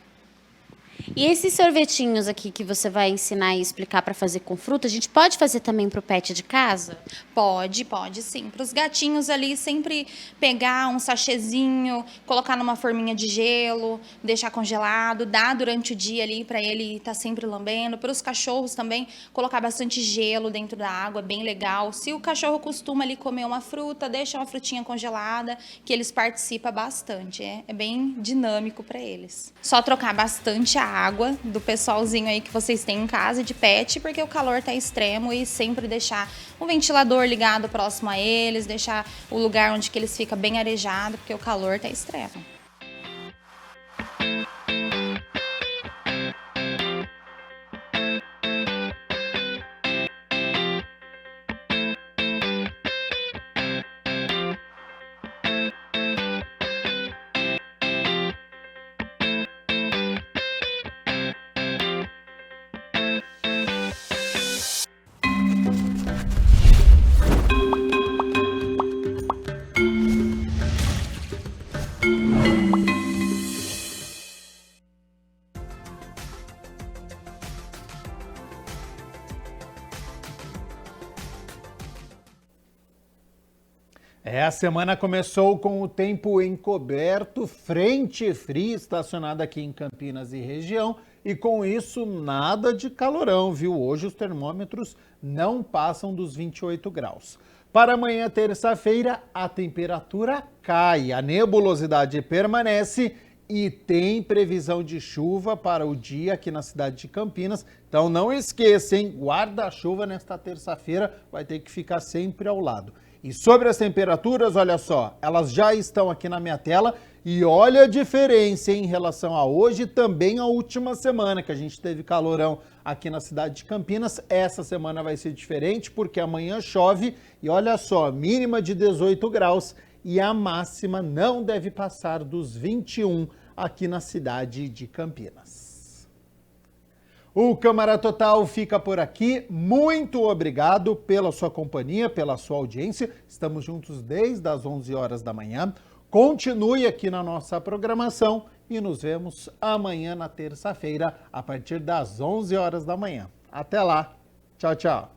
E esses sorvetinhos aqui que você vai ensinar e explicar para fazer com fruta, a gente pode fazer também para o pet de casa? Pode sim. Para os gatinhos ali, sempre pegar um sachêzinho, colocar numa forminha de gelo, deixar congelado, dar durante o dia ali para ele estar sempre lambendo. Para os cachorros também, colocar bastante gelo dentro da água, é bem legal. Se o cachorro costuma ali comer uma fruta, deixa uma frutinha congelada, que eles participam bastante. É bem dinâmico para eles. Só trocar bastante a água do pessoalzinho aí que vocês têm em casa de pet, porque o calor tá extremo, e sempre deixar um ventilador ligado próximo a eles, deixar o lugar onde que eles ficam bem arejado, porque o calor tá extremo. A semana começou com o tempo encoberto, frente fria estacionada aqui em Campinas e região, e com isso nada de calorão, viu? Hoje os termômetros não passam dos 28 graus. Para amanhã, terça-feira, a temperatura cai, a nebulosidade permanece e tem previsão de chuva para o dia aqui na cidade de Campinas. Então não esqueça, hein? Guarda-chuva nesta terça-feira vai ter que ficar sempre ao lado. E sobre as temperaturas, olha só, elas já estão aqui na minha tela e olha a diferença em relação a hoje e também a última semana que a gente teve calorão aqui na cidade de Campinas. Essa semana vai ser diferente porque amanhã chove e olha só, mínima de 18 graus e a máxima não deve passar dos 21 aqui na cidade de Campinas. O Câmara Total fica por aqui. Muito obrigado pela sua companhia, pela sua audiência. Estamos juntos desde as 11 horas da manhã. Continue aqui na nossa programação e nos vemos amanhã na terça-feira, a partir das 11 horas da manhã. Até lá. Tchau, tchau.